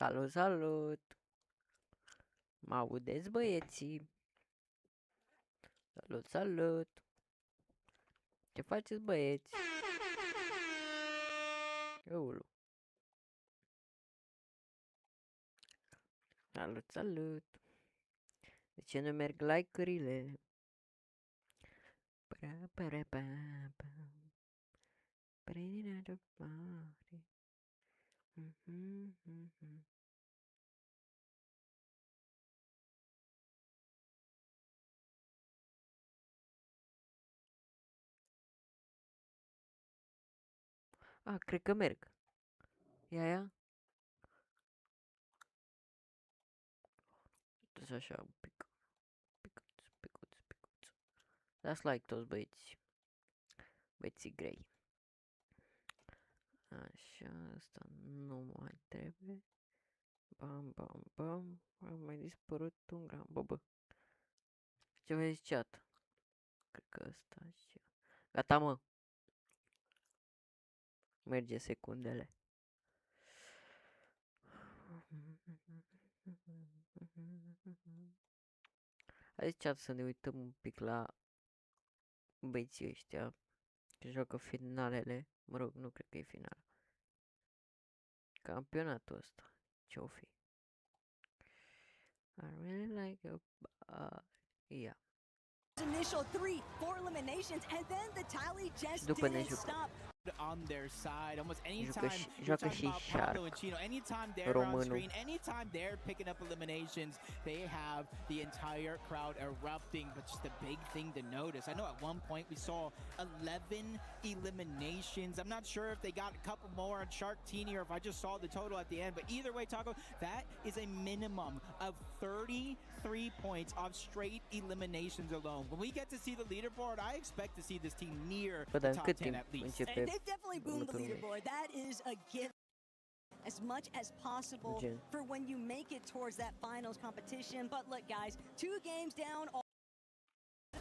Salut, salut! Mă audeți, băieții? Salut, salut! Ce faceți, băieți? Eulu. Salut, salut! De ce nu merg like-urile? Ah, cred că merg. Ia. Tot așa, un pic. Picuț. Dați like toți băieți. Băieții grei. Așa, asta nu mai trebuie. Bam. A mai dispărut un gram, bă. Ce vezi chat? Cred că ăsta așa. Gata, mă. Merge secundele. Hai chat să ne uităm un pic la băieții ăștia. Că joacă finalele. Mă rog, nu cred că e finala. Campionatul ăsta. Ce-o fi? I really like your yeah. Initial 3-4 eliminations and then the tally just didn't stop. On their side, almost anytime you're talking about Paco and Chino, anytime they're on screen, anytime they're picking up eliminations, they have the entire crowd erupting. But just the big thing to notice, I know at one point we saw 11 eliminations. I'm not sure if they got a couple more on Shxrk Teeny or if I just saw the total at the end. But either way, Taco, that is a minimum of 33 points off straight eliminations alone. When we get to see the leaderboard, I expect to see this team near the top 10 at least. And they've definitely boomed the leaderboard. That is a gift as much as possible for when you make it towards that finals competition. But look, guys, 2 games down.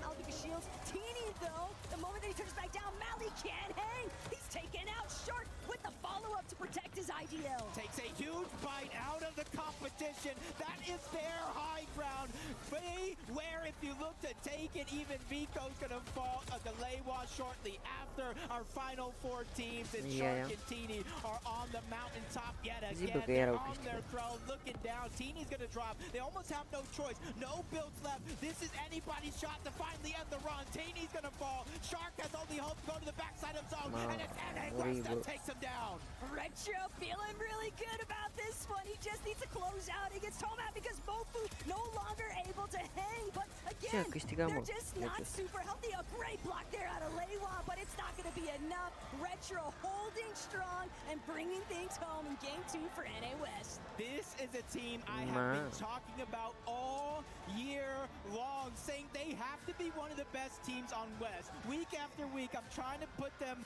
I'll give you shields. Teeny, though, the moment that he turns back down, Mally can't hang. He's taken out Shxrk with the follow-up to protect his IDL. Takes a huge bite out of the competition. That is their high ground. Beware if you look to take it. Even Vico's going to fall a delay wash shortly after our final 4 teams. And Shxrk and Teeny are on the mountaintop yet again. They're on their throne looking down. Teeny's going to drop. They almost have no choice. No builds left. This is anybody's shot to finally end the run. Teeny's going to fall. Shxrk has only hope to go to the backside of zone. And it's NA West that takes him down. Retro feeling really good about this one. He just needs to close out against Tomat because Mofu no longer able to hang. But again, they're just not super healthy. A great block there out of Leiwa, but it's not going to be enough. Retro holding strong and bringing things home in game 2 for NA West. This is a team I have been talking about all year long, saying they have to be one of the best teams on West. Week after week, I'm trying to put them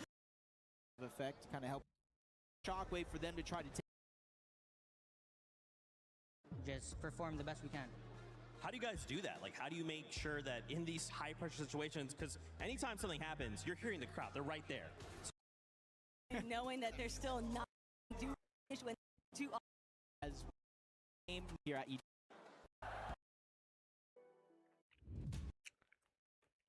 effect, kind of help shockwave for them to try to take. Just perform the best we can. How do you guys do that? Like, how do you make sure that in these high pressure situations, because anytime something happens, you're hearing the crowd, they're right there. Knowing that they're still not doing when 2 as game here at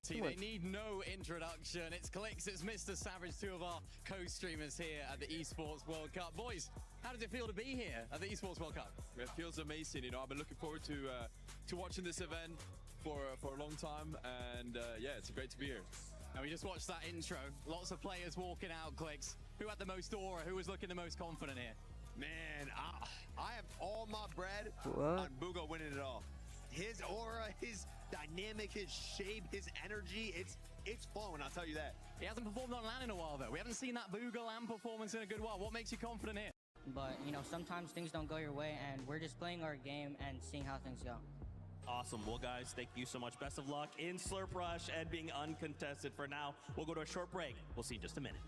They need no introduction. It's Clicks, it's Mr. Savage, 2 of our co-streamers here at the Esports World Cup. Boys, how does it feel to be here at the Esports World Cup? It feels amazing. You know, I've been looking forward to watching this event for a long time, and yeah, it's great to be here. And we just watched that intro. Lots of players walking out, Clicks. Who had the most aura? Who was looking the most confident here? Man, I have all my bread on Bugo winning it all. His aura, his dynamic, his shape, his energy, it's flowing, I'll tell you that. He hasn't performed on LAN in a while, though. We haven't seen that Bugo LAN performance in a good while. What makes you confident here? But, you know, sometimes things don't go your way, and we're just playing our game and seeing how things go. Awesome. Well, guys, thank you so much. Best of luck in Slurp Rush and being uncontested for now. We'll go to a short break. We'll see you in just a minute.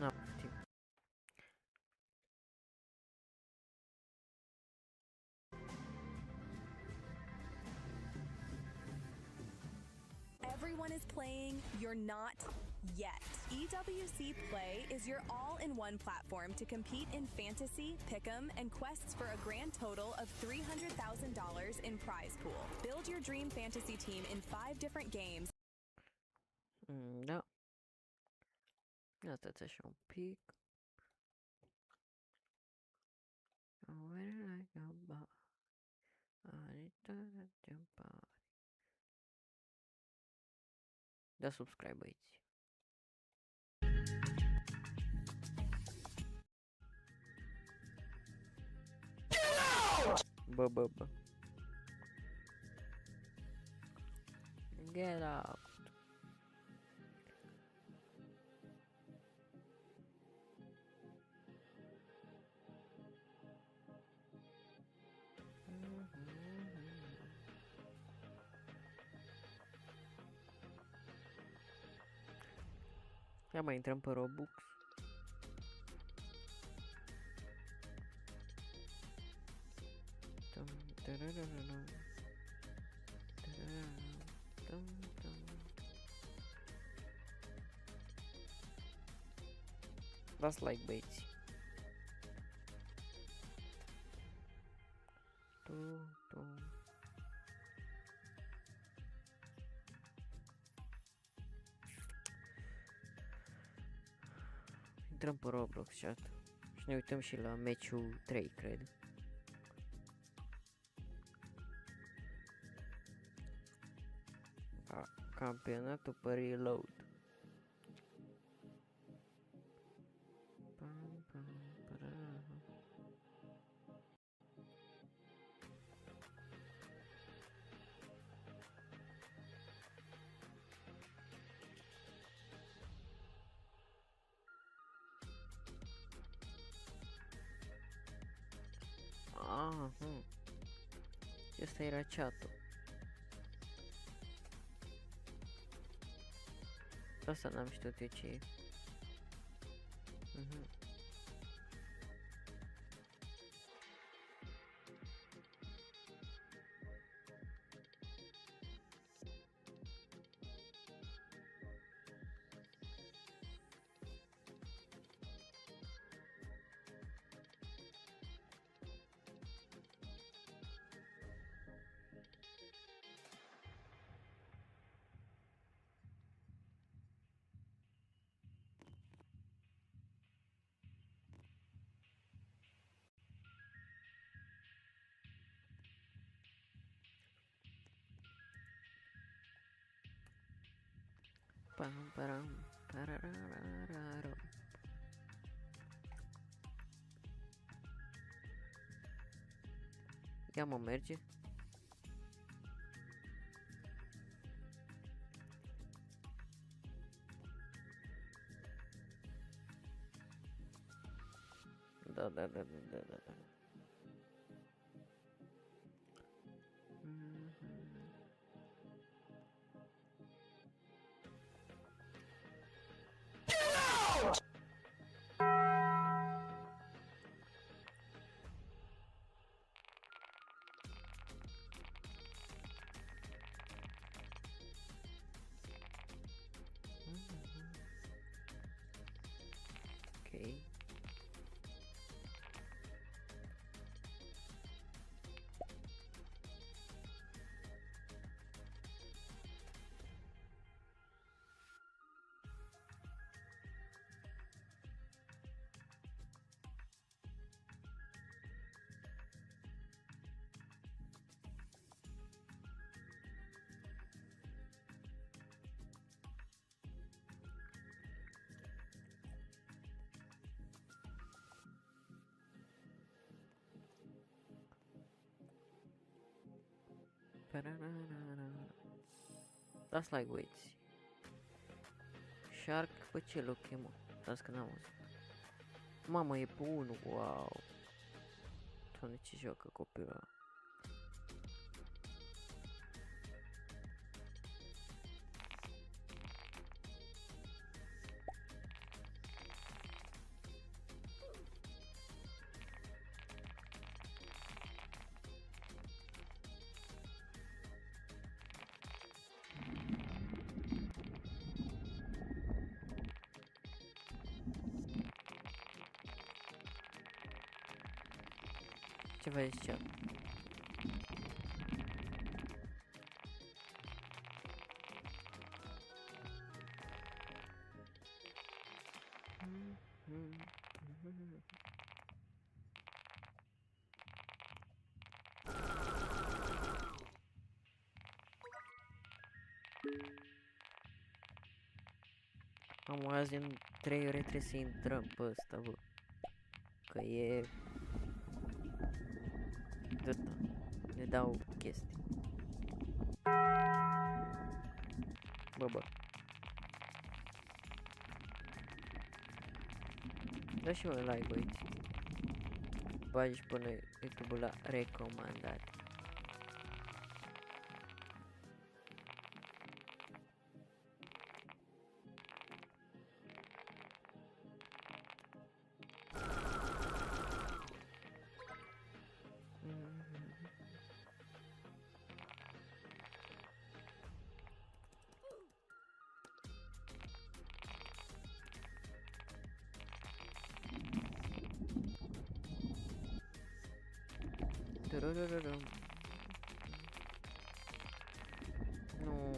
No. everyone is playing, you're not yet. EWC Play is your all-in-one platform to compete in fantasy, pick'em, and quests for a grand total of $300,000 in prize pool. Build your dream fantasy team in 5 different games. Da. Ia stați așa un pic. Da subscribe, băieți. Bă. Get out. Ia mai intrăm pe Robux. Dați like, băieți. Intrăm pe Roblox chat și ne uităm și la meciul 3, cred. Campionatul pe Reload. Ăsta era chat-ul. Asta n-am știut eu ce e. Ia mă, merge? Da. Okay. That's like weights. Shxrk, pe ce l-o chemă? Las că n-am auzit. Mamă, e pe 1, wow. Doamne, ce joacă copilul ăla. Ce faci chat? Am azi în 3 ore trebuie să intrăm pe ăsta, bă. Că e... Gata. Ne dau chestii. Bă. Da și mă like, băieți. Bagi până YouTube-ul la recomandat. Nu.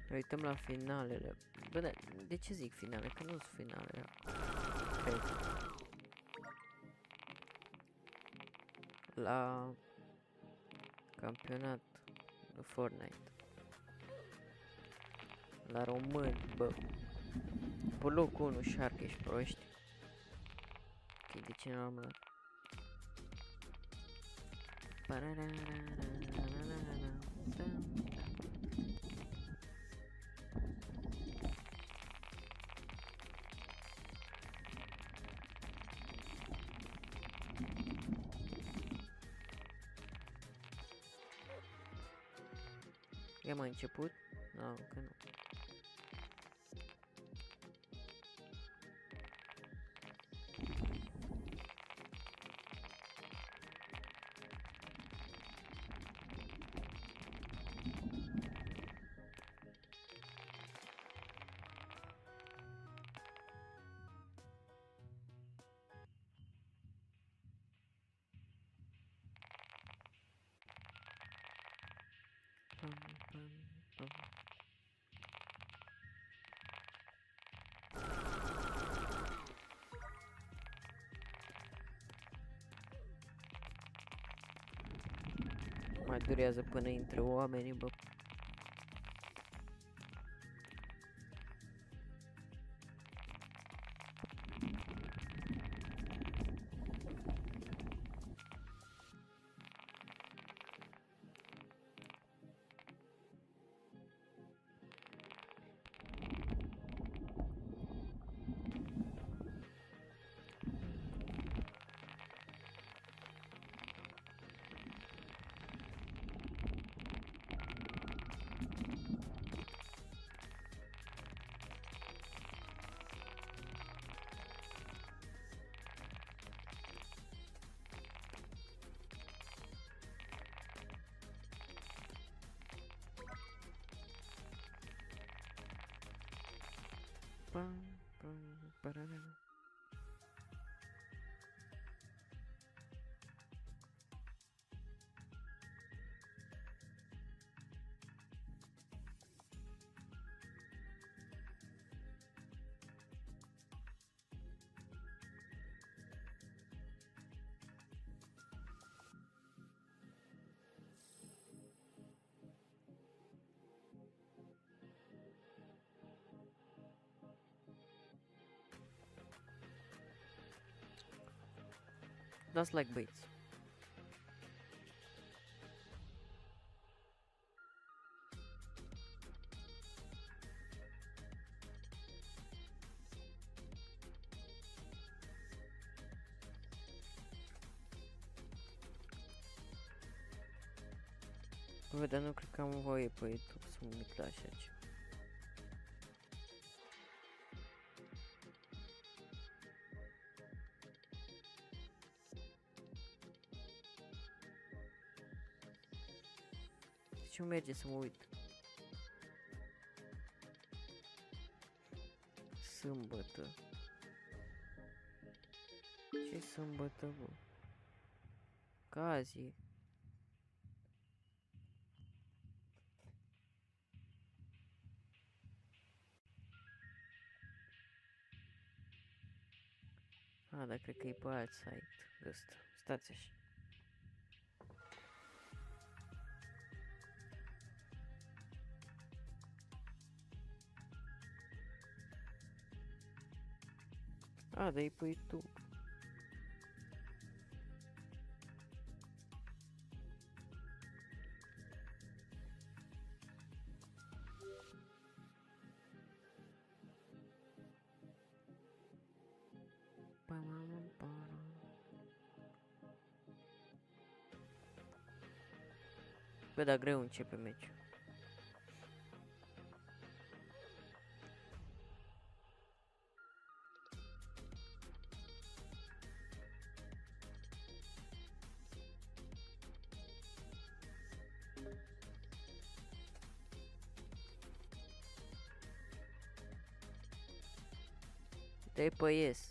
Ne uităm la finalele. Bă, de ce zic finale? Că nu sunt finale. Cred. La campionat de Fortnite. La români, bă. Pe locul 1, Shxrk, ești proști. Ok, de ce n-am luat? E mai început? Nu, încă nu. Mai durează până intră oamenii, bă. That's like baits. Bă, dar nu cred că am voie pe YouTube să mă uit la așa ceva. Nici nu merge să mă uit. Sâmbătă. Ce sâmbătă, bă? Cazi. Dar cred că e pe alt site de ăsta. Stați așa. Dar e pe YouTube. Bă, dar greu începe meciul. Dă-i pe yes.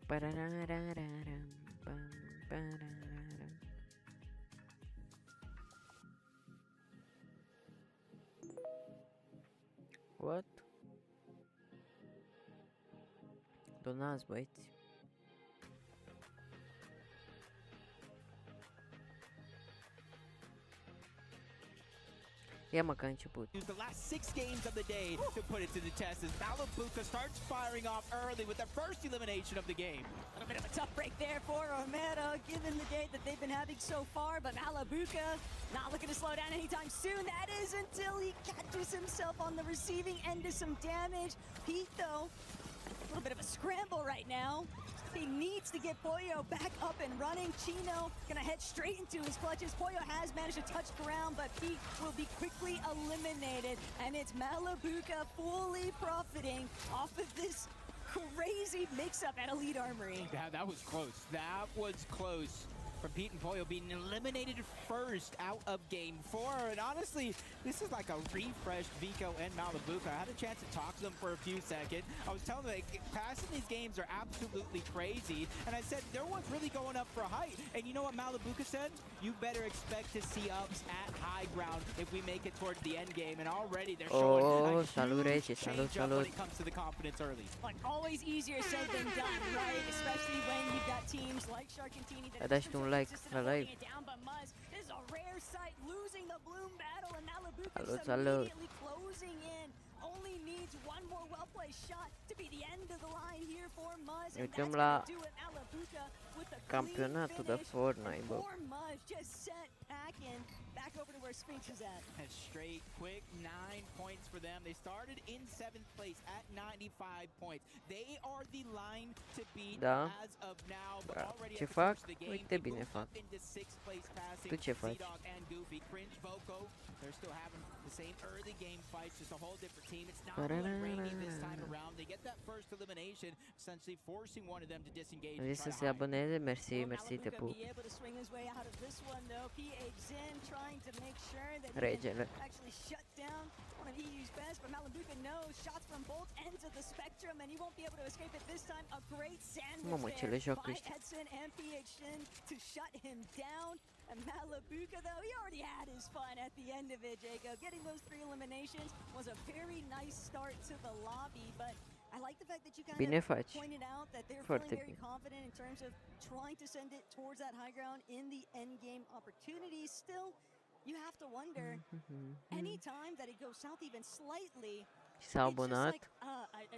Pararararam, pam, parararam. What? Donați, băieți. Ia mă că a început. The last 6 games of the day to put it to the test as Malabuka starts firing off early with the first elimination of the game. A little bit of a tough break there for Romero, given the day that they've been having so far, but Malabuka not looking to slow down anytime soon. That is until he catches himself on the receiving end of some damage. Pete, though, a little bit of a scramble right now. He needs to get Pollo back up and running. Chino gonna head straight into his clutches. Pollo has managed to touch ground, but Pete will be quickly eliminated. And it's Malabuka fully profiting off of this crazy mix-up at Elite Armory. Yeah, that was close. That was close. From Pete and Pollo being eliminated first out of game 4. And honestly, this is like a refreshed Vico and Malabuka. I had a chance to talk to them for a few seconds. I was telling them like, passing these games are absolutely crazy. And I said, no one's really going up for height. And you know what Malabuka said? You better expect to see ups at high ground if we make it towards the end game. And already they're showing a huge change up when it comes to the confidence early. Like always easier said than done, right? Especially when you've got teams like Shxrk and Teeny that Dați un like la live. down, but Muzz is a rare sight, losing the Bloom battle, and Malabuka Salut, is salut. immediately closing in. Only needs one more well-placed shot to be the end of the line here for Muzz, and that's la gonna do it. Malabuka with a campionatul clean de finish Fortnite, bă. for Muzz, just set packing back over to where Sphinx is at. And straight, quick 9 points for them. They started in 7th place at 95 points. They are the line to beat as of now. But already Ce at the fac? finish of the game, Uite they bine move fac. up into 6th place, passing Tu ce faci? Z-Dog and Goofy. Cringe, Voco, they're still having the same early game fights, just a whole different team. It's not going rainy this time around. They get that first elimination, essentially forcing one of them to disengage. Vrei să se aboneze? Mersi, mersi, te Malabuka pup. be able to swing his way out of this one though. PH Zin trying to make sure that he Regele. can actually shut down one of EU's best, but Malabuka knows shots from both ends of the spectrum and he won't be able to escape it this time. A great sandwich Mamă, ce le there joacă by ăștia. Edson and PH Zin to shut him down. And Malabuka, though, he already had his fun at the end of it, Jacob. Getting those 3 eliminations was a very nice start to the lobby, but I like the fact that you kind Bine of faci. pointed out that they're Foarte feeling very bine. confident in terms of trying to send it towards that high ground in the end game opportunities. Still, you have to wonder, any time that it goes south even slightly, Și s-a it's just abonat. like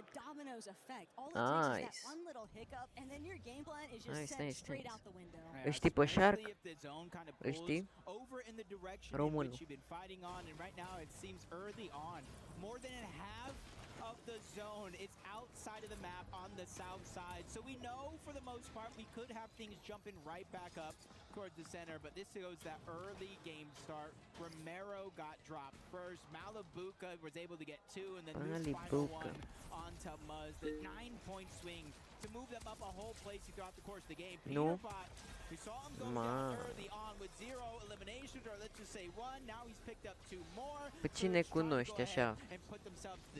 a domino's effect. All it takes is Nice. that one little hiccup, and then your game plan is just Nice, sent nice, straight nice. out the window. Îl știi pe Shxrk? Especially if the zone kind of Îl pulls știi? over in the direction in Românul. which you've been fighting on, and right now it seems early on, more than a half of the zone. It's outside of the map on the south side. So we know for the most part we could have things jumping right back up towards the center, but this goes that early game start. Romero got dropped first. Malibuca was able to get 2, and then this final one onto Muzz. The 9-point swing to move them up a whole place throughout the course of the game. Peterbot, we saw him go down early on with 0 eliminations, or let's just say 1. Now he's picked up 2 more. Pe cine cunoști așa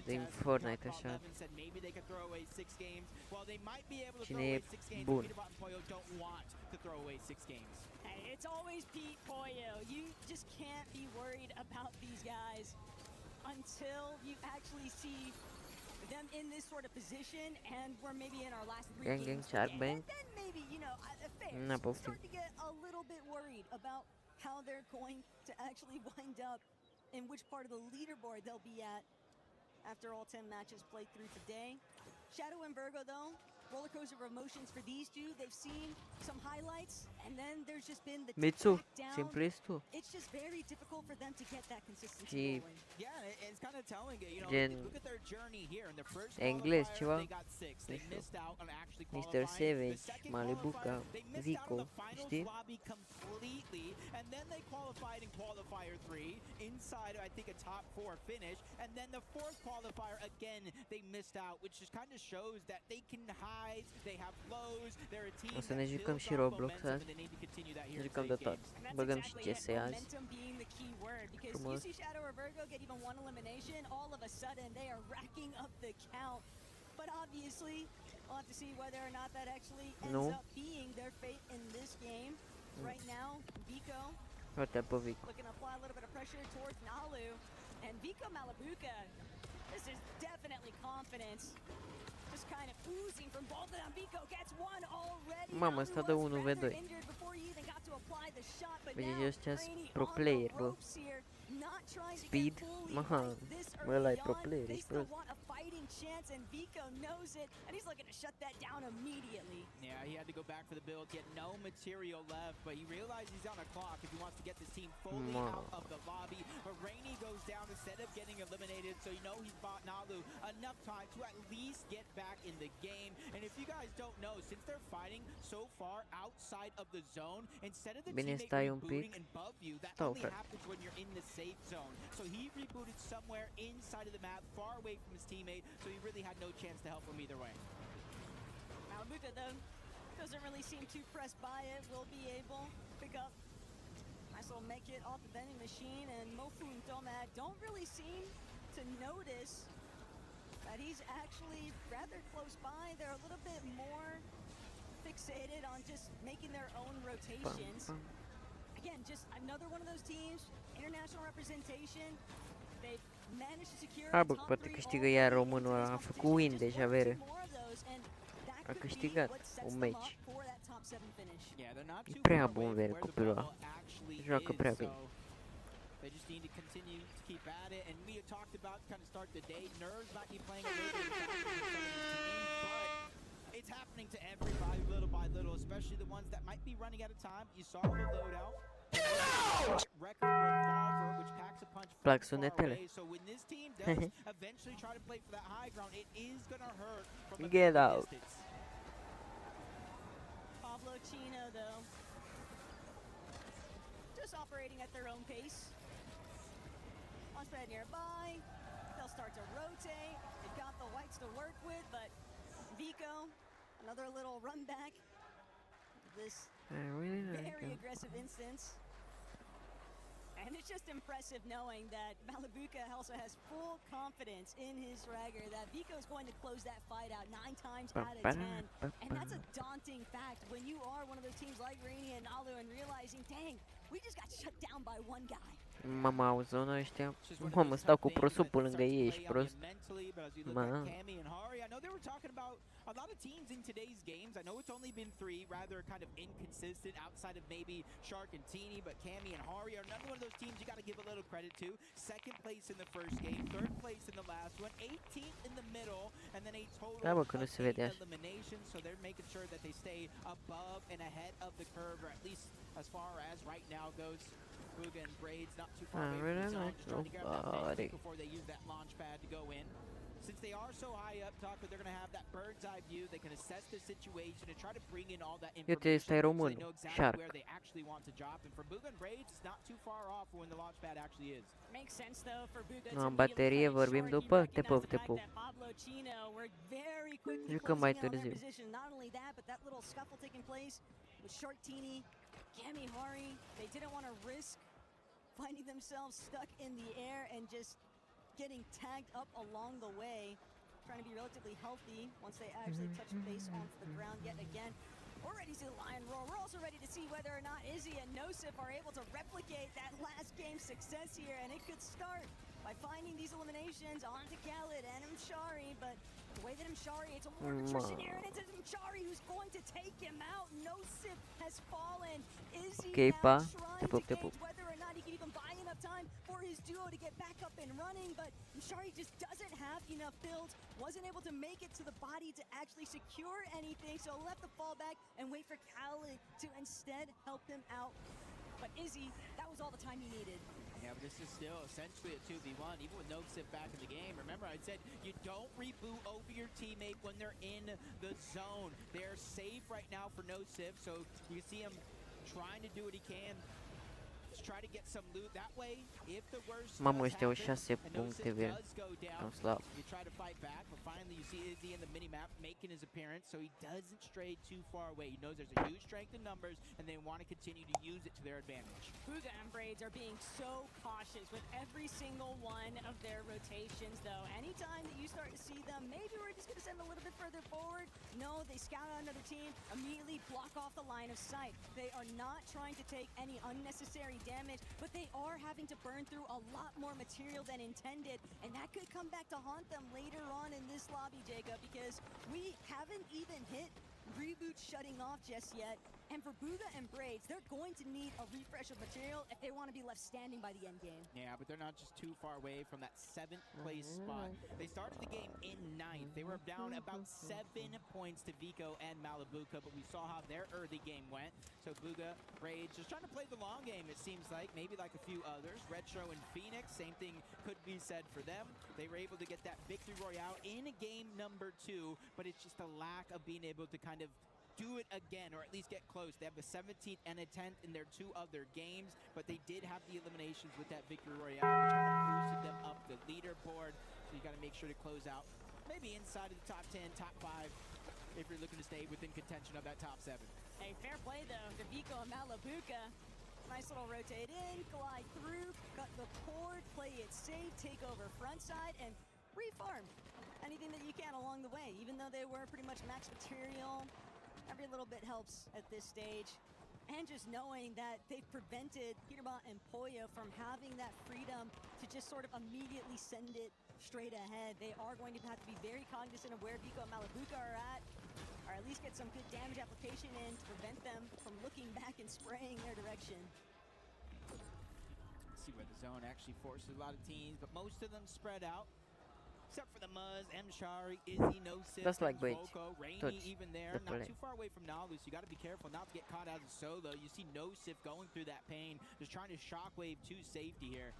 din Fortnite așa? Cine e bun? It's always Pete Pollo. You just can't be worried about these guys until you actually see them in this sort of position, and we're maybe in our last 3 games. Shxrk, And then maybe, you know, fair. Start to get a little bit worried about how they're going to actually wind up and which part of the leaderboard they'll be at after all 10 matches played through today. Shadow and Virgo, though, roller coaster of emotions for these two. They've seen some highlights, and then there's just been the Mitsu, down. simplistul. It's just very difficult for them to get that consistency Și going. Yeah, it's kind of telling it, you know, gen look at their journey here. In the first englez qualifier, ceva. they got 6. They missed out on actually Mr. qualifying. Savage, The second Malibuca, qualifier, they missed out Vico, on the finals știi? lobby completely, and then they qualified in qualifier 3 inside, I think, a top 4 finish, and then the fourth qualifier again they missed out, which just kind of shows that they can hide, they have lows, they're a team O să ne that jucăm builds și off Roblox momentum, azi. and they need to continue that Ne here in jucăm de today's tot. games. And that's Băgăm și exactly it, CS azi. momentum being the key word, because you Frumos. see Shadow or Virgo get even 1 elimination, all of a sudden they are racking up the count. But obviously, we'll have to see whether or not that actually ends up being their fate in this game. Right now, Vico Uite pe Vico. looking to apply a little bit of pressure towards Nalu. And Vico Malibuca, this is definitely confidence. Just kind of oozing from both of them. Vico gets 1 already. Mamă, ăsta dă 1v2. Vezi, ăștia sunt pro player, bă. Speed, man. Bă, ăla e pro player, ești prost. Chance, and Vico knows it, and he's looking to shut that down immediately. Yeah, he had to go back for the build. He had no material left, but he realized he's on a clock if he wants to get this team fully out of the lobby. But Rainy goes down instead of getting eliminated, so you know he's bought Nalu enough time to at least get back in the game. And if you guys don't know, since they're fighting so far outside of the zone, instead of the teammate rebooting above you, that only happens when you're in the safe zone. So he rebooted somewhere inside of the map, far away from his teammate, so he really had no chance to help him either way. Malibuca, though, doesn't really seem too pressed by it. Will be able to pick up nice little make it off the vending machine, and Mofu and Tomad don't really seem to notice that he's actually rather close by. They're a little bit more fixated on just making their own rotations. Again, just another one of those teams, international representation. They've managed to secure Poate câștigă iar românul ăla, a făcut win deja, vere. A câștigat un meci. E prea bun, vere, copilul ăla. Joacă prea bine. They just need to continue to keep at it, and we had talked about kind of start the day. Nerves might be playing a little bit of factor for some of these teams, but it's happening to everybody little by little, especially the ones that might be running out of time. You saw the loadout. Record revolver, which packs a punch from far away. So when this team does eventually try to play for that high ground, it is gonna hurt from a Get out. distance. Pablo Chino, though, just operating at their own pace. Launchpad nearby. They'll start to rotate. They've got the whites to work with, but Vico, another little run back. This very aggressive instance. And it's just impressive knowing that Malibuca also has full confidence in his Shxrk that Vico is going to close that fight out 9 times out of 10. And that's a daunting fact when you are one of those teams like Rainy and Nalu and realizing, dang, we just got shut down by 1 guy. Mama, auzi zona ăștia? Mamă, stau cu prosupul lângă ei, ești prost? Ma. I know they were talking about a lot of teams in today's games. I know it's only been 3, rather kind of inconsistent outside of maybe Shxrk and Teeny, but Cammy and Hari are another one of those teams you got to give a little credit to. 2nd place in the first game, 3rd place in the last one, 18th in the middle, and then a total of 8 eliminations. So they're making sure that they stay above and ahead of the curve, or at least as far as right now goes. Booga and Braids not too far away from the zone, just trying to grab that big before they use that launch pad to go in. since they are so high up, Taco, they're going to have that bird's eye view. They can assess the situation and try to bring in all that Uite, information ăsta e so they românul, know exactly Shxrk. where they actually want to drop. And for Booga and Braids, it's not too far off when the launch pad actually is. Makes sense though for Booga No, to în baterie immediately vorbim find după? Shxrk. He Te pup, recognized te the pup. fact that Pablo Chino were very quickly Jucăm mai closing in on their târziu. position. Not only that, but that little scuffle taking place with Shxrk, Kami Hari. They didn't want to risk finding themselves stuck in the air and just getting tagged up along the way, trying to be relatively healthy once they actually touch base onto the ground yet again. We're ready to see the Lion roar. We're also ready to see whether or not Izzy and Nosif are able to replicate that last game success here, and it could start by finding these eliminations onto Khaled and Mshari, but the way that Mshari, it's a more attrition here, and it's Mshari who's going to take him out. Nosif has fallen. Izzy Okay, now pa. trying Te to pup, te gauge pup. whether or not he can even buy enough time for his duo to get back up and running, but Mshari just doesn't have enough builds, wasn't able to make it to the body to actually secure anything, so left the fallback and wait for Khaled to instead help him out. But Izzy, that was all the time he needed. Yeah, but this is still essentially a 2v1, even with Nosif back in the game. Remember, I said you don't reboot over your teammate when they're in the zone. They're safe right now for Nosif, so you can see him trying to do what he can. Just try to get some loot that way. If the worst Mamă, does ăștia au happen, 6 and puncte, Nosif veri. does go down, Am slab. you try to fight back, but finally you see Izzy in the minimap making his appearance, so he doesn't stray too far away. He knows there's a huge strength in numbers, and they want to continue to use it to their advantage. Booga and Braids are being so cautious with every single one of their rotations, though. Anytime that you start to see them, maybe we're just going to send a little bit further forward. No, they scout out another team, immediately block off the line of sight. They are not trying to take any unnecessary damage, but they are having to burn through a lot more material than intended, and that could come back to haunt them later on in this lobby, Jacob, because we haven't even hit reboot shutting off just yet. And for Booga and Braids, they're going to need a refresh of material if they want to be left standing by the end game. Yeah, but they're not just too far away from that 7th place spot. They started the game in 9th. They were down about 7 points to Vico and Malabuka, but we saw how their early game went. So Booga, Braids, just trying to play the long game, it seems like. Maybe like a few others. Retro and Phoenix, same thing could be said for them. They were able to get that victory royale in game number 2, but it's just a lack of being able to kind of do it again, or at least get close. They have a 17th and a 10th in their 2 other games, but they did have the eliminations with that victory royale, which kind of boosted them up the leaderboard. So you got to make sure to close out maybe inside of the top 10, top 5, if you're looking to stay within contention of that top 7. Hey, fair play though to Vico and Malabuka. Nice little rotate in, glide through, cut the cord, play it safe, take over front side, and refarm anything that you can along the way. Even though they were pretty much max material, every little bit helps at this stage. And just knowing that they've prevented Peterbot and Poyo from having that freedom to just sort of immediately send it straight ahead. They are going to have to be very cognizant of where Vico and Malabuka are at, or at least get some good damage application in to prevent them from looking back and spraying their direction. See where the zone actually forces a lot of teams, but most of them spread out. Except for the Muzz, Mshari, Izzy, Nosif, That's like Braids. Volko, Rainy Touch. even there. The Not play. too far away from Nalus. You got to be careful not to get caught out of solo. You see Nosif going through that pain, just trying to shockwave to safety here.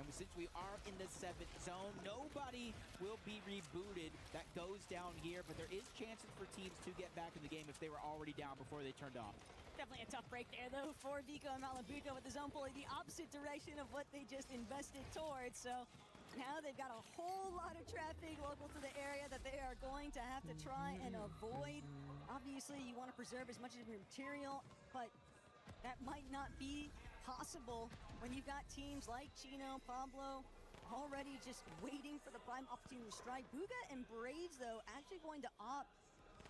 And since we are in the 7th zone, nobody will be rebooted. That goes down here, but there is chances for teams to get back in the game if they were already down before they turned off. Definitely a tough break there, though, for Vico and Malabuka, with the zone pulling the opposite direction of what they just invested towards. So now they've got a whole lot of traffic local to the area that they are going to have to try and avoid. Obviously, you want to preserve as much of your material, but that might not be possible when you've got teams like Chino, Pablo, already just waiting for the prime opportunity to strike. Booga and Braids, though, actually going to opt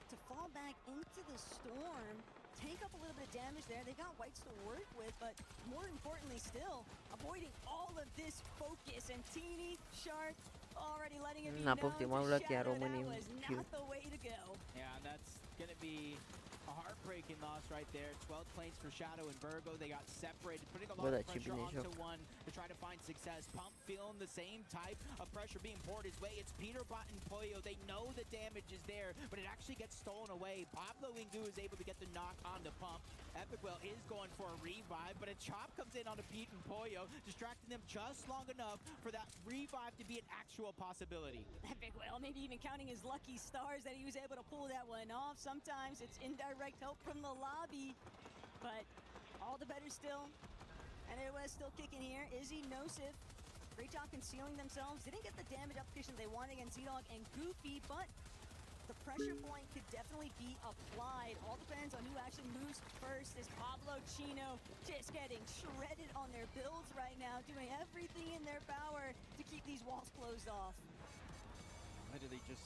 to fall back into the storm, take up a little bit of damage there. They got whites to work with, but more importantly still, avoiding all of this focus. And Teeny, Shxrk, already letting it be known to N-a poftim, am luat chiar Shadow românii that was kill. not the way to go. Yeah, and that's going to be A heartbreaking loss right there. 12 planes for Shadow and Virgo. They got separated, putting a lot of pressure onto one to try to find success. Pump feeling the same type of pressure being poured his way. It's Peterbot and Pollo. They know the damage is there, but it actually gets stolen away. Pablo Ingu is able to get the knock on the Pump. Epicwell is going for a revive, but a chop comes in onto Pete and Pollo, distracting them just long enough for that revive to be an actual possibility. Epicwell maybe even counting his lucky stars that he was able to pull that one off. Sometimes it's indirect help from the lobby, but all the better still. And it was still kicking here. Izzy, Nosif, great job concealing themselves. Didn't get the damage application they wanted against Z-Dog and Goofy, but the pressure point could definitely be applied. All depends on who actually moves first. Is Pablo Chino just getting shredded on their builds right now, doing everything in their power to keep these walls closed off. Literally just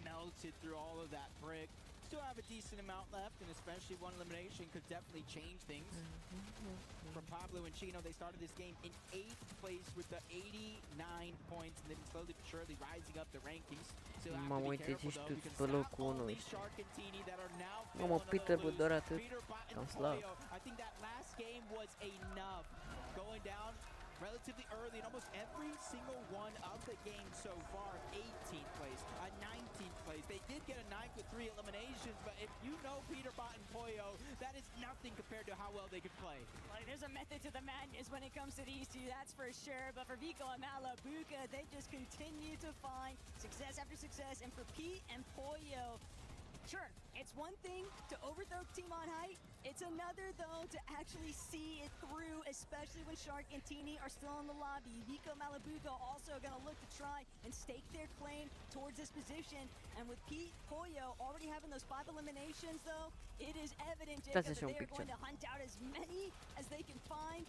melted through all of that brick. Still have a decent amount left, and especially one elimination could definitely change things. For Pablo and Chino, they started this game in 8th place with the 89 points, and they've been slowly but surely rising up the rankings. Still have to be careful though, because not only Shxrk and Teeny that are now Peterbot doar atât. Peterbot and Cam slab. Pollo. I think that last game was enough. Going down relatively early in almost every single one of the games so far. 18th place, a 19th place. They did get a 9th with 3 eliminations, but if you know Peterbot and Pollo, that is nothing compared to how well they could play. Like, there's a method to the madness when it comes to these two, that's for sure. But for Vico and Malabuka, they just continue to find success after success. And for Pete and Pollo, sure, it's one thing to overthrow team on height. It's another, though, to actually see it through, especially when Shxrk and Teeny are still in the lobby. Vico Malabuka also going to look to try and stake their claim towards this position. And with Pete, Pollo already having those 5 eliminations, though, it is evident, Jacob, that they are going to hunt out as many as they can find.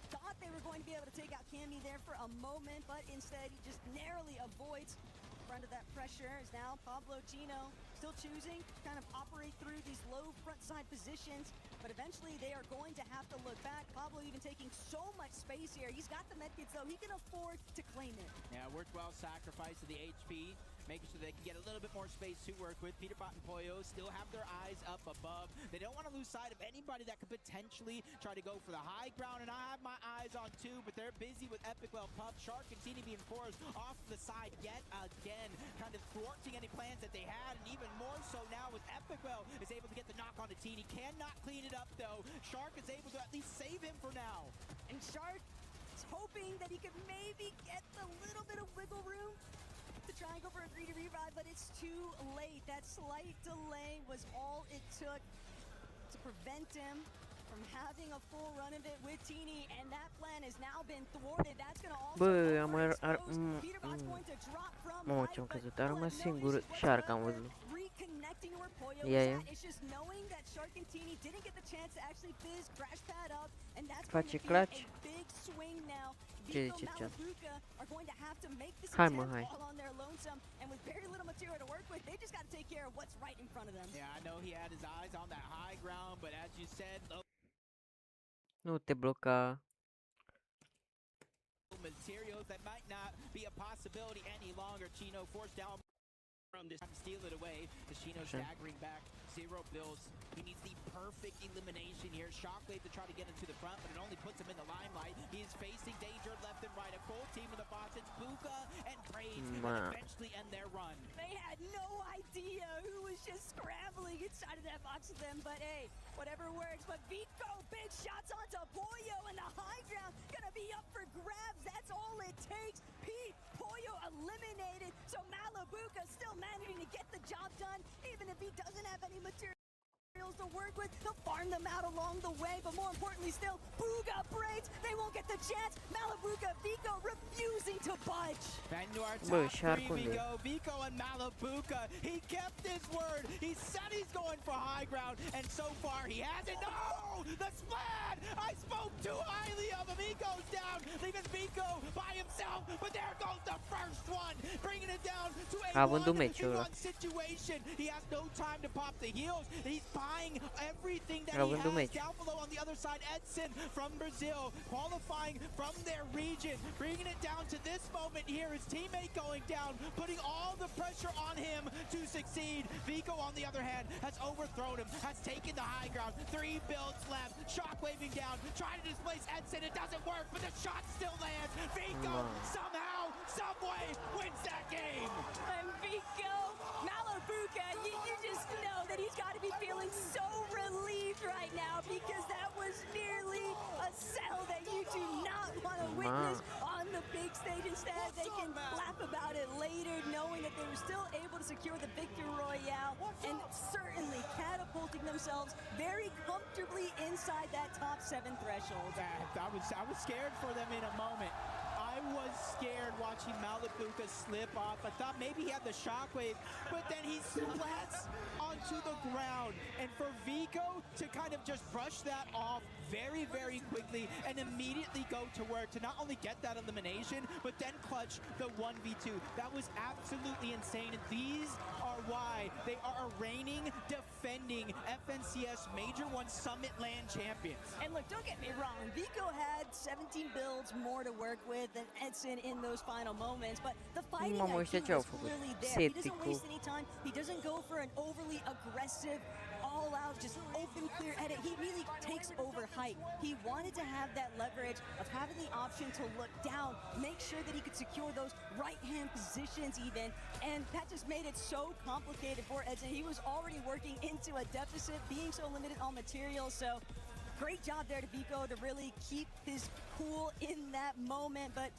Thought they were going to be able to take out Cammy there for a moment, but instead he just narrowly avoids front of that pressure. Is now Pablo Chino still choosing to kind of operate through these low front side positions, but eventually they are going to have to look back. Pablo even taking so much space here. He's got the medkits though, he can afford to claim it. Yeah, worthwhile sacrifice of the HP, making sure they can get a little bit more space to work with. Peterbot and Pollo still have their eyes up above. They don't want to lose sight of anybody that could potentially try to go for the high ground, and I have my eyes on too, but they're busy with Epicwell, Pup, Shxrk, and Teeny being forced off to the side yet again, kind of thwarting any plans that they had, and even more so now with Epicwell is able to get the knock on the Teeny. Cannot clean it up though. Shxrk is able to at least save him for now. And Shxrk is hoping that he could maybe get a little bit of wiggle room to try and go for a greedy revive, but it's too late. That slight delay was all it took to prevent him from having a full run of it with Teeny, and that plan has now been thwarted. That's going to also Peterbot's going to drop from ce-am căzut, a rămas singur Shxrk, am văzut. Reconnecting where Pollo Yeah. It's just knowing that Shxrk and Teeny didn't get the chance to actually fizz crash pad up, and that's Face going to clutch. be a big swing now. Ce Vico zice chat? Malabuka are going to have to make this Hai mă, attempt hai. all on their lonesome, and with very little material to work with, they just got to take care of what's right in front of them. Yeah, I know he had his eyes on that high ground, but as you said, low Nu te bloca. materials that might not be a possibility any longer. Chino forced down from this time, steal it away. The Chino staggering back, 0 builds. He needs the perfect elimination here. Shockwave to try to get into the front, but it only puts him in the limelight. He is facing danger left and right. A full team of the bots. It's Buka and Praise that eventually end their run. They had no idea who was just scrambling inside of that box with them, but hey, whatever works. But Vico, big shots onto Pollo, and the high ground gonna be up for grabs. That's all it takes. Pete, Pollo eliminated, so Malabuka still managing to get the job done, even if he doesn't have any materials to work with. He'll farm them out along the way, but more importantly still, Booga breaks. They won't get the chance. Malabuka, Vico refusing to budge. And to our Bă, top Shxrk 3 we unde? go. Vico and Malabuka. He kept his word. He said he's going for high ground, and so far he hasn't. No! The splat! I spoke too highly of him. He goes down, leaving Vico by himself, but there goes the first one, bringing bringing it down to a Având un meci ăla. one-on-one situation. He has no time to pop the heals. He's buying everything that he Având un has meci. down below on the other side. Edson from Brazil, qualifying from their region, bringing it down to this moment here. His teammate going down, putting all the pressure on him to succeed. Vico, on the other hand, has overthrown him, has taken the high ground. 3 builds left, shockwaving down, trying to displace Edson. It doesn't work, but the shot still lands. Vico somehow, someway wins that game. And Vico, Malabuka, you just know that he's got to be feeling so relieved right now because that was nearly a sell that you do not want to witness on the big stage. Instead, they can laugh about it later, knowing that they were still able to secure the victory royale and certainly catapulting themselves very comfortably inside that top 7 threshold. I was scared for them in a moment. I was scared watching Malabuka slip off. I thought maybe he had the shockwave, but then he splats onto the ground. And for Vico to kind of just brush that off very, very quickly and immediately go to work to not only get that elimination, but then clutch the 1v2. That was absolutely insane. And these are why they are a reigning, defending FNCS Major 1 Summit Land champions. And look, don't get me wrong, Vico had 17 builds more to work with than Edson in those final moments, but the fighting Mamă, ăștia IQ ce au is făcut? clearly there. He doesn't Septicul. waste any time. He doesn't go for an overly aggressive, all-out, just open, clear edit. He really takes over height. He wanted to have that leverage of having the option to look down, make sure that he could secure those right-hand positions even, and that just made it so complicated for Edson. He was already working into a deficit, being so limited on materials, so great job there to Vico to really keep his cool in that moment, but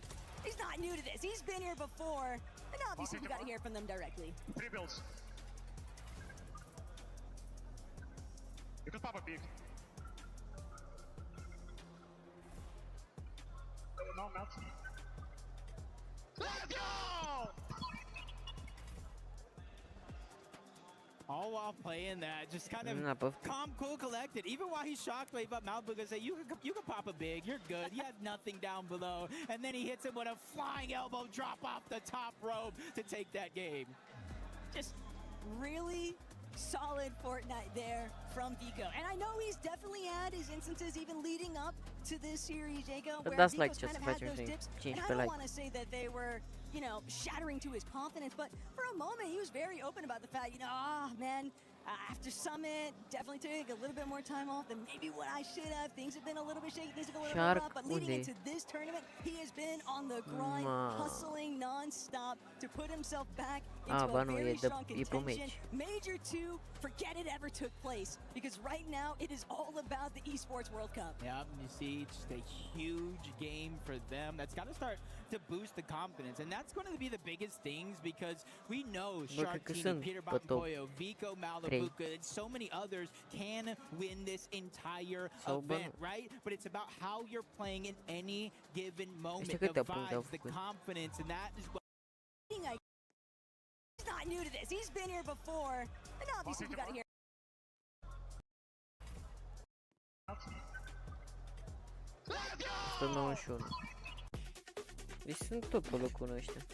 he's not new to this. He's been here before, and obviously we got to hear from them directly. 3 builds. You can pop a peek. No, melt. Let's go! All while playing that, just kind of calm, cool, collected. Even while he's shockwave up, Malabuka say, you can pop a big, you're good. He had nothing down below. And then he hits him with a flying elbow drop off the top rope to take that game. Just really solid Fortnite there from Vico. And I know he's definitely had his instances even leading up to this series, Jacob, where That's Vico's like kind of had those dips. And I don't want to say that they were, you know, shattering to his confidence, but for a moment he was very open about the fact, you know, man, after Summit, definitely took a little bit more time off than maybe what I should have. Things have been a little bit shaky, things have been a little bit rough, but leading into this tournament, he has been on the grind, hustling non-stop to put himself back into a very strong contention. Major 2, forget it ever took place, because right now it is all about the Esports World Cup. Yep, you see, just a huge game for them. That's got to start to boost the confidence, and that's going to be the biggest things, because we know Shxrk, Peterbot, Vico, Malabuka, and so many others can win this entire event, right? But it's about how you're playing in any given moment, the vibes, the confidence, and that is what... He's not new to this. He's been here before, and obviously we got to hear. Let's go! 191. Deci sunt tot pe locul ăștia.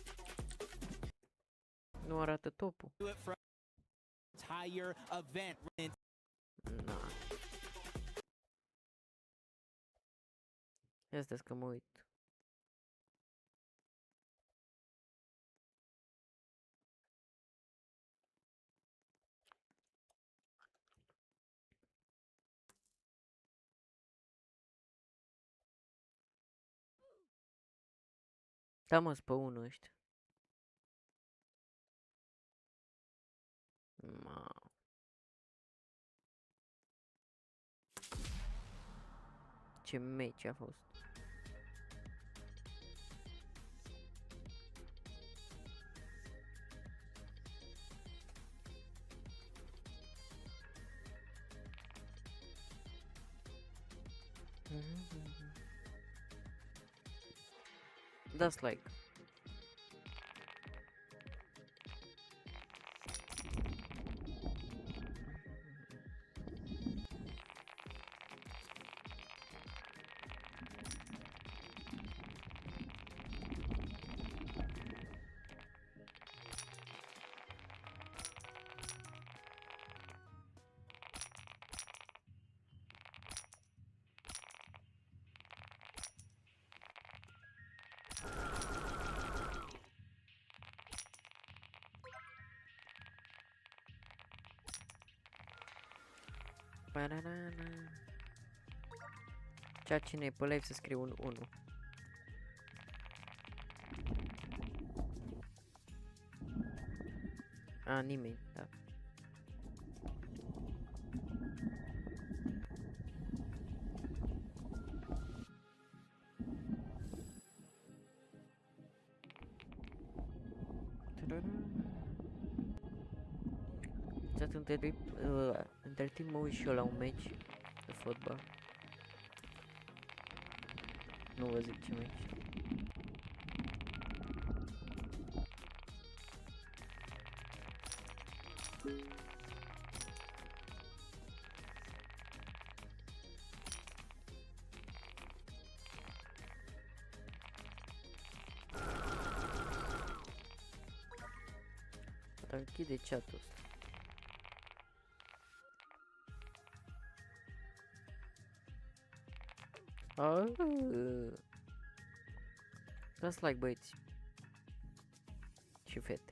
Nu arată topul. Entire event. Na. Ia stai că mă uit. Da, mă, pe unul ăștia. Ce meci a fost. That's like Cea cine e pe live să scriu un 1. A, nimeni, da. Între timp mă uit și eu la un meci de fotbal. Nu vă zic ce meci. Dar închide chat-ul ăsta. Dați like, băieți și fete.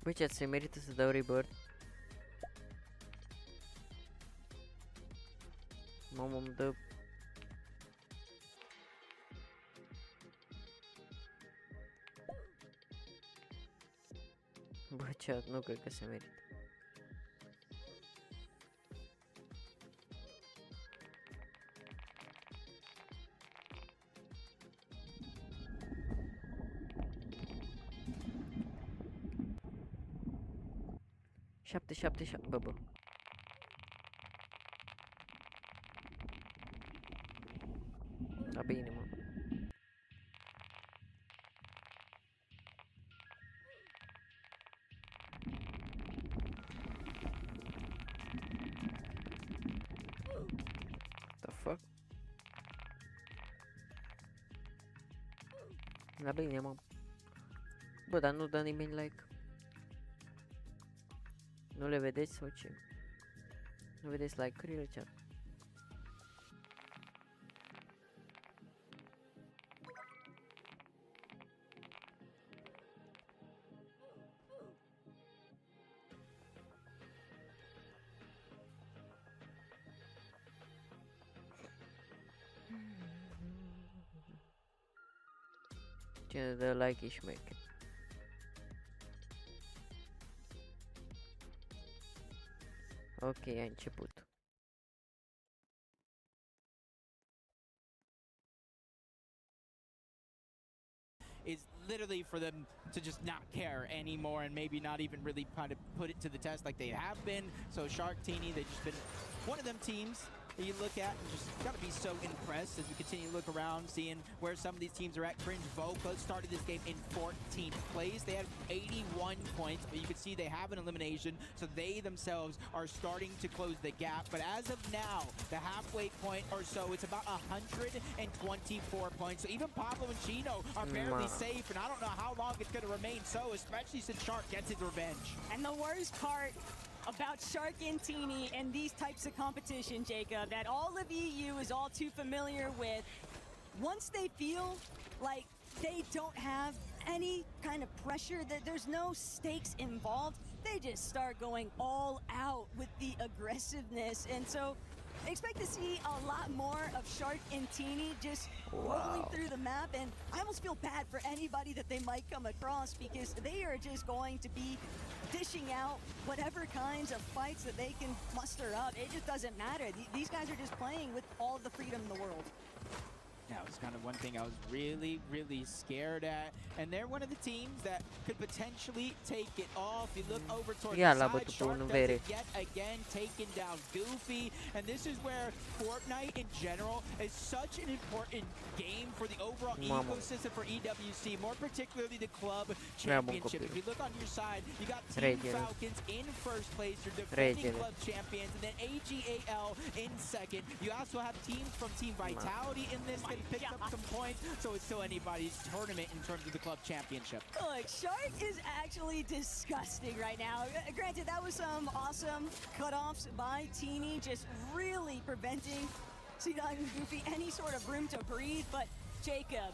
Băi, chat, se merită să dau rebirth? Mamă, îmi dă... Bă, chat, nu cred că se merită. Șapte, bă. Da, bine, mă. The fuck? Da, bine, mă. Bă, dar nu dă nimeni like. Nu le vedeți sau ce? Nu vedeți like-urile, chat? Cine dă like e șmecher. Ok, a început. Is literally for them to just not care anymore and maybe not even really kind of put it to the test like they have been. So Shxrk, Teeny, they've just been one of them teams that you look at and just gotta be so impressed as we continue to look around, seeing where some of these teams are at. Cringe Voca started this game in 14th place. They had 81 points, but you can see they have an elimination, so they themselves are starting to close the gap. But as of now, the halfway point or so, it's about 124 points. So even Pablo and Chino are barely safe, and I don't know how long it's gonna remain so, especially since Shxrk gets his revenge. And the worst part about Shxrk and Teeny and these types of competition, Jacob, that all of EU is all too familiar with. Once they feel like they don't have any kind of pressure, that there's no stakes involved, they just start going all out with the aggressiveness. And so expect to see a lot more of Shxrk and Teeny just rolling through the map, and I almost feel bad for anybody that they might come across because they are just going to be dishing out whatever kinds of fights that they can muster up. It just doesn't matter. These guys are just playing with all the freedom in the world. That was kind of one thing I was really, really scared at. And they're one of the teams that could potentially take it off. You look over towards Yeah, the la side, bătut pe Shxrk unul does vere. it yet again, taking down Goofy. And this is where Fortnite in general is such an important game for the overall ecosystem for EWC, more particularly the club championship. If you look on your side, you got Team Falcons in first place, your defending club champions, and then AGAL in second. You also have teams from Team Vitality in this that picked up some points, so it's still anybody's tournament in terms of the club championship. Look, Shxrk is actually disgusting right now. Granted, that was some awesome cutoffs by Teeny, just really preventing Seedog and Goofy any sort of room to breathe. But Jacob,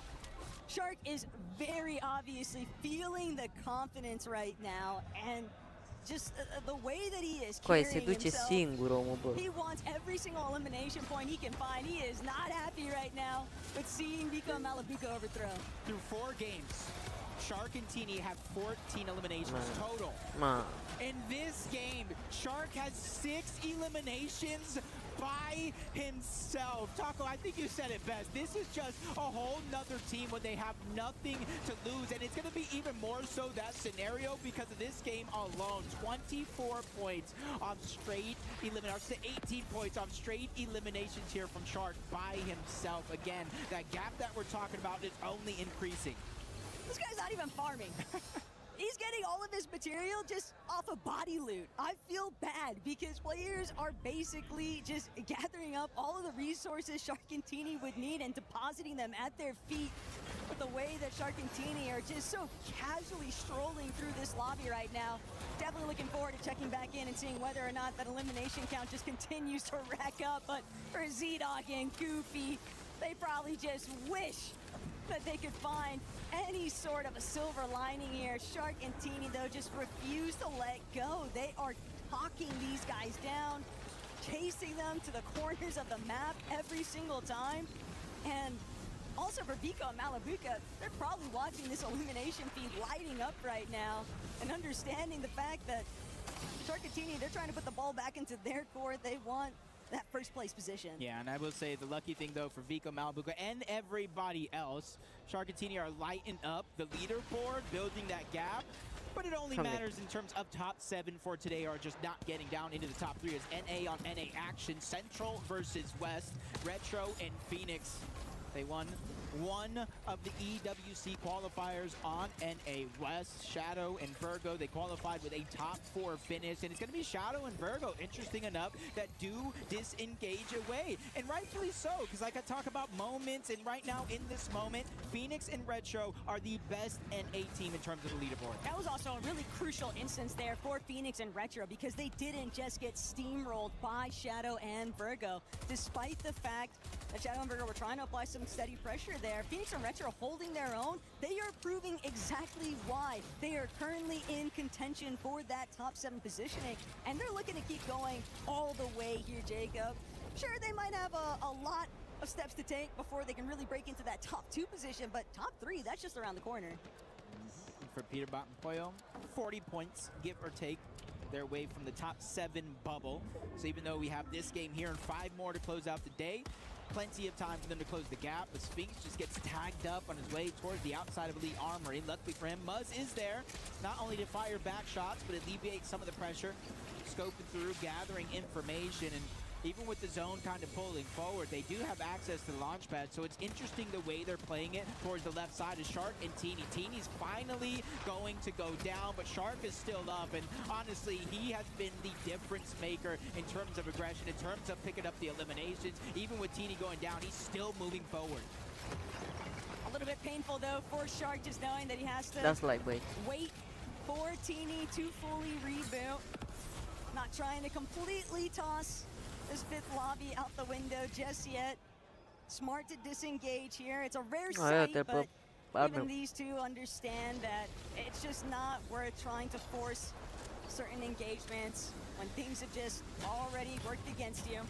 Shxrk is very obviously feeling the confidence right now, and just the way that he is carrying himself. He wants every single elimination point he can find. He is not happy right now with seeing Vico and Malabuka overthrown. Through 4 games, Shxrk and Teeny have 14 eliminations total. In this game, Shxrk has 6 eliminations by himself. Taco, I think you said it best. This is just a whole nother team when they have nothing to lose, and it's going to be even more so that scenario because of this game alone. 24 points on straight eliminations, 18 points on straight eliminations here from Shxrk by himself. Again, that gap that we're talking about is only increasing. This guy's not even farming. He's getting all of his material just off of body loot. I feel bad because players are basically just gathering up all of the resources Shxrk and Teeny would need and depositing them at their feet. But the way that Shxrk and Teeny are just so casually strolling through this lobby right now, definitely looking forward to checking back in and seeing whether or not that elimination count just continues to rack up. But for Z-Dog and Goofy, they probably just wish that they could find any sort of a silver lining here. Shxrk and Teeny, though, just refuse to let go. They are talking these guys down, chasing them to the corners of the map every single time. And also for Vico and Malabuka, they're probably watching this elimination feed lighting up right now and understanding the fact that Shxrk and Teeny, they're trying to put the ball back into their court. They want that first place position. Yeah, and I will say the lucky thing though for Vico, Malabuka, and everybody else, Shxrk and Teeny are lighting up the leaderboard, building that gap. But it only matters in terms of top 7 for today, or just not getting down into the top 3 as NA on NA action. Central versus West, Retro and Phoenix. They won one of the EWC qualifiers on NA West. Shadow and Virgo, they qualified with a top 4 finish, and it's going to be Shadow and Virgo, interesting enough, that do disengage away, and rightfully so, because like I talk about moments, and right now in this moment, Phoenix and Retro are the best NA team in terms of the leaderboard. That was also a really crucial instance there for Phoenix and Retro, because they didn't just get steamrolled by Shadow and Virgo, despite the fact that Shadow and Virgo were trying to apply some steady pressure there. Phoenix and Retro holding their own. They are proving exactly why they are currently in contention for that top 7 positioning, and they're looking to keep going all the way here, Jacob. Sure, they might have a lot of steps to take before they can really break into that top 2 position, but top 3, that's just around the corner. For Peterbot and Poyo, 40 points, give or take, their way from the top 7 bubble. So even though we have this game here and 5 more to close out the day, plenty of time for them to close the gap, but Sphinx just gets tagged up on his way towards the outside of Elite Armory. Luckily for him, Muzz is there, not only to fire back shots, but alleviate some of the pressure, scoping through, gathering information, and even with the zone kind of pulling forward, they do have access to the launch pad, so it's interesting the way they're playing it towards the left side of Shxrk and Teeny. Teeny's finally going to go down, but Shxrk is still up, and honestly, he has been the difference maker in terms of aggression, in terms of picking up the eliminations. Even with Teeny going down, he's still moving forward. A little bit painful, though, for Shxrk, just knowing that he has to wait for Teeny to fully reboot. Not trying to completely toss this 5th lobby out the window just yet. Smart to disengage here. It's a rare sight, but even these two understand that it's just not worth trying to force certain engagements when things have just already worked against you.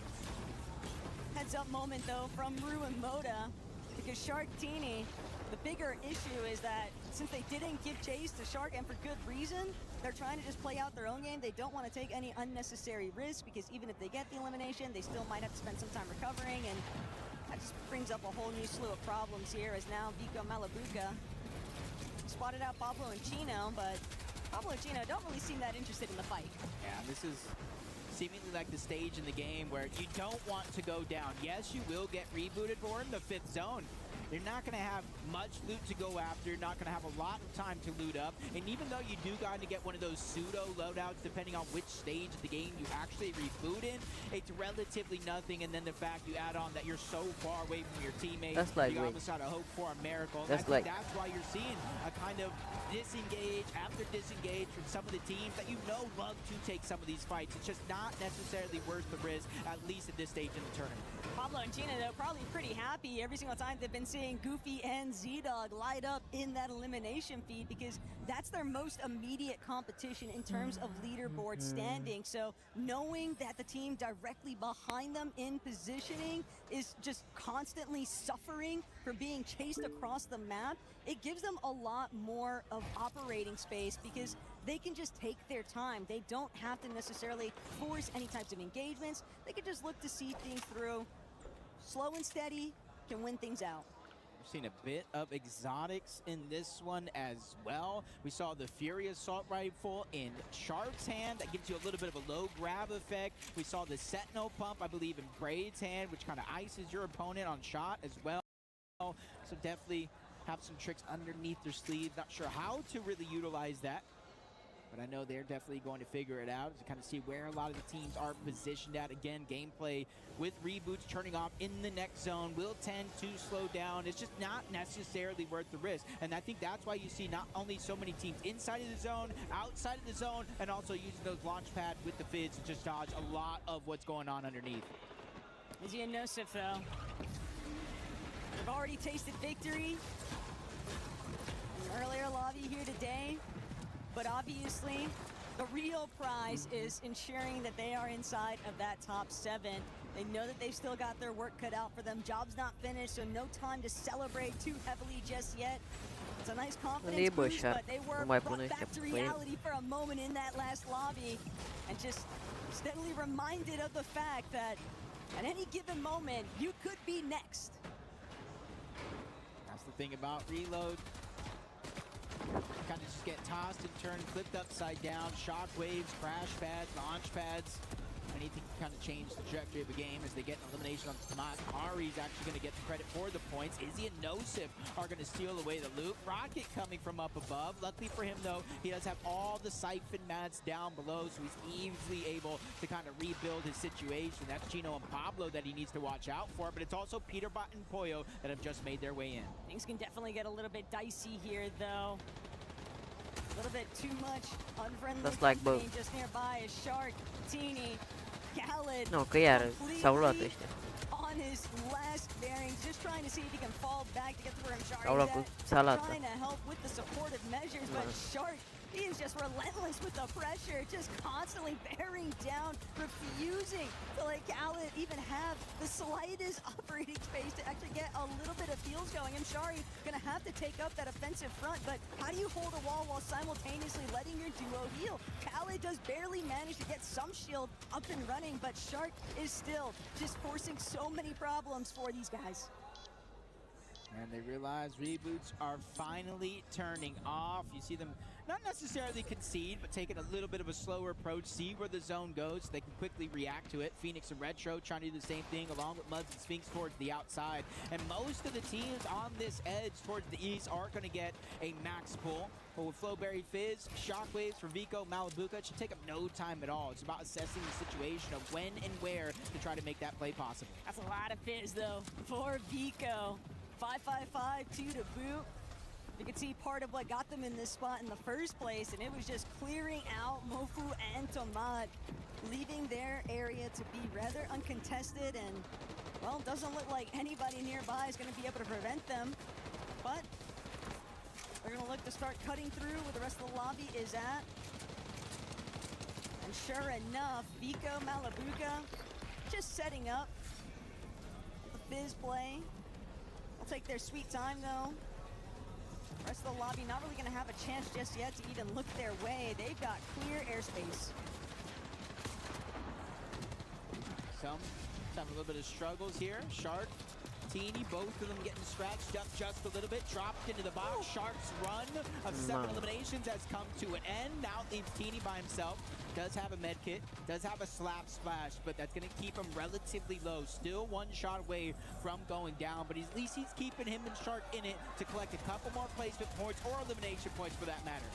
Heads up moment though from Rue and Moda, because Shxrk Teeny, the bigger issue is that since they didn't give chase to Shxrk, and for good reason, they're trying to just play out their own game. They don't want to take any unnecessary risks, because even if they get the elimination, they still might have to spend some time recovering, and That just brings up a whole new slew of problems here as now Vico Malabuca spotted out Pablo and Chino, but Pablo and Chino don't really seem that interested in the fight. Yeah, this is seemingly like the stage in the game where you don't want to go down. Yes, you will get rebooted, but we're in the 5th zone. You're not going to have much loot to go after. You're not going to have a lot of time to loot up. And even though you do kind of get one of those pseudo loadouts, depending on which stage of the game you actually reboot in, it's relatively nothing. And then the fact you add on that you're so far away from your teammates, that's like, you almost got to hope for a miracle. That's that's why you're seeing a kind of disengage after disengage from some of the teams that you know love to take some of these fights. It's just not necessarily worth the risk, at least at this stage in the tournament. Pablo and Gina, though, probably pretty happy every single time they've been seeing Goofy and Z-Dog light up in that elimination feed, because that's their most immediate competition in terms of leaderboard standing. So knowing that the team directly behind them in positioning is just constantly suffering from being chased across the map, it gives them a lot more of operating space because they can just take their time. They don't have to necessarily force any types of engagements. They can just look to see things through. Slow and steady can win things out. We've seen a bit of exotics in this one as well. We saw the Fury Assault Rifle in Shxrk's hand. That gives you a little bit of a low grab effect. We saw the Sentinel Pump, I believe, in Braid's hand, which kind of ices your opponent on shot as well. So definitely have some tricks underneath their sleeve. Not sure how to really utilize that, but I know they're definitely going to figure it out to kind of see where a lot of the teams are positioned at. Again, gameplay with reboots turning off in the next zone will tend to slow down. It's just not necessarily worth the risk. And I think that's why you see not only so many teams inside of the zone, outside of the zone, and also using those launch pads with the fids to just dodge a lot of what's going on underneath. Izzy and Nosif, though, they've already tasted victory in an earlier lobby here today. But obviously, the real prize is ensuring that they are inside of that top 7. They know that they've still got their work cut out for them. Job's not finished, so no time to celebrate too heavily just yet. It's a nice confidence boost, but they were brought back to reality for a moment in that last lobby and just steadily reminded of the fact that at any given moment, you could be next. That's the thing about Reload. Kind of just get tossed and turned, flipped upside down, shockwaves, crash pads, launch pads. Anything can kind of change the trajectory of the game as they get an elimination on Tomas. Ari's actually going to get the credit for the points. Izzy and Nosif are going to steal away the loot. Rocket coming from up above. Luckily for him, though, he does have all the siphon mats down below, so he's easily able to kind of rebuild his situation. That's Chino and Pablo that he needs to watch out for, but it's also Peterbot and Pollo that have just made their way in. Things can definitely get a little bit dicey here, though. A little bit too much unfriendly. That's like both. Just nearby is Shxrk, Teeny, Khaled. No, că iar s-au luat ăștia. On his last bearings, just trying to see if he can fall back to get to where Shxrk Au luat cu salată. trying to help with the supportive measures, but Shxrk, he is just relentless with the pressure, just constantly bearing down, refusing to let Khaled even have the slightest operating space to actually get a little bit of heals going. And Shxrk gonna have to take up that offensive front, but how do you hold a wall while simultaneously letting your duo heal? Khaled does barely manage to get some shield up and running, but Shxrk is still just forcing so many problems for these guys. And they realize reboots are finally turning off. You see them not necessarily concede, but taking a little bit of a slower approach, see where the zone goes so they can quickly react to it. Phoenix and Retro trying to do the same thing along with Muds and Sphinx towards the outside. And most of the teams on this edge towards the east are going to get a max pull. But with Flowberry Fizz, Shockwaves for Vico, Malabuca, it should take up no time at all. It's about assessing the situation of when and where to try to make that play possible. That's a lot of Fizz, though, for Vico. 5-5-5, 2 to boot. You can see part of what got them in this spot in the first place, and it was just clearing out Mofu and Tomat, leaving their area to be rather uncontested, and, well, doesn't look like anybody nearby is going to be able to prevent them. But they're going to look to start cutting through where the rest of the lobby is at. And sure enough, Vico, Malabuca just setting up the Fizz play. They'll take their sweet time, though. The rest of the lobby not really going to have a chance just yet to even look their way. They've got clear airspace. Some have a little bit of struggles here. Shxrk Teeny, both of them getting scratched up just a little bit, dropped into the box. Shxrk's run of 7 eliminations has come to an end. Now it leaves Teeny by himself. Does have a med kit, does have a slap splash, but that's going to keep him relatively low. Still 1 shot away from going down, but at least he's keeping him and Shxrk in it to collect a couple more placement points or elimination points for that matter.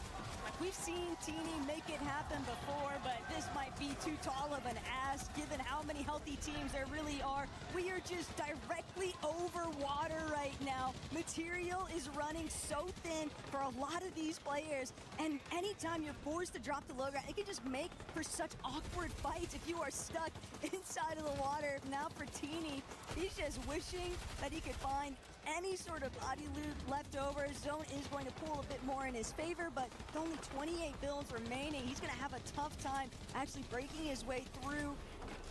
We've seen Teeny make it happen before, but this might be too tall of an ask given how many healthy teams there really are. We are just directly over water right now. Material is running so thin for a lot of these players, and anytime you're forced to drop the low ground, it can just make for such awkward fights if you are stuck inside of the water. Now for Teeny, he's just wishing that he could find any sort of body loot left over. Zone is going to pull a bit more in his favor, but with only 28 builds remaining, he's going to have a tough time actually breaking his way through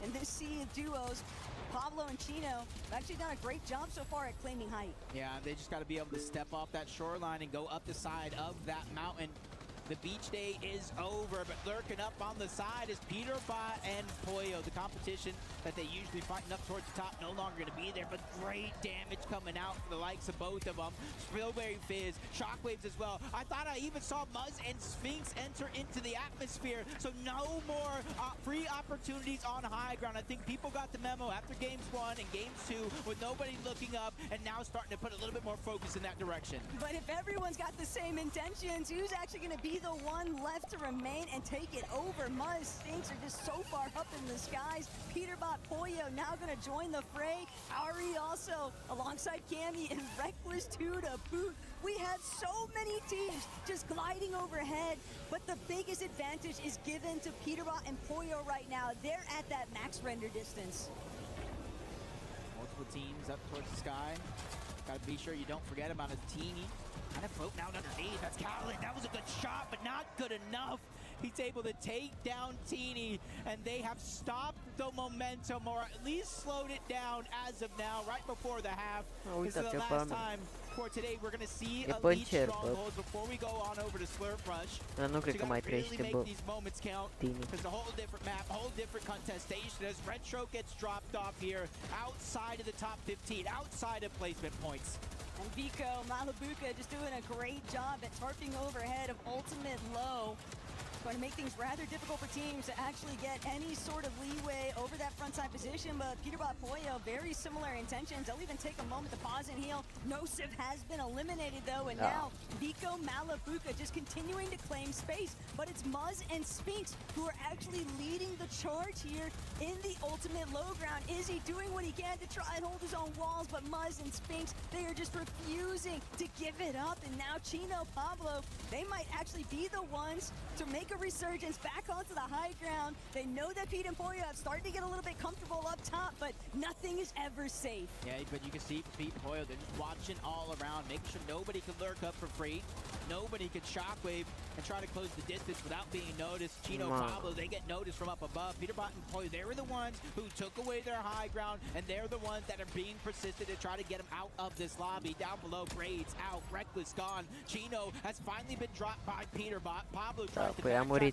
in this sea of duos. Pablo and Chino have actually done a great job so far at claiming height. Yeah, they just got to be able to step off that shoreline and go up the side of that mountain. The beach day is over, but lurking up on the side is Peterbot and Pollo. The competition that they usually fighting up towards the top no longer going to be there, but great damage coming out for the likes of both of them. Spillberry Fizz, Shockwaves as well. I thought I even saw Muzz and Sphinx enter into the atmosphere, so no more free opportunities on high ground. I think people got the memo after games 1 and games 2 with nobody looking up, and now starting to put a little bit more focus in that direction. But if everyone's got the same intentions, who's actually going to be the one left to remain and take it over? Muzz, Sphinx are just so far up in the skies. Peterbot, Pollo now going to join the fray. Ari also alongside Cammy and Reckless 2 to boot. We had so many teams just gliding overhead, but the biggest advantage is given to Peterbot and Pollo right now. They're at that max render distance. Multiple teams up towards the sky. Gotta be sure you don't forget about his Teeny. Kind of floating out underneath. That's Khaled. That was a good shot, but not good enough. He's able to take down Teeny, and they have stopped the momentum, or at least slowed it down as of now, right before the half. This is the last time for today. We're going to see Elite Strongholds before we go on over to Slurp Rush. Nu cred că mai trăiește, bă, Teeny. There's a whole different map, a whole different contestation as Retro gets dropped off here outside of the top 15, outside of placement points. And Vico, Malabuka just doing a great job at tarping overhead of ultimate low. Going to make things rather difficult for teams to actually get any sort of leeway over that frontside position, but Peterbot, Pollo, very similar intentions. They'll even take a moment to pause and heal. Nosif has been eliminated though, and now Vico, Malabuka just continuing to claim space, but it's Muzz and Sphinx who are actually leading the charge here in the ultimate low ground. Is he doing what he can to try and hold his own walls? But Muzz and Sphinx, they are just refusing to give it up, and now Chino, Pablo, they might actually be the ones to make a resurgence back onto the high ground. They know that Pete and Pollo have started to get a little bit comfortable up top, but nothing is ever safe. Yeah, but you can see for Pete and Pollo, they're just watching all around, making sure nobody can lurk up for free. Nobody can shockwave and try to close the distance without being noticed. Chino, Pablo, they get noticed from up above. Peterbot and Pollo, they were the ones who took away their high ground, and they're the ones that are being persistent to try to get them out of this lobby. Down below, Braids out, Reckless gone. Chino has finally been dropped by Peterbot. Pablo tried to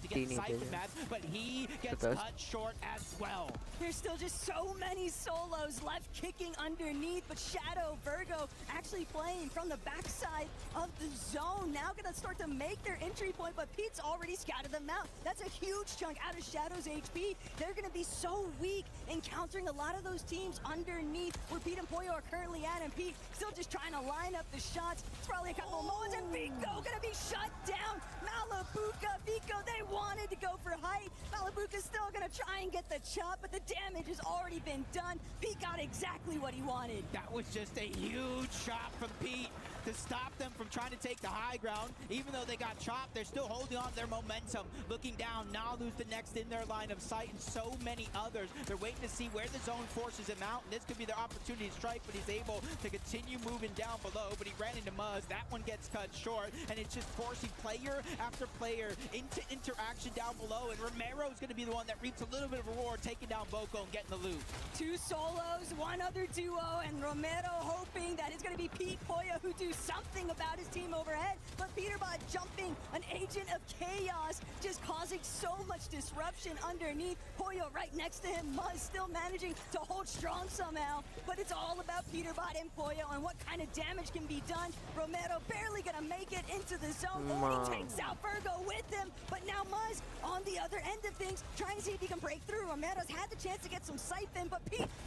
get the Siphon map, but he gets cut short as well. There's still just so many solos left kicking underneath, but Shadow, Virgo actually playing from the backside of the zone. Now gonna start to make their entry point, but Pete's already scattered them out. That's a huge chunk out of Shadow's HP. They're gonna be so weak encountering a lot of those teams underneath where Pete and Pollo are currently at, and Pete still just trying to line up the shots. It's probably a couple of moments, and Vico gonna be shut down. Malabuka, Vico, they wanted to go for height. Malabuka's still gonna try and get the chop, but the damage has already been done. Pete got exactly what he wanted. That was just a huge shot from Pete to stop them from trying to take the high ground. Even though they got chopped, they're still holding on to their momentum. Looking down, Nalu's the next in their line of sight, and so many others. They're waiting to see where the zone forces him out, and this could be their opportunity to strike, but he's able to continue moving down below, but he ran into Muzz. That one gets cut short, and it's just forcing player after player into interaction down below, and Romero's going to be the one that reaps a little bit of a reward, taking down Boko and getting the loot. 2 solos, 1 other duo, and Romero hoping that it's going to be Pete, Pollo who do something about his team overhead, but Peterbot jumping, an agent of chaos, just causing so much disruption underneath. Pollo right next to him, Muzz still managing to hold strong somehow, but it's all about Peterbot and Pollo and what kind of damage can be done. Romero barely gonna make it into the zone. He takes out Virgo with him, but now Muzz on the other end of things, trying to see if he can break through. Romero's had the chance to get some siphon, but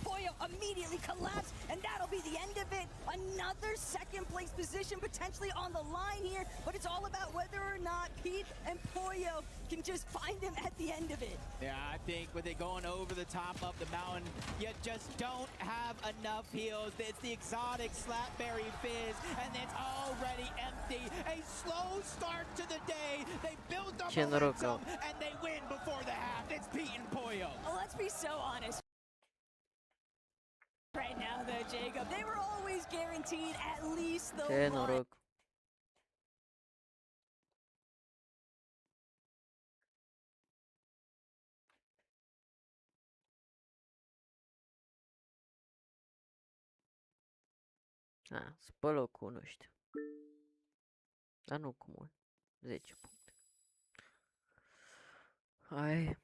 Pollo immediately collapsed, and that'll be the end of it. Another second place position potentially on the line here, but it's all about whether or not Pete and Pollo can just find him at the end of it. Yeah, I think with it going over the top of the mountain, you just don't have enough heals. It's the exotic Slapberry Fizz, and it's already empty. A slow start to the day. They built up momentum, and they win before the half. It's Pete and Pollo. Let's be so honest. Right now, though, Jacob, they were always guaranteed at least the one. Pe locul nu știu. Dar nu cu mult. 10 puncte. Hai.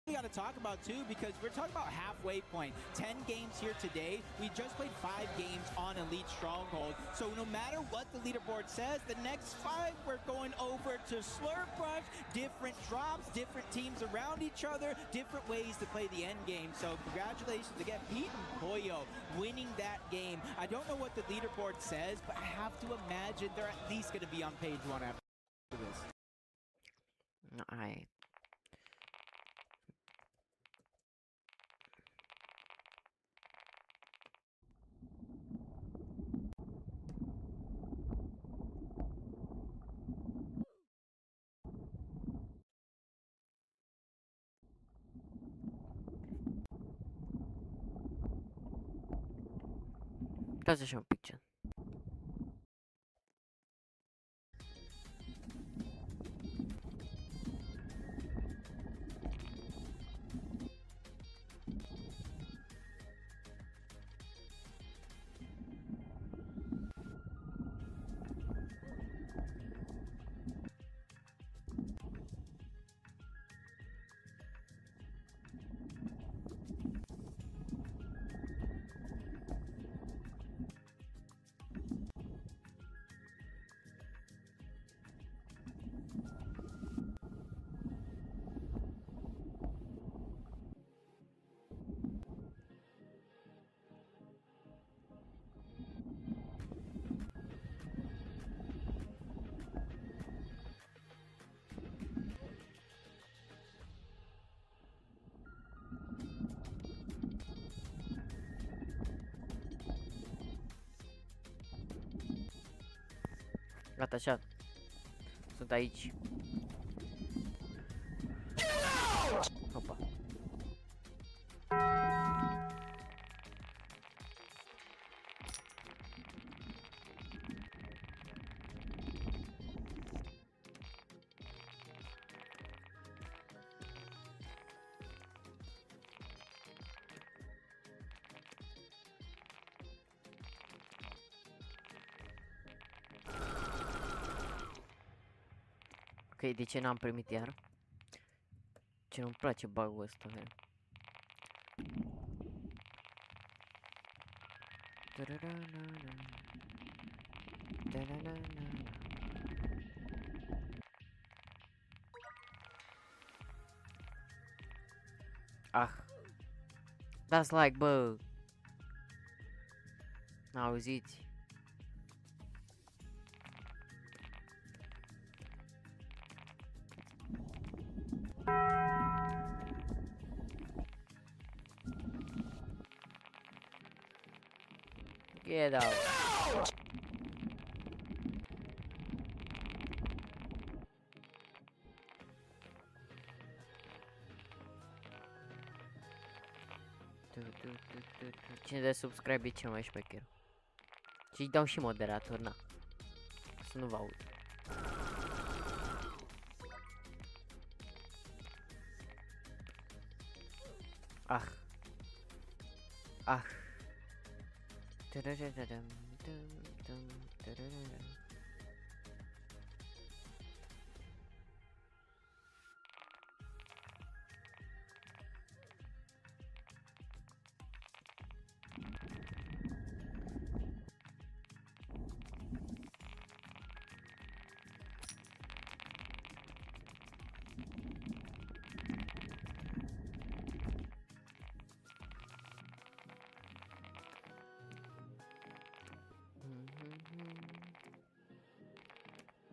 We got to talk about too, because we're talking about halfway point. 10 games here today. We just played 5 games on Elite Stronghold. So no matter what the leaderboard says, the next 5 we're going over to Shxrk Rush. Different drops, different teams around each other, different ways to play the end game. So congratulations again, Pete and Pollo winning that game. I don't know what the leaderboard says, but I have to imagine they're at least going to be on page 1 after this. Hai. Stați așa un pic, Gen. Gata, așa. Sunt aici. Opa. Ok, de ce n-am primit iar? Ce nu-mi place bug-ul ăsta, mereu. Ah. Dați like, bă. N-auziți? Get out. Cine de subscribe e cel mai șmecher. Și îi dau și moderator, na. Să nu vă aud. Ah. Ah.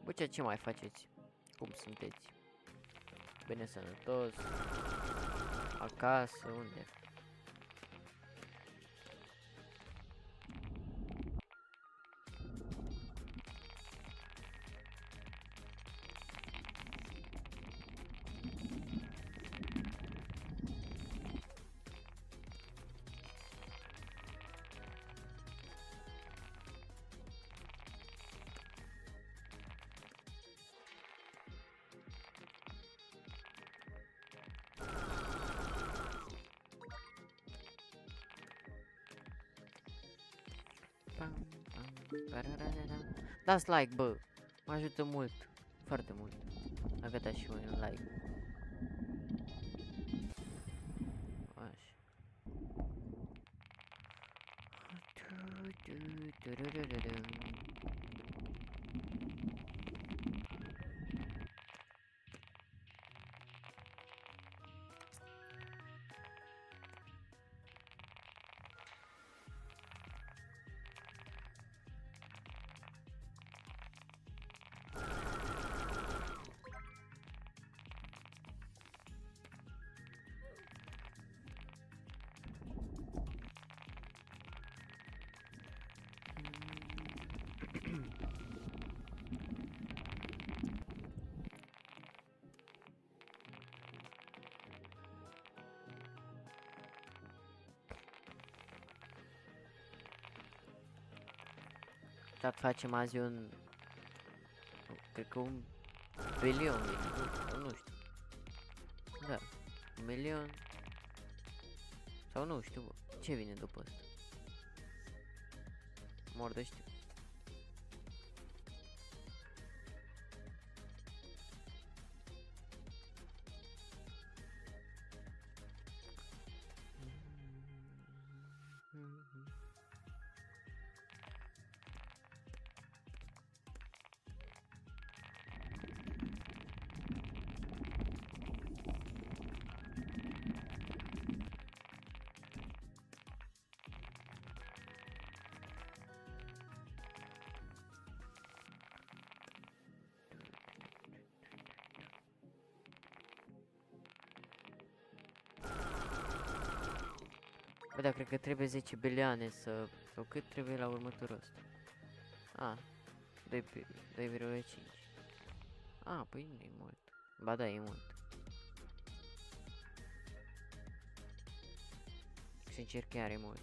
Bă, ce mai faceți? Cum sunteți? Bine sănătos? Acasă? Unde? Dați like, bă, mă ajută mult, foarte mult, dacă dați și voi un like. Așa. Dacă facem azi un... Cred că un bilion, nu știu. Da, 1.000.000. Sau nu știu, bă. Ce vine după asta? Mor de știu. Bă, dar cred că trebuie 10 bilioane să... Sau cât trebuie la următorul ăsta? A, 2,5. A, păi nu e mult. Ba da, e mult. Sincer, chiar e mult.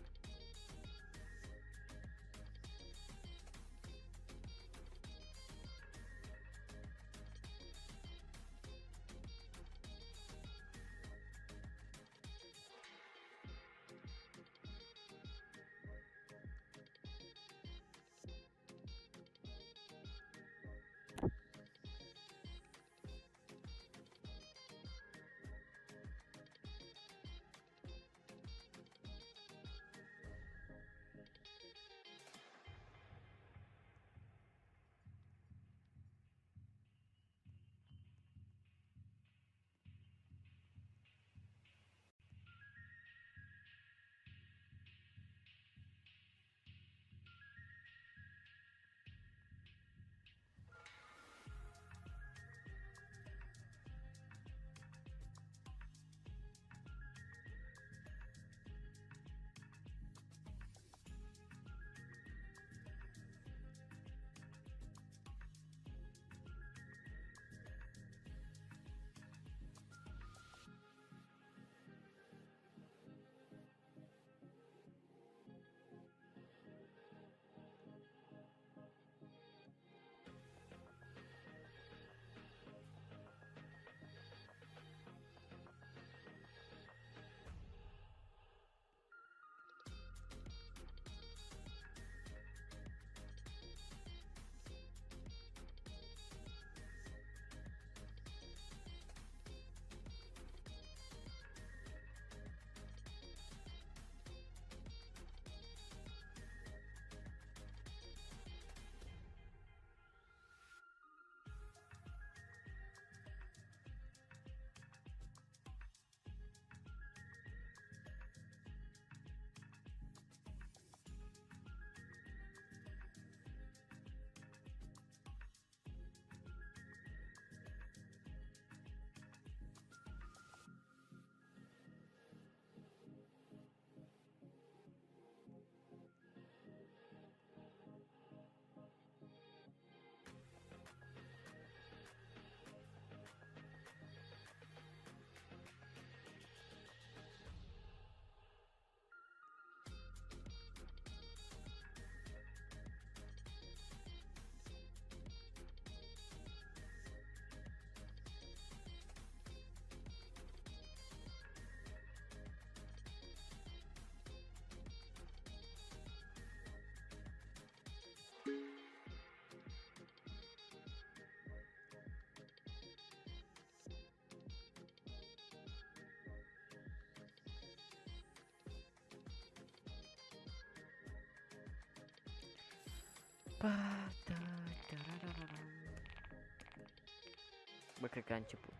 Bă, cred că a început.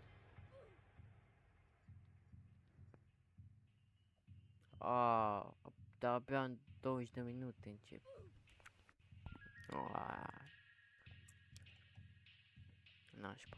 Dar abia în 20 de minute încep. Nașpa.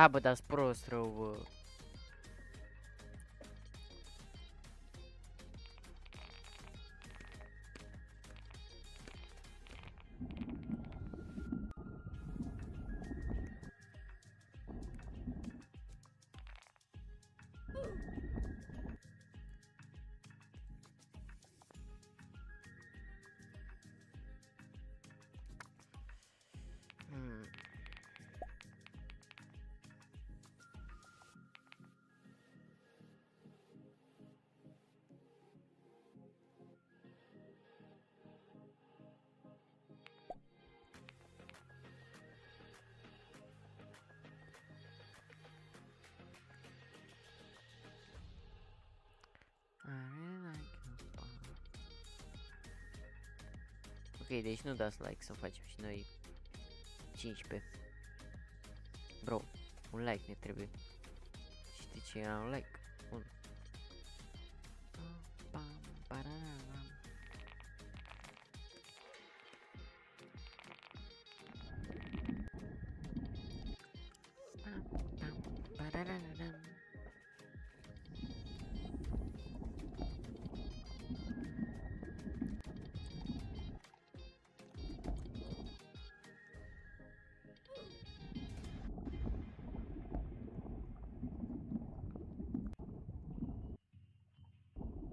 Bă, dați prost rău, bă. Ok, deci nu dați like să facem și noi 15. Bro, un like ne trebuie. Știi ce era un like? Un.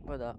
Bă, da.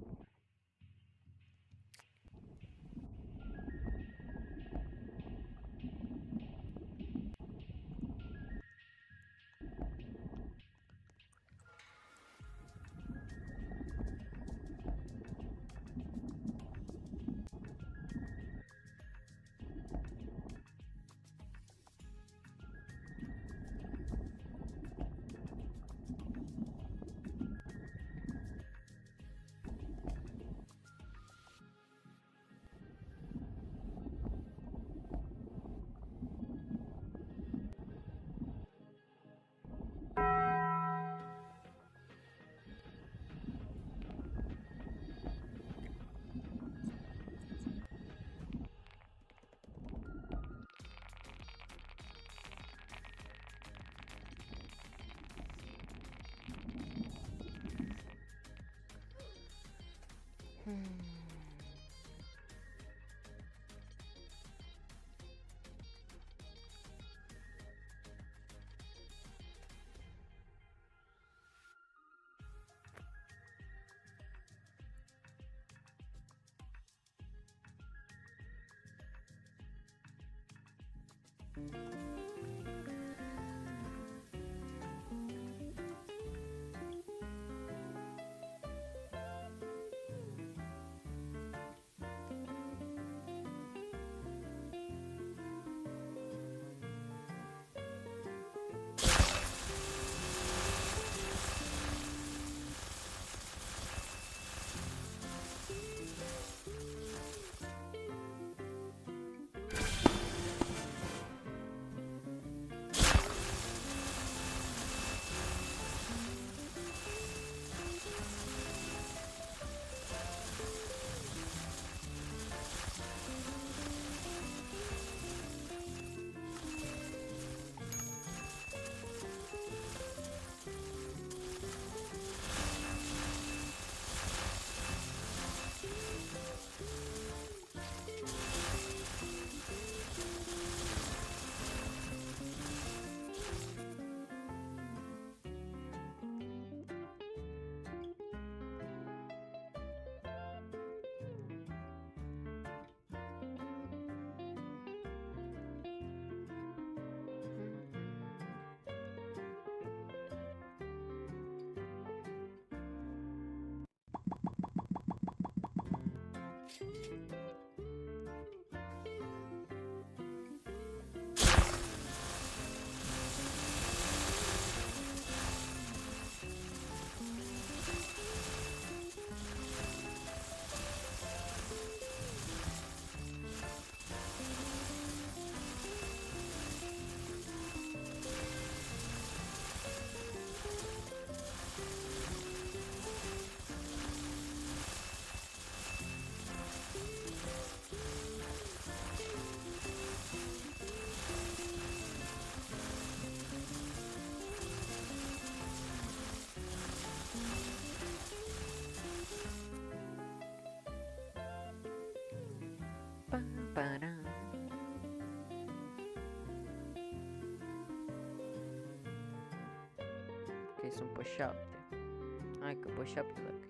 Ok, sunt pe 7. Hai că pe 7 dacă.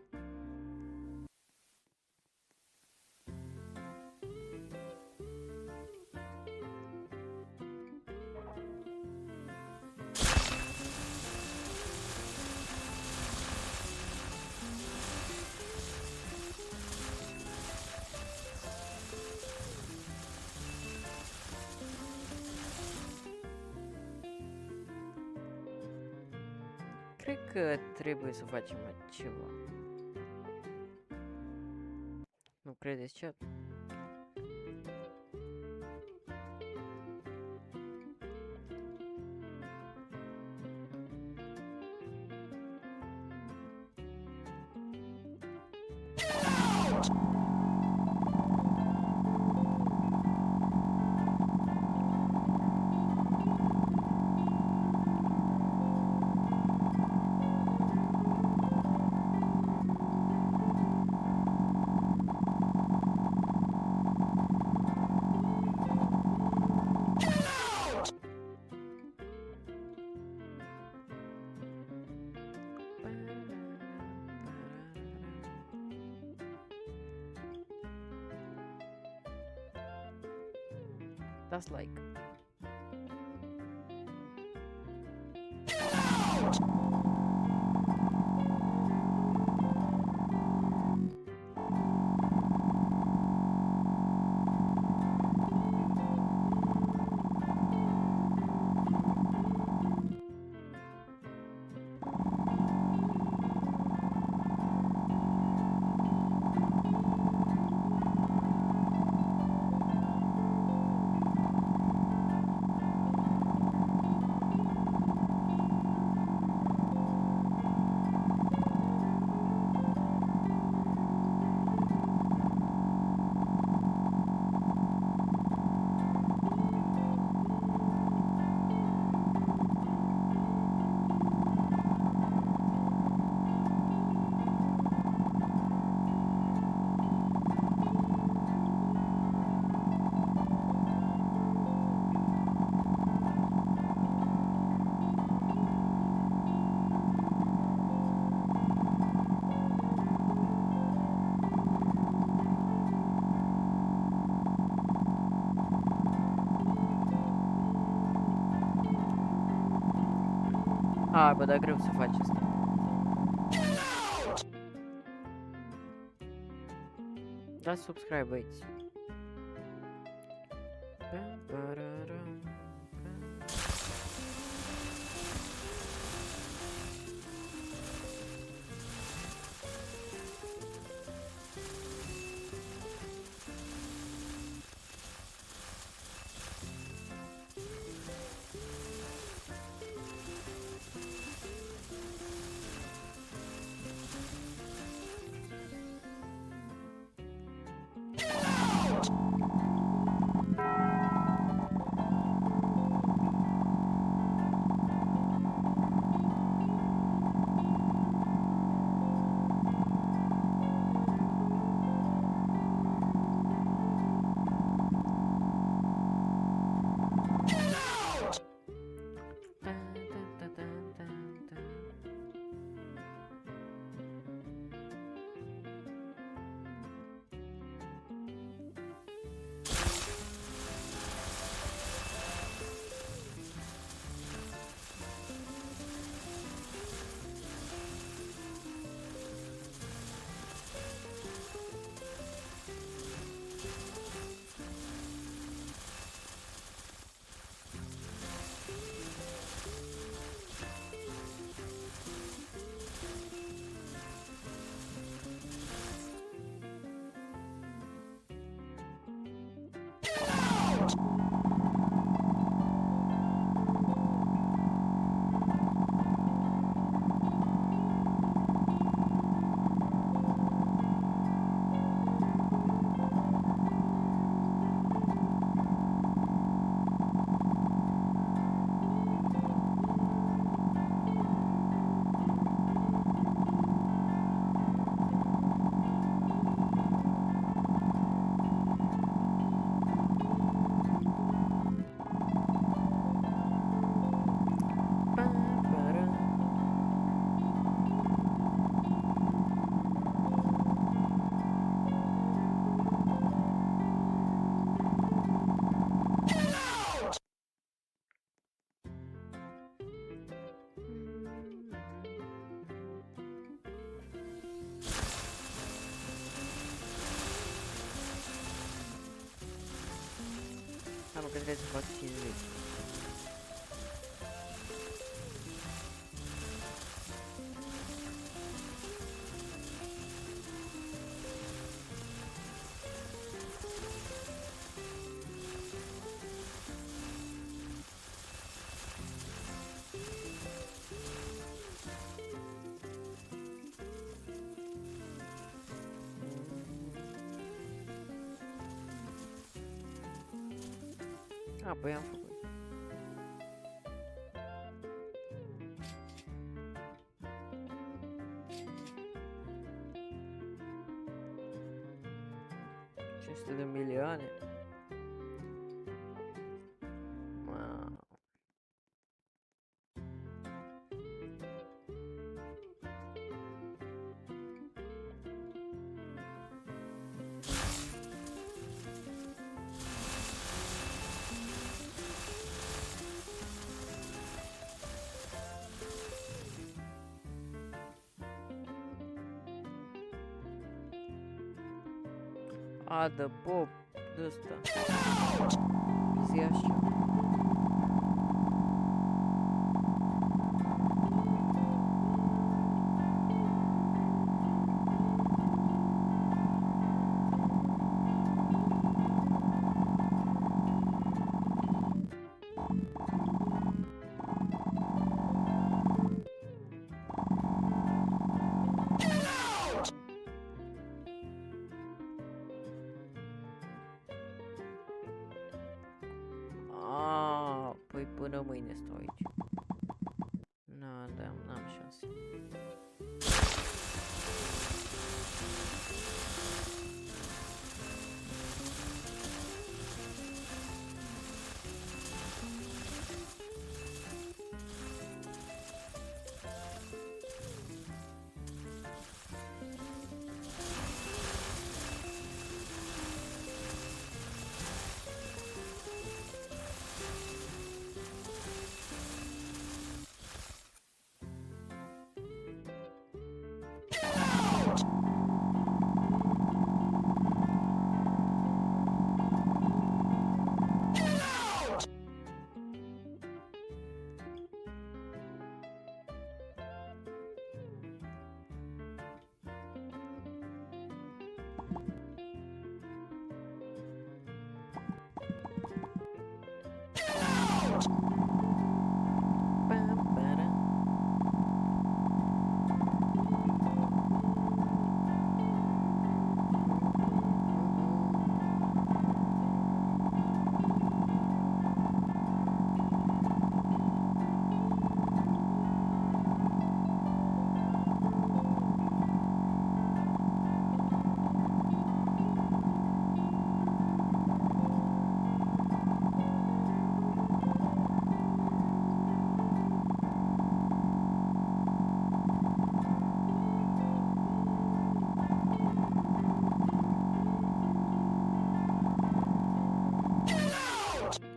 Cred că trebuie să facem ceva. Nu credeți ce? That's like hai, bă, dar greu să faci asta. Dați subscribe, băieți. că trebuie să fac 50. Păi am făcut. $500 de milioane. Wow. The pop ăsta. Zi așa. Păi până mâine stau aici. N-am șanse.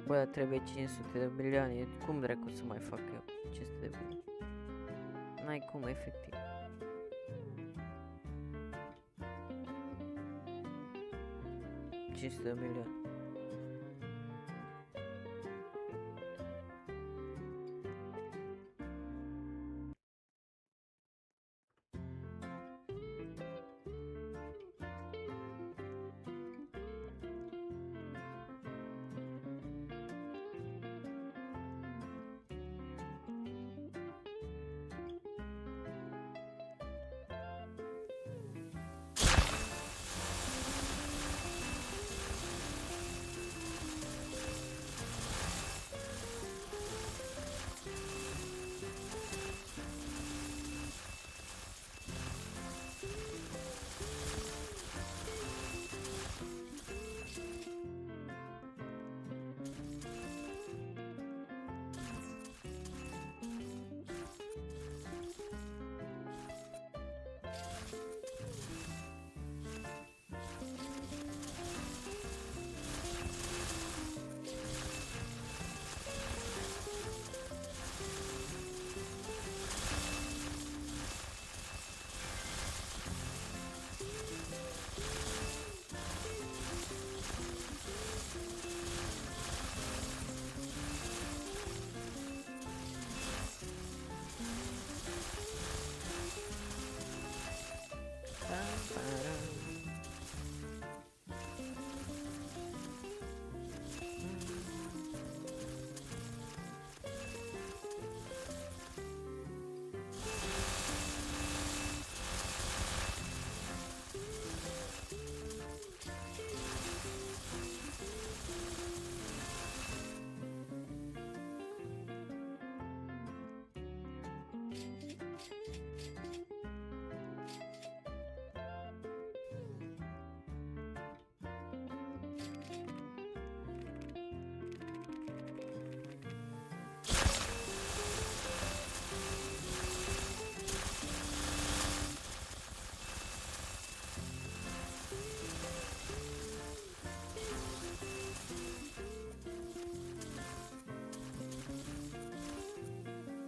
Bă, trebuie 500 de milioane. Cum dracu să mai fac eu 500 de milioane? N-ai cum, efectiv. $500 de milioane.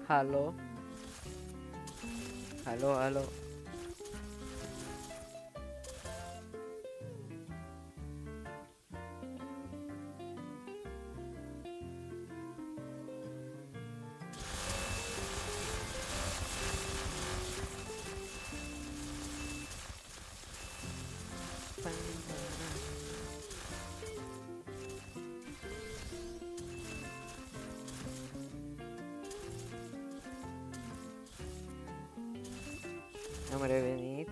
Halo? Halo, halo? Am revenit.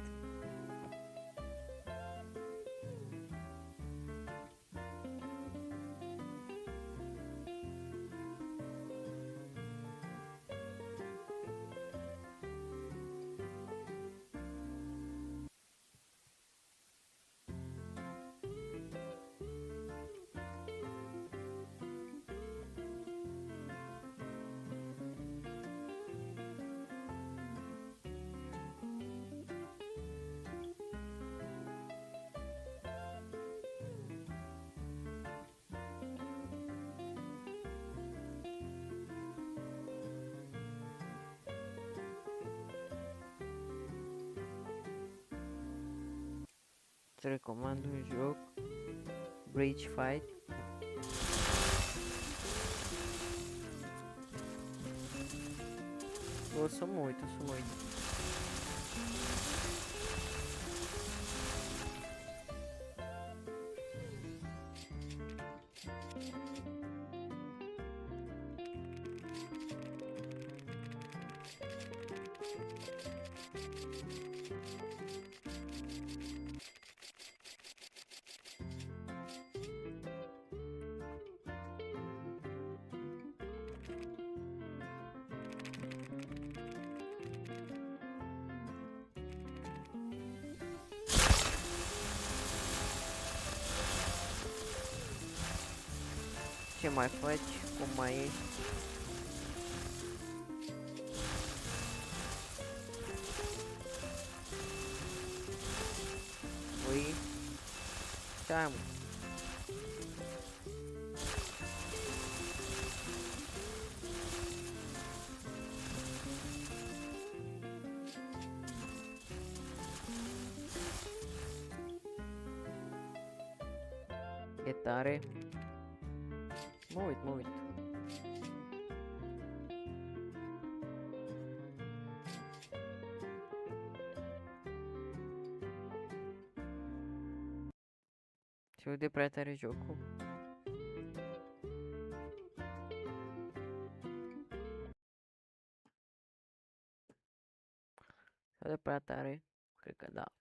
Te recomando um jogo, Bridge Fight. Ouço muito, ouço muito. Ce mai faci? Cum mai ești? Ui? Stai, mă. E tare. Mă uit, mă uit. Se uite prea tare jocul. Se uite prea tare. Cred că da.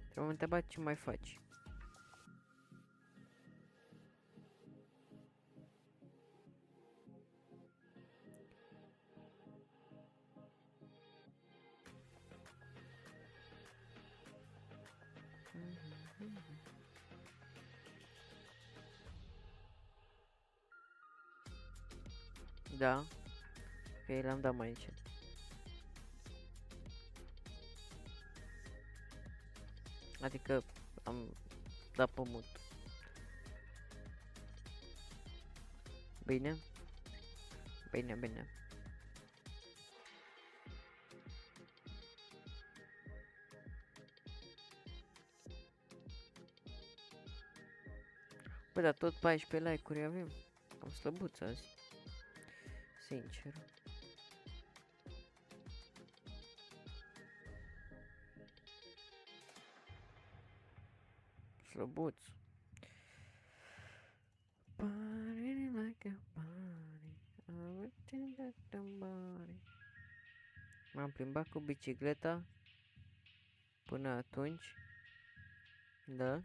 Trebuie întrebat ce mai faci. Da. Ok, l-am dat mai încet. Adică am dat pe mut. Bine? Bine, bine. Păi, dar tot 14 like-uri avem. Am slăbuț azi. Sincer. Slăbuț. Party like a party. Everything that somebody. M-am plimbat cu bicicleta până atunci. Da.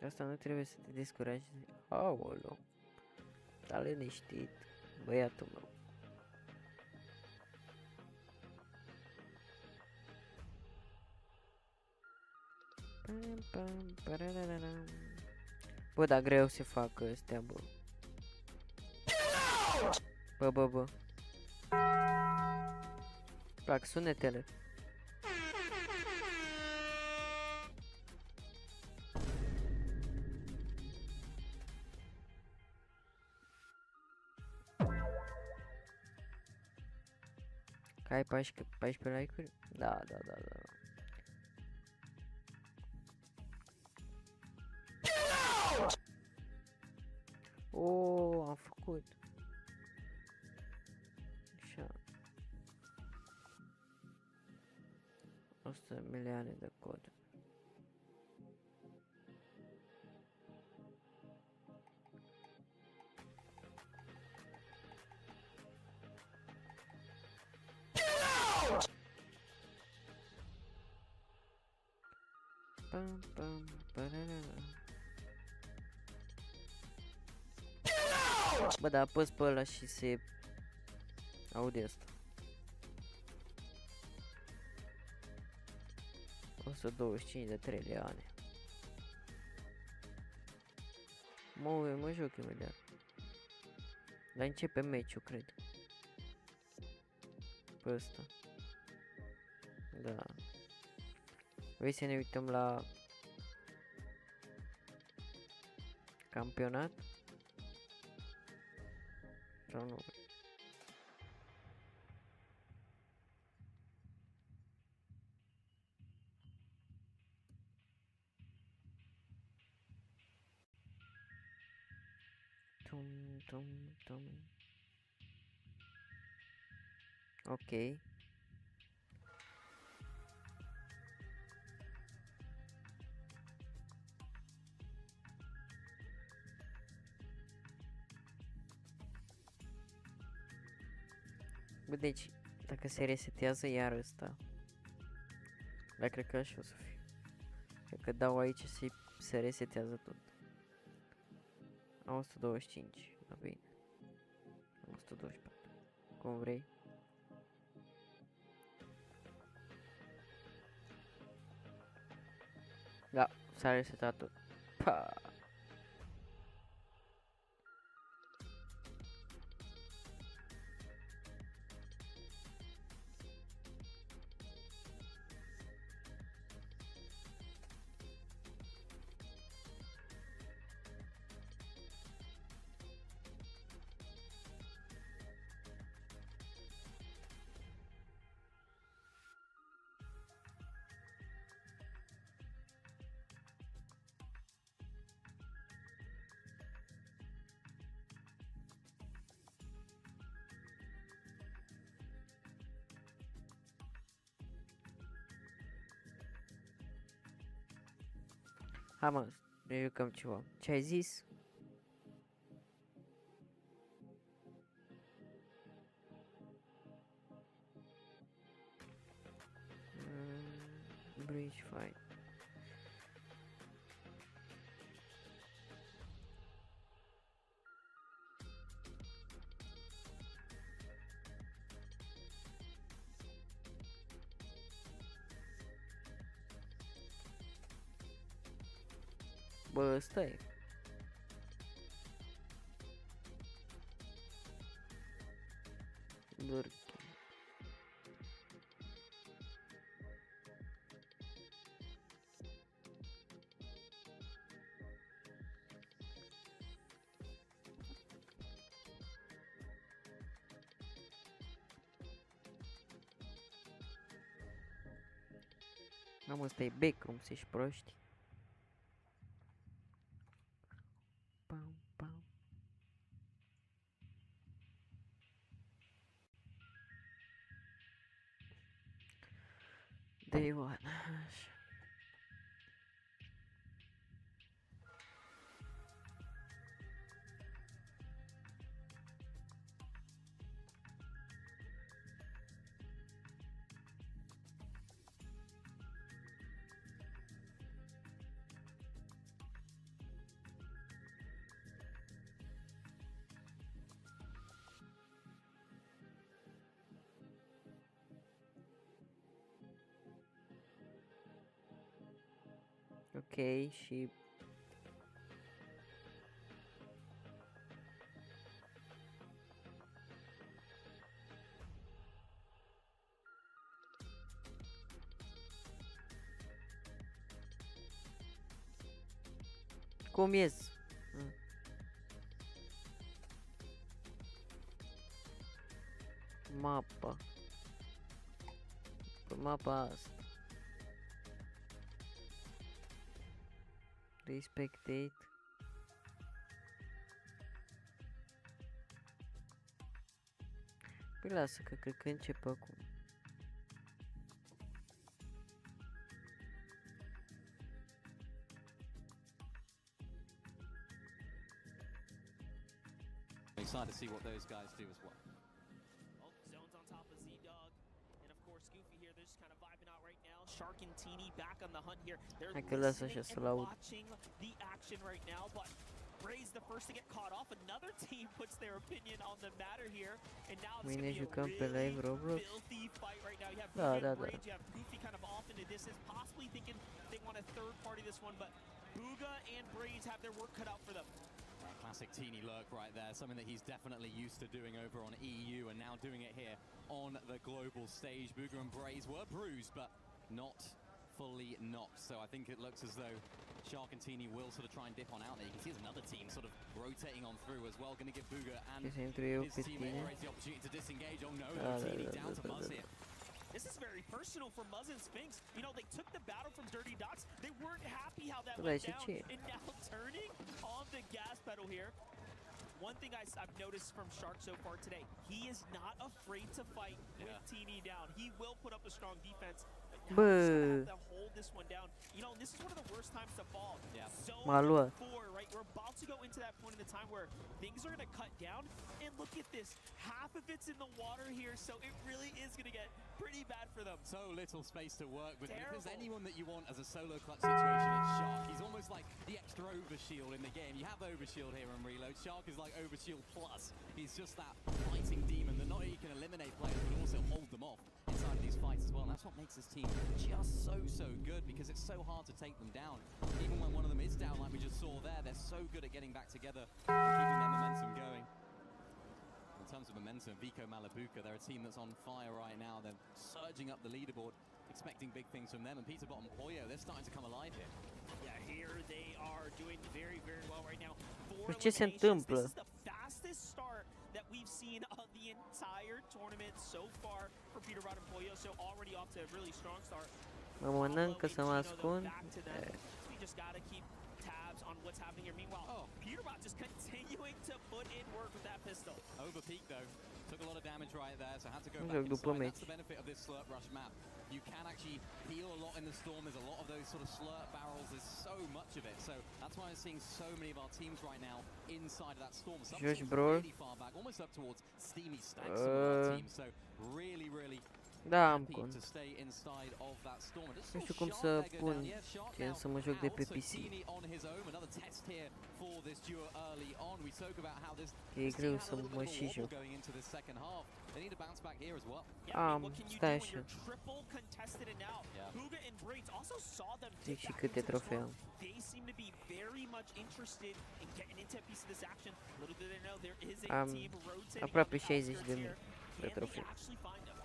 Asta nu trebuie să te descurajezi. Aoleu. Sta liniștit, băiatul meu. Bă, dar greu se fac ăstea, bă. Bă. Plac sunetele. Că ai 14 like-uri? Da. Oh, am făcut. Așa. 100 milioane de cod. Bă, dar apăs pe ăla și se aude asta. 125 de trilioane. Mă joc imediat. Dar începe meciul, cred. Pe ăsta. Da. Vrei să ne uităm la campionat? Sau nu? Tum. Ok. Bă, deci, dacă se resetează iar ăsta, dar cred că așa o să fie. Cred că dau aici și se resetează tot. Am 125, da bine. Am 124, cum vrei. Da, s-a resetat tot. Pa! Hai mă, ne jucăm ceva. Ce ai zis? Bridge fight. Bă, ăsta e. Lurk. Am ăsta e bec, cum se-și proști. Day one. Ok, și cum ies? Mapa. Pe mapa asta. Respectate. Păi lasă că cred că începe acum. Excited to see what those guys do as well. Oh, zone's on top of Z-Dog. And of course, Goofy here, they're just kind of vibing out right now. Shxrk and Teeny back on the hunt here. They're Hai că lasă listening așa să-l and aud. watching the action right now, but Bray's the first to get caught off. Another team puts their opinion on the matter here, and now it's Mâine gonna be a jucăm pe really live Roblox. filthy fight right now. You have Da, Booga da, and da. Bray, you have Goofy kind of off into distance, possibly thinking they want a third party this one, but Booga and Braze have their work cut out for them. Classic Teeny lurk right there, something that he's definitely used to doing over on EU and now doing it here on the global stage. Booga and Braze were bruised, but not fully knocked. So I think it looks as though Shxrk and Teeny will sort of try and dip on out there. You can see there's another team sort of rotating on through as well. Going to give Booga and Că se intru eu his pe teammate tine. Braze the opportunity to disengage. Oh no, Da, Teeny da, down da, to da, Muzz da, here. This is very personal for Muzz and Sphinx. You know, they took the battle from Dirty Dots. They weren't happy how that went down. And now turning on the gas pedal here. One thing I've noticed from Shxrk so far today, he is not afraid to fight with Teeny down. He will put up a strong defense. But now he's gonna have to hold this one down. You know, this is one of the worst times to fall. Zone 4, right? We're about to go into that point in the time where things are gonna cut down. And look at this. Half of it's in the water here, so it really is gonna get pretty bad for them. So little space to work with. If there's anyone that you want as a solo clutch situation, it's Shxrk. He's almost like the extra overshield in the game. You have overshield here in Reload. Shxrk is like overshield plus. He's just that fighting demon that not only can eliminate players but also hold them off inside of these fights as well. And that's what makes this team just so good, because it's so hard to take them down. Even when one of them is down, like we just saw there, they're so good at getting back together and keeping their momentum going. In terms of momentum, Vico Malabuka, they're a team that's on fire right now. They're surging up the leaderboard, expecting big things from them. And Peterbot and Pollo, they're starting to come alive here. Yeah, here they are doing very well right now. Ce se întâmplă? This is the fastest start that we've seen of the entire tournament so far for Peterbot and Pollo, so already off to a really strong start. Mă mănâncă să mă ascund. We just gotta keep tabs on what's happening here. Meanwhile, Peterbot just continuing to put in work with that pistol. Overpeak though, took a lot of damage right there, so had to go Nu back joc după inside. meci. That's the benefit of this Slurp Rush map. You can actually heal a lot in the storm. There's a lot of those sort of slurp barrels. There's so much of it. So that's why I'm seeing so many of our teams right now inside of that storm. Some Josh, teams bro. really far back, almost up towards Steamy Stacks. Some of our teams. So really Da, am happy cont. to stay inside of that storm. I just Nu saw știu cum Shxrk să there go pun down. Yeah, Shxrk gen now să mă joc de pe out, so PC. Teeny on his own. Another test here for this duo early on. We spoke about how this E this greu team had să a little mă bit of și a wobble joc. going into this second half. They need to bounce back here as well. Yeah, I mean, Am, what can you do stai when așa. you're triple contested and now? Booga and Braids also saw them Zic dip și back câte into the storm. trofee am. They seem to be very much interested in getting into a piece of this action. Little do they know there is a Am team rotating aproape on the 60 outskirts de here. de Can trofee. they actually find them?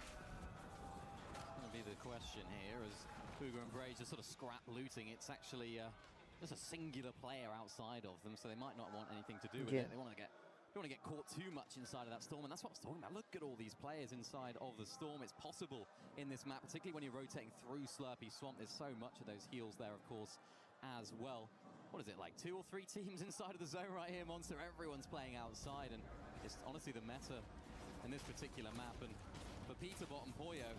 Gonna be the question here as Booga and Bray just sort of scrap looting. It's actually just a singular player outside of them, so they might not want anything to do with it. They want to get. Don't want to get caught too much inside of that storm, and that's what I was talking about. Look at all these players inside of the storm. It's possible in this map, particularly when you're rotating through Slurpy Swamp. There's so much of those heals there, of course, as well. What is it, like 2 or 3 teams inside of the zone right here, Monster? Everyone's playing outside, and it's honestly the meta in this particular map. And for Peterbot and Pollo,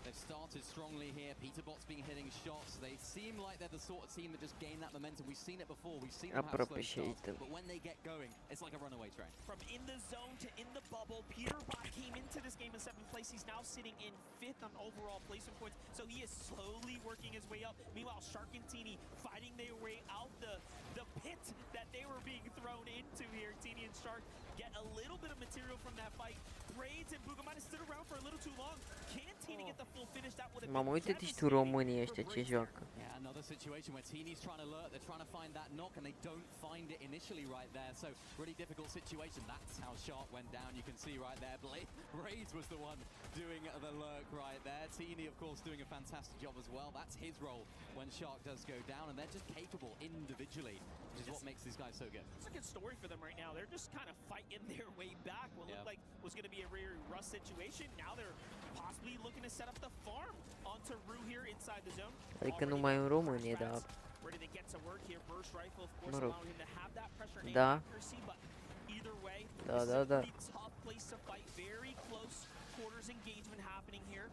they've started strongly here. Peterbot's been hitting shots. They seem like they're the sort of team that just gain that momentum. We've seen it before. We've seen them have slow starts, but when they get going, it's like a runaway train. From in the zone to in the bubble, Peterbot came into this game in 7th place. He's now sitting in 5th on overall placement points, so he is slowly working his way up. Meanwhile, Shxrk and Teeny fighting their way out the pit that they were being thrown into here. Teeny and Shxrk get a little bit of material from that fight. Braids and Buga might have stood around for a little too long. Can Tini get the full finish? That would have Mamă, been uite-te tu românii ăștia ce joacă. Yeah, another situation where Tini's trying to lurk, they're trying to find that knock and they don't find it initially right there. So really difficult situation. That's how Shxrk went down. You can see right there, Braids was the one doing the lurk right there. Tini, of course, doing a fantastic job as well. That's his role when Shxrk does go down, and they're just capable individually, which is what makes these guys so good. It's a good story for them right now. They're just kind of fighting their way back. What looked like was going to be a very rough situation. Now they're possibly looking to set up the farm onto Rue here inside the zone. Adică nu mai e în România, dar... Ready to get to work here. Burst rifle, of course, allowing him to have that pressure and Da. accuracy, but either way, Da, this da, is a da. pretty tough place to fight. Very close quarters engagement happening here.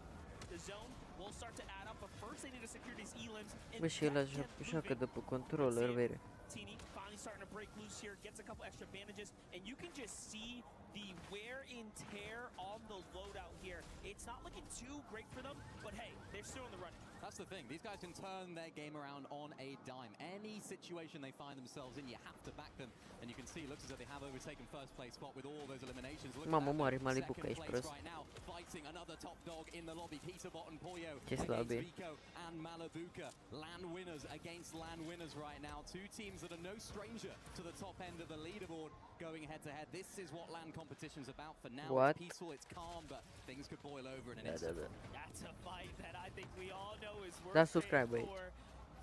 The zone will start to add up, but first they need to secure these elims. Bă, și ăla joacă de pe controller, vere. Tini finally starting to break loose here, gets a couple extra advantages, and you can just see the wear and tear on the loadout here. It's not looking too great for them, but hey, they're still in the running. That's the thing. These guys can turn their game around on a dime. Any situation they find themselves in, you have to back them. And you can see, looks as though they have overtaken first place spot with all those eliminations. Look Mamă, at moare that. Malibuca, Second ești place prost. right now, fighting another top dog in the lobby. Peterbot and Pollo Ce against slabe. Vico and Malibuca. LAN winners against LAN winners right now. Two teams that are no stranger to the top end of the leaderboard going head to head. This is what LAN competition's about for now. What? It's peaceful, it's calm, but things could boil over in an instant. That's a fight that I think we all know is worth Da subscribe aici. for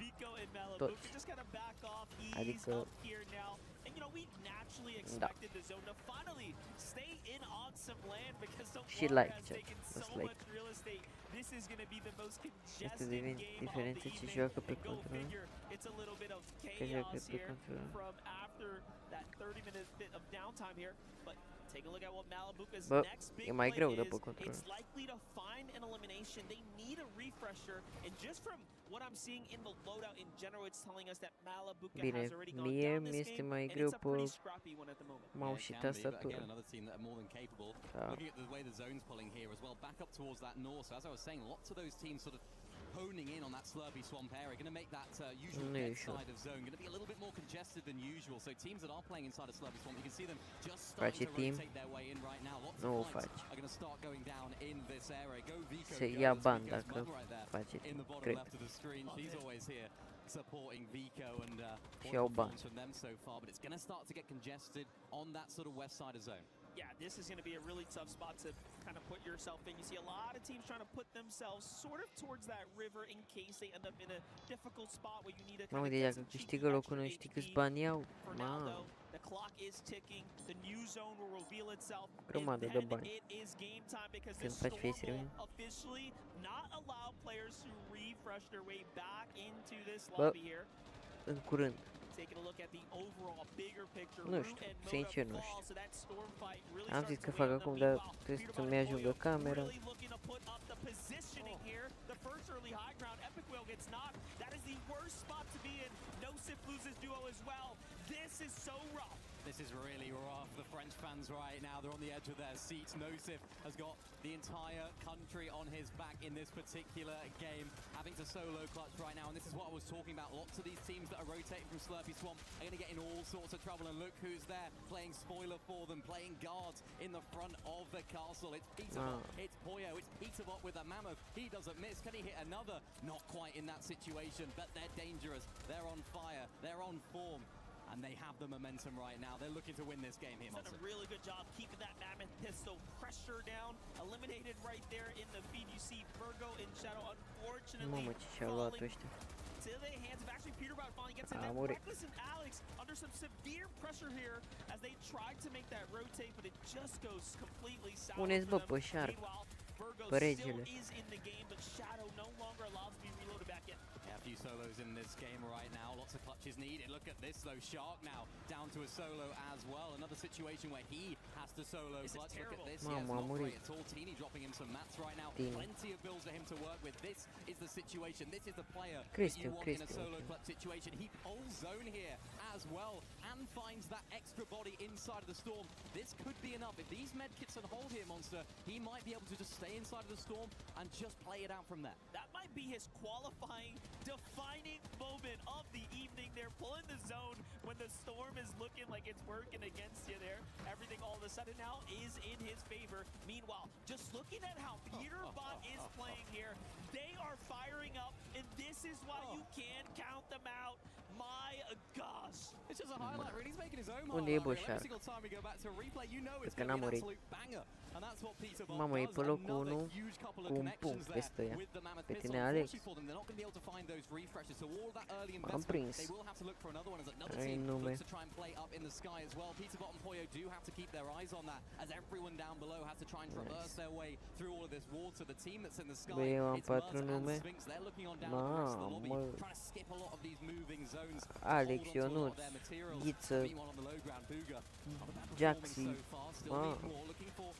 Vico and Malibuca. Toți. Just kind of back off, ease Adică... up here now. And you know, we naturally expected the zone to finally stay in on some land because the Și water like has chat. taken That's so like. much real estate. This is going to be the most Este congested game of the diferența ce evening. joacă pe And go controller. figure, it's a little bit of Că joacă chaos pe here controller. from after that 30-minute bit of downtime here. But take a look at what Malibuca's Bă, next big e mai play greu de pe is. controller. It's likely to find an elimination. They need a refresher, and just from what I'm seeing in the loadout in general, it's telling us that Malibuca Bine, has already gone mie down this mi-este game, mai and greu it's a pretty pe scrappy one at the moment. mouse și It can be, but tastatură. again, another team that are more than capable. Da. Looking at the way the zone's pulling here as well, back up towards that north. So as I was saying, lots of those teams sort of honing in on that slurpy swamp area, going to make that usual Nu e dead ușor. side of zone going to be a little bit more congested than usual. So teams that are playing inside of slurpy swamp, you can see them just Face starting to team. rotate their way in right now. Lots Nu o of fights faci. are going to start going down in this area. Go Vico, Se go. ia That's bani Vico's dacă mum right there face in the bottom cred. left of the screen. She's always here supporting Vico and Și what au a bani. performance from them so far, but it's going to start to get congested on that sort of west side of zone. Yeah, this is going to be a really tough spot to kind of put yourself in. You see a lot of teams trying to put themselves sort of towards that river in case they end up in a difficult spot where you need to Mamă, kind of deci get dacă some cheeky câștigă locul ăla, extra știi HP. câți bani iau? For now, Mamă, though, the clock is ticking. The new zone will reveal itself. grămadă And de then bani. it is game time because the Când faci storm face-uri, will officially not allow players to refresh their way back into this Bă, lobby here. în curând. Taking a look at the overall bigger picture. Nu Root știu, and sincer Moda nu fall, știu. so that storm fight really Am starts zis to că weigh fac on acum, them. dar Meanwhile, trebuie Peterbot să-mi and ajungă Pollo camera. really looking to put up the positioning here. The first early high ground, Epic Whale gets knocked. That is the worst spot to be in. Nosif loses duo as well. This is so rough. This is really rough. The French fans right now, they're on the edge of their seats. Nosif has got the entire country on his back in this particular game, having to solo clutch right now. And this is what I was talking about. Lots of these teams that are rotating from Slurpy Swamp are going to get in all sorts of trouble. And look who's there, playing spoiler for them, playing guards in the front of the castle. It's Peterbot, it's Pollo, it's Peterbot with a mammoth. He doesn't miss. Can he hit another? Not quite in that situation, but they're dangerous. They're on fire. They're on form. And they have the momentum right now. They're looking to win this game here, He's done Monster. a really good job keeping that mammoth pistol pressure down. Eliminated right there in the feed. You see Virgo and Shadow unfortunately Mamă, ce și-au luat falling ăștia. to the hands of actually Peterbot finally gets in Ah, there. murit. Reckless and Alex under some severe pressure here as they tried to make that rotate, but it just goes completely south Puneți, for bă, them. pe Shxrk, Meanwhile, Virgo pe still regele. is in the game, but Shadow no longer allowed to be reloaded back in. Yeah, a few solos in this game right now. Lots of clutches needed. Look at this though. Shxrk now down to a solo as well. Another situation where he has to solo This is clutch. Look at terrible. this. Mamă, Yeah, it's a not murit. great at all. Tini dropping him some mats right now. Tini. Plenty of builds for him to work with. This is the situation. This is the player that Christian, you want in a Christian, solo okay. clutch situation. He pulls zone here as well and finds that extra body inside of the storm. This could be enough. If these medkits can hold here, Monster, he might be able to just stay inside of the storm and just play it out from there. That might be his qualifying, defining moment of the evening. They're pulling the zone when the storm is looking like it's working against you there. Everything all of a sudden now is in his favor. Meanwhile, just looking at how Peterbot is playing here, they are firing up, and this is why you can't count them out. My gosh. It's just a highlight, really. He's making his own Unde e highlight. Shxrk? Every single time we go back to a replay, you know it's Cred going că to be n-a an murit. absolute banger. And that's what Peterbot Mamă, e does. pe locul Another 1 huge couple of cu un connections punct there peste ea. with the Mammoth Pe pistol. tine, Alex. Unfortunately for them, they're not going to be able to find those refreshes. So all that early Am investment, prins. they will have to look for another one as another Ai team nume. looks to try and play up in the sky as well. Peterbot and Poyo do have to keep their eyes on that, as everyone down below has to try and traverse their way through all of this water. The team that's in the sky, Băi, eu am it's Muzz 4 and nume. Sphinx. They're looking on down at the rest of the lobby, Mamă. trying to skip a lot of these moving zones. Alex, hold on to a lot of Ionuț, their materials. Ghiță, Meanwhile on the low ground, Bugha, not a bad Jaxi. performance so far, still Wow. need more, looking for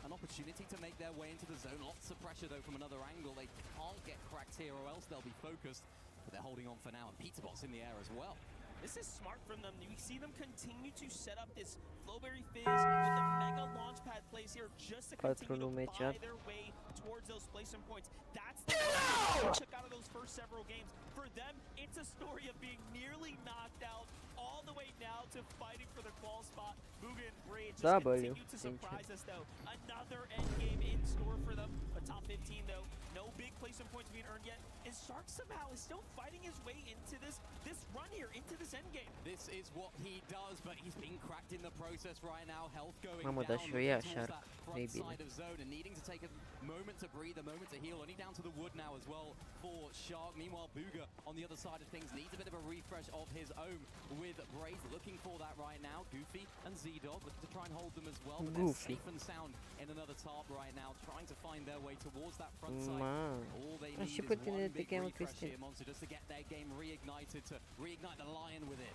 an opportunity to make their way into the zone. Lots of pressure though from another angle. They can't get cracked here or else they'll be focused, but they're holding on for now, and Peterbot's in the air as well. This is smart from them. We see them continue to set up this Flowberry Fizz with the mega launchpad plays here just to continue to buy their way towards those placement points. That's the one they took out of those first several games. For them, it's a story of being nearly knocked out all the way now to fighting for the qual spot. Bugha and Bray just continue to surprise us though. Another end game in store for them. A top 15 though. No big placement points being earned yet. And Shxrk somehow is still fighting his way into this run here, into this end game. This is what he does, but he's being cracked in the process right now. Health going Mamă, down dar și o ia towards Shxrk. that Nu-i front bine. side of zone and needing to take a moment to breathe, a moment to heal. Only down to the wood now as well for Shxrk. Meanwhile, Bugha on the other side of things needs a bit of a refresh of his own with Braze looking for that right now. Goofy and Z-Dog looking to try and hold them as well, but they're safe and sound in another tarp right now, trying to find their way towards that front side. All they need Și is pe tine one te big cheamă refresh Cristin. here, Monster, just to get their game reignited, to reignite the lion within.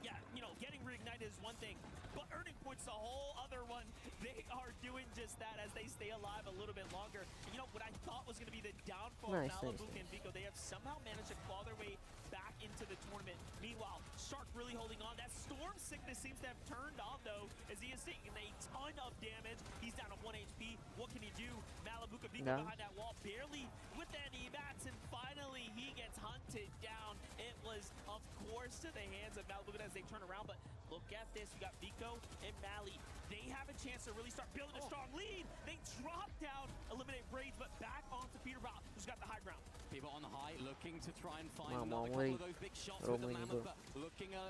Yeah, you know, getting reignited is one thing, but earning points a whole other one. They are doing just that as they stay alive a little bit longer. And you know, what I thought was going to be the downfall of Malibu and Vico, they have somehow managed to claw their way back into the tournament. Meanwhile, Shxrk really holding on. That storm sickness seems to have turned on, though, as he is taking a ton of damage. He's down to 1 HP. What can he do? Malibu and Vico behind that wall, barely with any mats, and finally he gets hunted down. It was, of course, to the hands of Malibu as they turn around, but look at this. You got Vico and Mali. They have a chance to really start building a strong lead. They drop down, eliminate Braids, but back onto Peterbot, who's got the high ground. People on the high, looking to try and find another couple of those big shots with the Mammoth, but looking a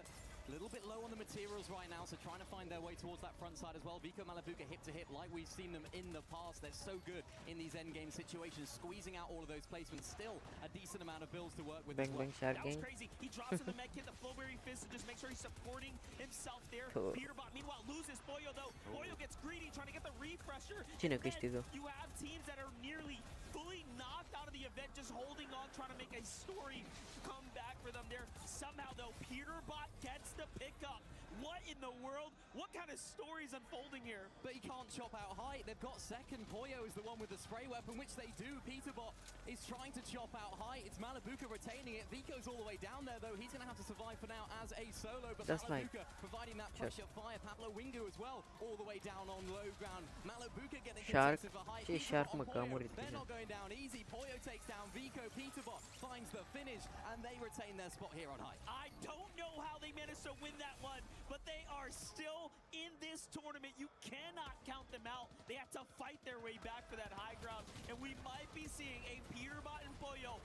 little bit low on the materials right now, so trying to find their way towards that front side as well. Vico Malabuka hip to hip, like we've seen them in the past. They're so good in these endgame situations, squeezing out all of those placements. Still a decent amount of bills to work with as well. That was crazy. He drops in the med kit, the Flowberry Fist, to just make sure he's supporting himself there. Peterbot, meanwhile, loses Poyo, though. Poyo gets greedy, trying to get the refresher. Cine câștigă? You have teams that are nearly fully knocked out of the event, just holding on, trying to make a story come back for them there. Somehow, though, Peterbot gets the pickup. What in the world? What kind of story is unfolding here? But he can't chop out height. They've got second. Poyo is the one with the spray weapon, which they do. Peterbot is trying to chop out height. It's Malabuka retaining it. Vico's all the way down there, though. He's going to have to survive for now as a solo. But Malabuka providing that pressure fire. Pablo Wingu as well, all the way down on low ground. Malabuka getting contested for height. They're not going down easy. Poyo takes down Vico. Peterbot finds the finish, and they retain their spot here on height. I don't know how they managed to win that one, but they are still in this tournament. You cannot count them out. They have to fight their way back for that high ground, and we might be seeing a Peterbot and Poyo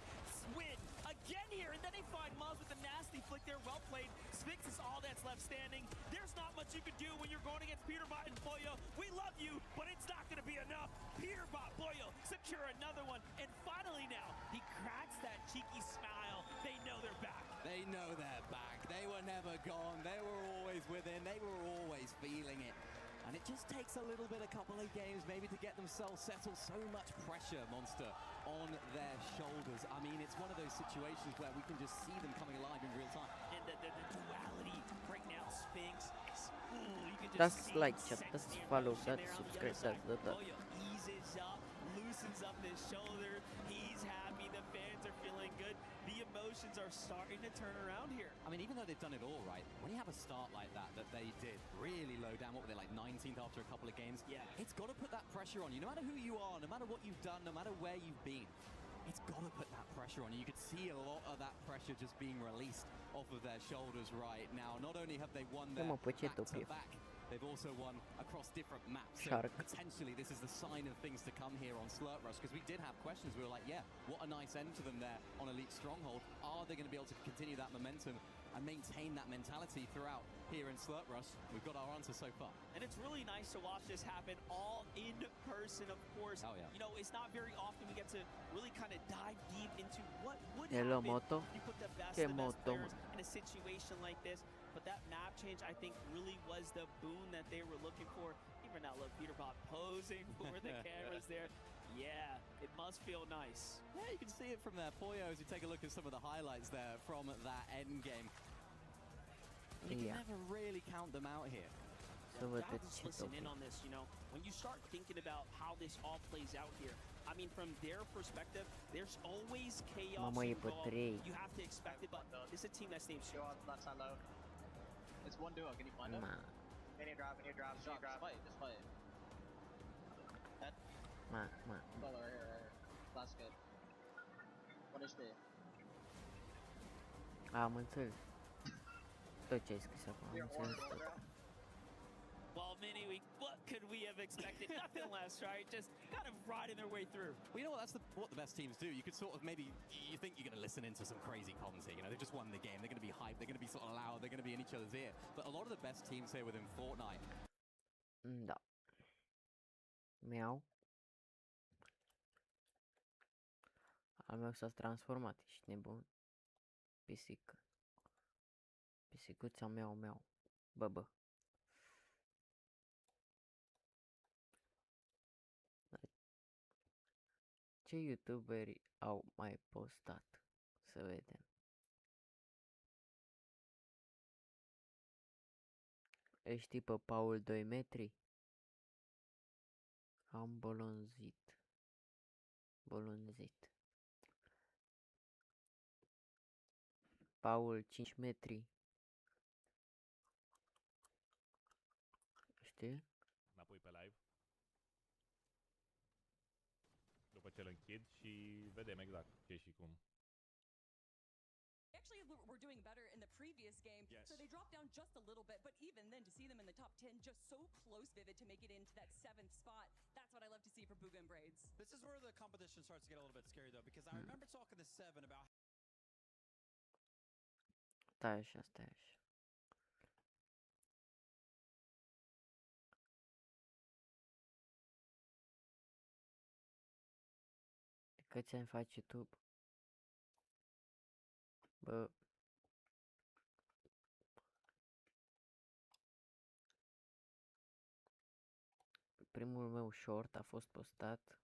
win again here, and then they find Muzz with a nasty flick there. Well played. Sphinx is all that's left standing. There's not much you can do when you're going against Peterbot and Poyo. We love you, but it's not going to be enough. Peterbot, Poyo secure another one, and finally now, he cracks that cheeky smile. They know they're back. They know they're back. They were never gone. They were always within. They were always feeling it. And it just takes a little bit, a couple of games maybe to get themselves settled. So much pressure, Monster, on their shoulders. I mean, it's one of those situations where we can just see them coming alive in real time. And the duality right now, Sphinx. You can That's just like, that's follow, that's subscribe, that's that. Eases up, loosens up his shoulder. He's happy. The fans are feeling good. The emotions are starting to turn around here. I mean, even though they've done it all right, when you have a start like that they did, really low down, what were they, like 19th after a couple of games? Yeah. It's got to put that pressure on you, no matter who you are, no matter what you've done, no matter where you've been. it's got to put that pressure on you. You could see a lot of that pressure just being released off of their shoulders right now. Not only have they won their back-to-back, they've also won across different maps. So Shxrk. potentially this is the sign of things to come here on Slurp Rush, because we did have questions. We were like, yeah, what a nice end to them there on Elite Stronghold. Are they going to be able to continue that momentum and maintain that mentality throughout here in Slurp Rush? We've got our answer so far. And it's really nice to watch this happen all in person, of course. Oh, yeah. You know, it's not very often we get to really kind of dive deep into what would Hello, happen moto. if you put the best Que of the best moto, players in a situation like this. But that map change, I think, really was the boon that they were looking for. Even now, look, Peterbot posing for the cameras there. Yeah, it must feel nice. Yeah, you can see it from there. Poyo, as you take a look at some of the highlights there from that end game. You can never really count them out here. So what I'll just listen in on this, you know. When you start thinking about how this all plays out here, I mean, from their perspective, there's always chaos involved. You have to expect it, but this is a team that's named Shxrk. Left side low. It's one duo. Can you find it? We need drop. We need drop. Just fight. Just fight. Head. Go right here. Last good. What is the? Am înțeles. Tot ce ai scris acum, am înțeles tot. Well, Mini, what could we have expected? Nothing less, right? Just kind of riding their way through. Well, you know what? That's what the best teams do. You could sort of maybe, you think you're going to listen into some crazy comms here. You know, they just won the game. They're going to be hyped. They're going to be sort of loud. They're going to be in each other's ear. But a lot of the best teams here within Fortnite. Da. Miau. Al meu s-a transformat, ești nebun. Pisică. Pisicuța miau. Băbă. Ce youtuberi au mai postat? Să vedem. Îl știi pe Paul 2 metri? Am bolonzit. Paul 5 metri. Știi? Înapoi pe live. După ce îl închid și vedem exact ce și cum. Actually, were doing better in the previous game, so they dropped down just a little bit. But even then, to see them in the top 10, just so close, Vivid, to make it into that 7th spot, that's what I love to see for Booga and Braids. This is where the competition starts to get a little bit scary, though, because I remember talking to Seven about. Stai așa. De câți ani faci YouTube? Bă. Primul meu short a fost postat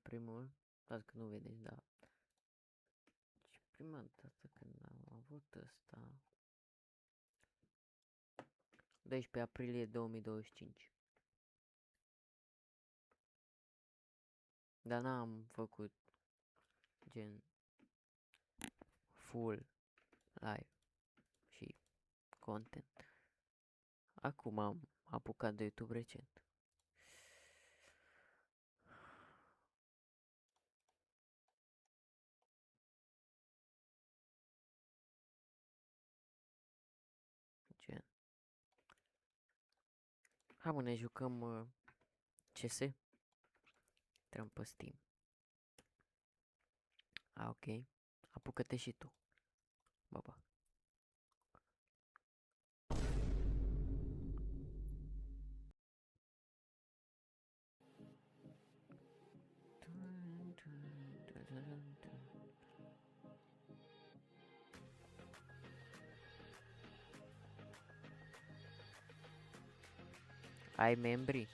primul, dați că nu vedeți, da. Și prima dată când am avut ăsta 12 aprilie 2025. Dar n-am făcut gen full live și content. Acum am apucat de YouTube recent. Gen. Hai mă, ne jucăm CS? Intrăm pe Steam. Ok. Apucă-te și tu. Baba. Ai membri?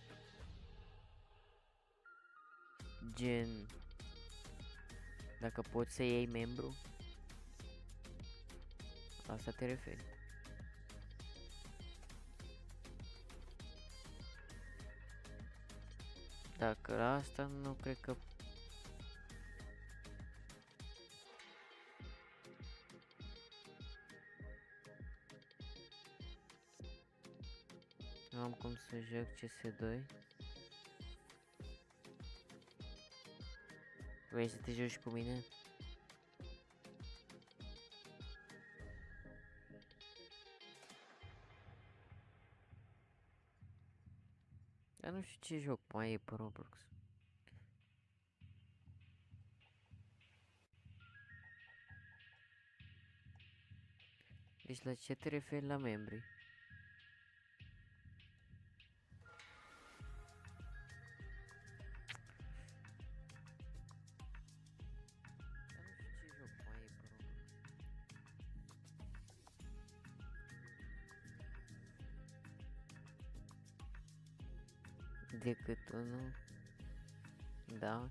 Gen, dacă poți să iei membru, la asta te referi. Dacă la asta nu cred că Nu am cum să joc CS2. Vrei să te joci cu mine? Dar nu știu ce joc mai e pe Roblox. Deci la ce te referi la membri? Decât unul. Da.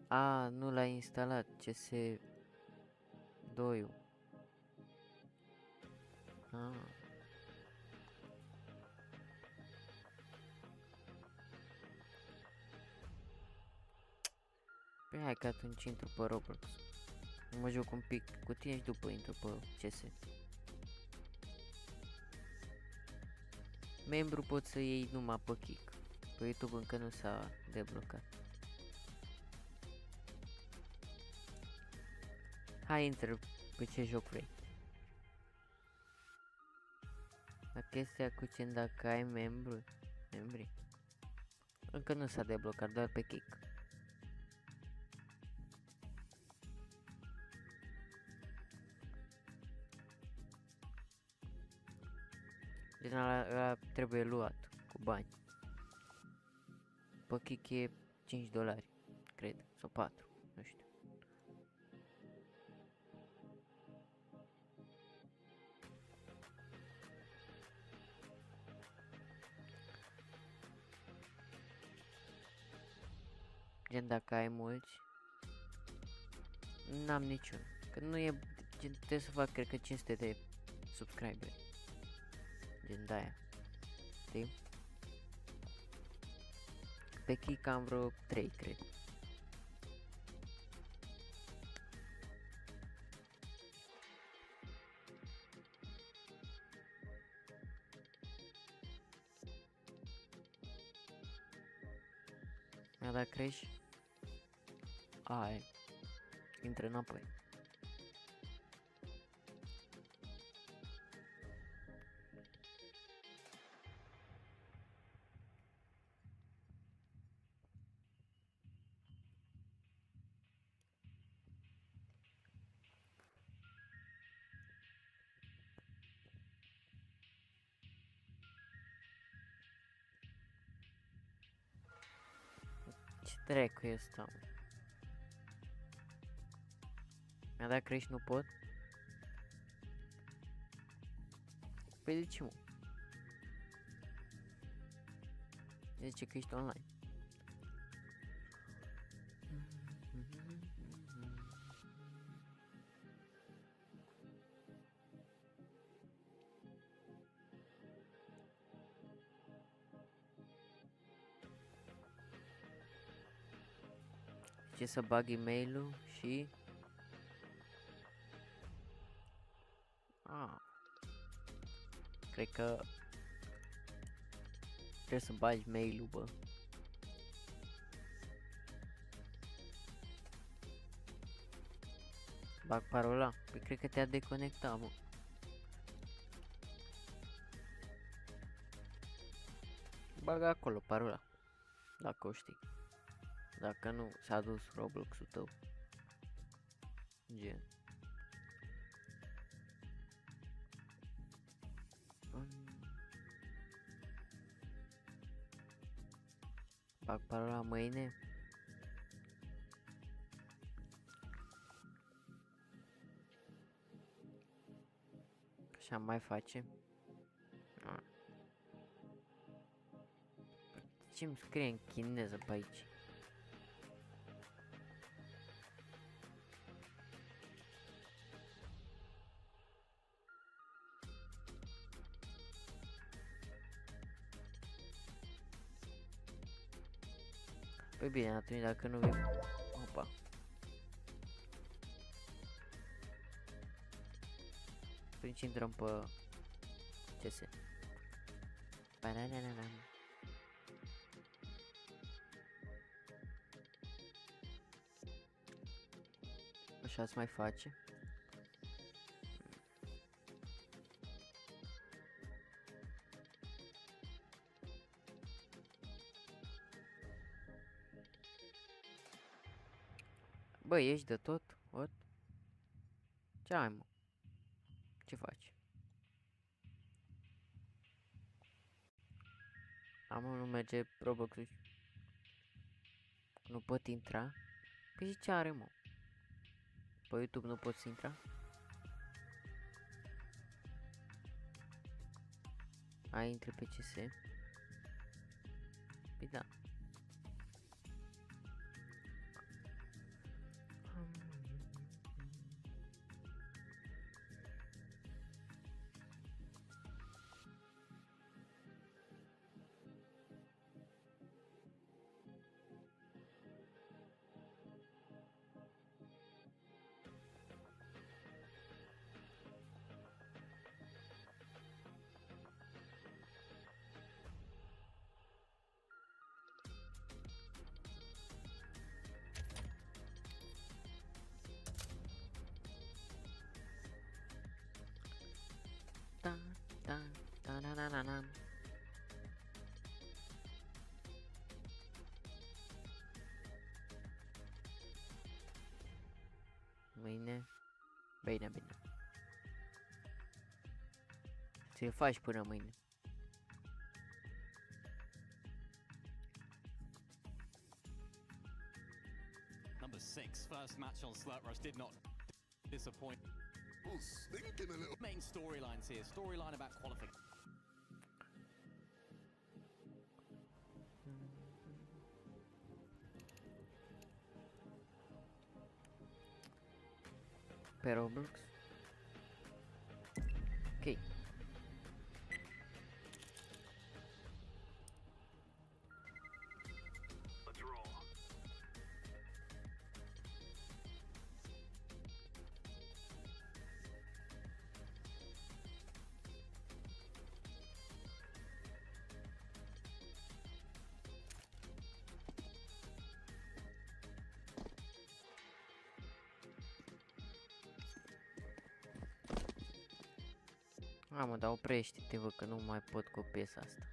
A, nu l-ai instalat, CS2-ul. Ah. Păi hai că atunci intru pe Roblox. Mă joc un pic cu tine și după intru pe CS. Membru poți să iei numai pe Kick. Pe YouTube încă nu s-a deblocat. Hai, intră pe ce joc vrei. La chestia cu ce dacă ai membri. Încă nu s-a deblocat, doar pe Kick. Din ala trebuie luat cu bani. Pe Kick e $5, cred, sau 4, nu știu. Gen dacă ai mulți, n-am niciun, că nu e, gen trebuie să fac cred că 500 de subscriberi. Gen de-aia, știi? Pe Kick am vreo 3, cred. Mi-a dat crash? Ai, intră înapoi. Ce dracu e ăsta, mă? Mi-a dat crash, nu pot? Păi de ce, mă? Zice că ești online. Ce să bag e-mail-ul și... Cred că... trebuie să bagi mail-ul, bă. Bag parola? Păi cred că te-a deconectat, mă. Bag acolo parola. Dacă o știi. Dacă nu, s-a dus Roblox-ul tău. Gen. Bag parola mâine. Așa mai face. Ce-mi scrie în chineză pe aici? Păi bine, atunci dacă nu vei... Opa. Atunci intrăm pe CS. Ba-da-da-da-da. Așa se mai face. Bă, ești de tot? What? Ce ai, mă? Ce faci? Am nu merge Roblox-ul. Nu pot intra? Păi ce are, mă? Pe YouTube nu poți intra? Ai intre pe CS? Păi da. Da, da, da, da, da, da, da. Mâine. Bine, bine. Ți-l faci până mâine. Number 6, first match on Slurp Rush did not disappoint. Oh, stinking a little. Main storylines here. Storyline about qualification. Pe Roblox. Ok. Mă, dar oprește-te, vă, că nu mai pot cu piesa asta.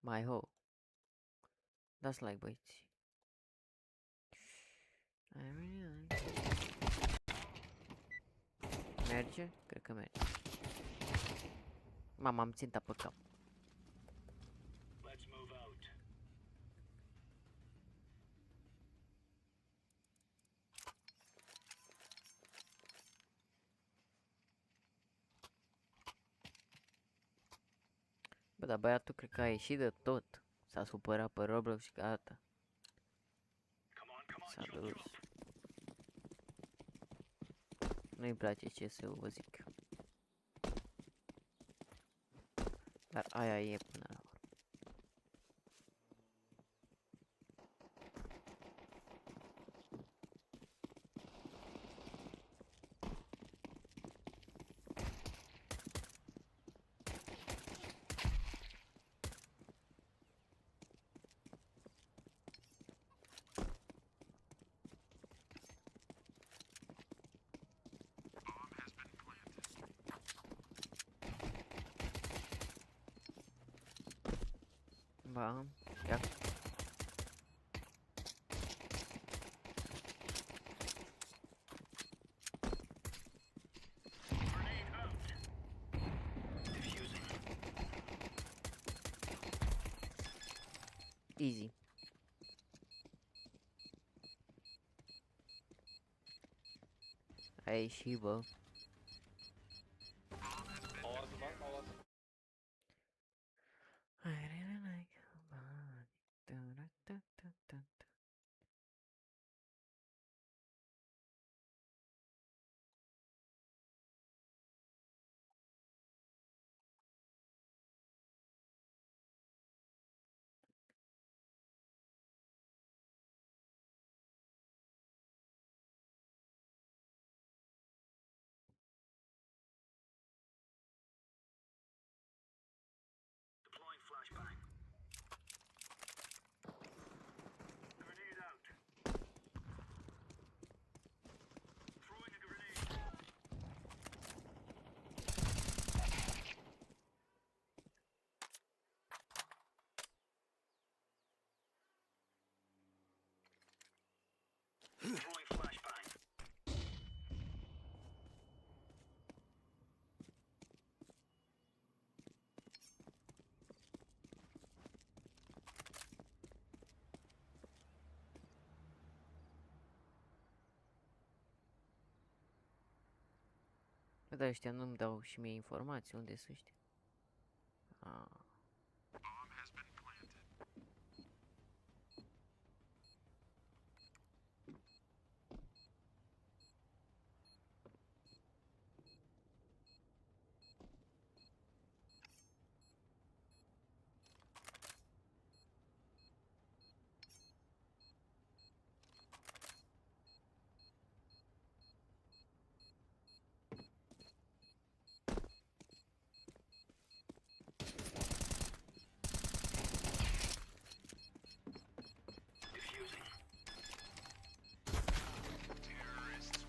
Mai ho. Dați like, băieți. Merge? Cred că merge. Mama, am ținta pe cap. Bă, dar băiatul cred că a ieșit de tot. S-a supărat pe Roblox și gata. S-a dus. Nu-i place CS-ul, vă zic. Dar aia e până la urmă. Ba, ia. Easy. Ai ieșit, bă. Că de ăștia nu-mi dau și mie informații, unde sunt ăștia? Ah.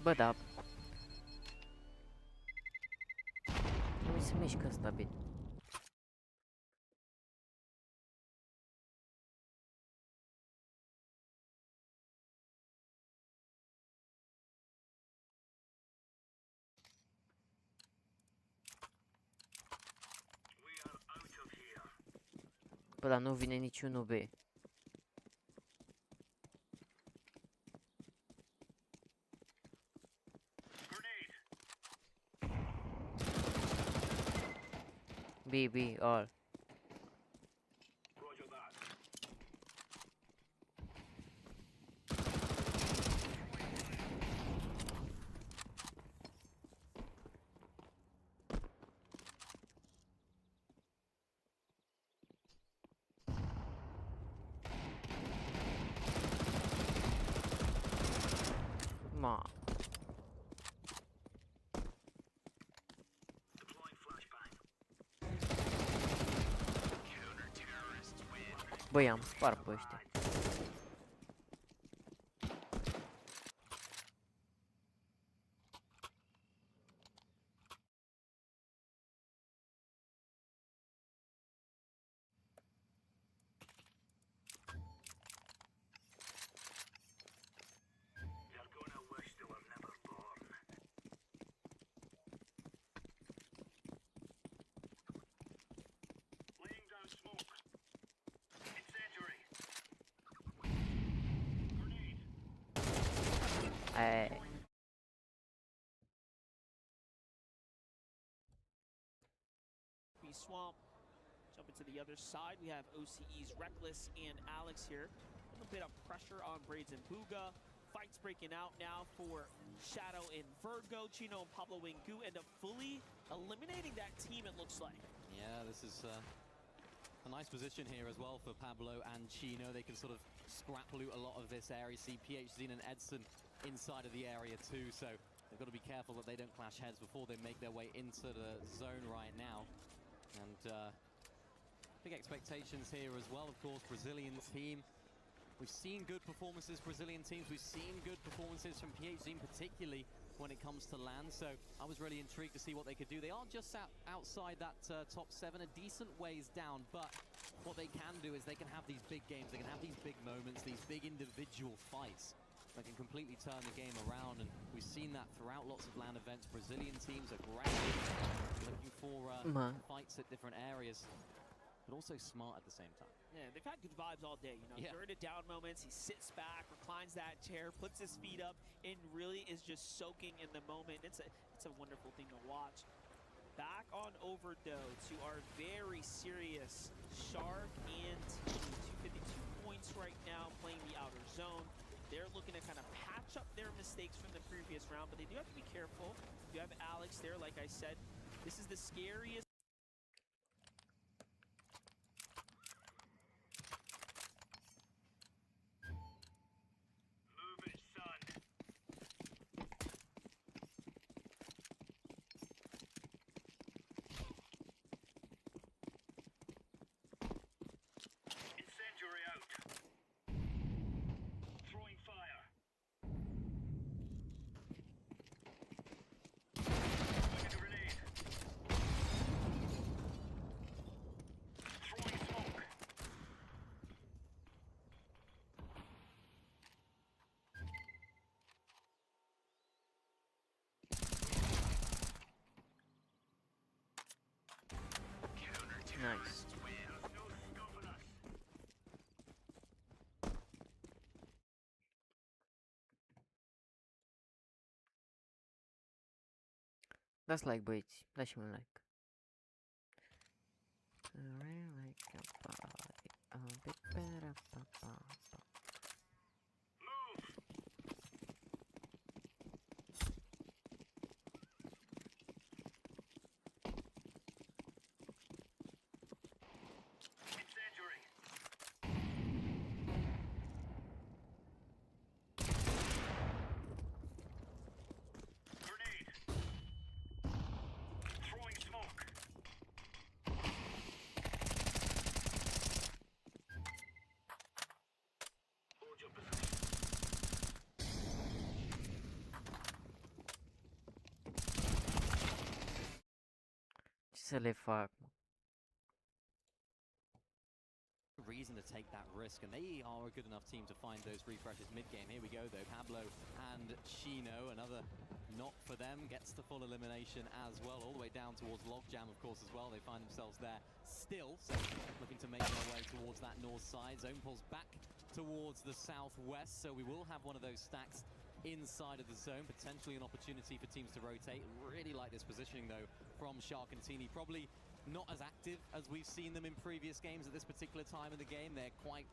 Bă, da. Nu mi se mișcă stabil. Bă, dar nu vine niciunul B. B, all. Ma. Băi, am spart pe ăștia. Swamp. Jump into the other side. We have OCE's Reckless and Alex here. A little bit of pressure on Braids and Booga. Fights breaking out now for Shadow and Virgo. Chino and Pablo Wingu end up fully eliminating that team, it looks like. Yeah, this is a nice position here as well for Pablo and Chino. They can sort of scrap loot a lot of this area. See PhD and Edson inside of the area too, so they've got to be careful that they don't clash heads before they make their way into the zone right now. And big expectations here as well, of course. Brazilian team, we've seen good performances, Brazilian teams, we've seen good performances from PhD particularly when it comes to land, so I was really intrigued to see what they could do. They are just outside that top 7, a decent ways down, but what they can do is they can have these big games, they can have these big moments, these big individual fights that can completely turn the game around, and we've seen that throughout lots of LAN events. Brazilian teams are aggressive, looking for fights at different areas, but also smart at the same time. Yeah, they've had good vibes all day, you know. During the down moments, he sits back, reclines that chair, puts his feet up, and really is just soaking in the moment. It's a wonderful thing to watch. Back on over, though, to our very serious Shxrk and team. 252 points right now, playing the outer zone. They're looking to kind of patch up their mistakes from the previous round, but they do have to be careful. You have Alex there, like I said. This is the scariest. Nice. Dați like, băieți. Dați-mi un like. Ce să le fac, mă? Reason to take that risk, and they are a good enough team to find those refreshes mid-game. Here we go though, Pablo and Chino, another knock for them, gets the full elimination as well, all the way down towards Logjam of course as well. They find themselves there still, so looking to make their way towards that north side. Zone pulls back towards the southwest, so we will have one of those stacks inside of the zone, potentially an opportunity for teams to rotate. Really like this positioning though from Shxrk and Tini. Probably not as active as we've seen them in previous games at this particular time in the game. They're quite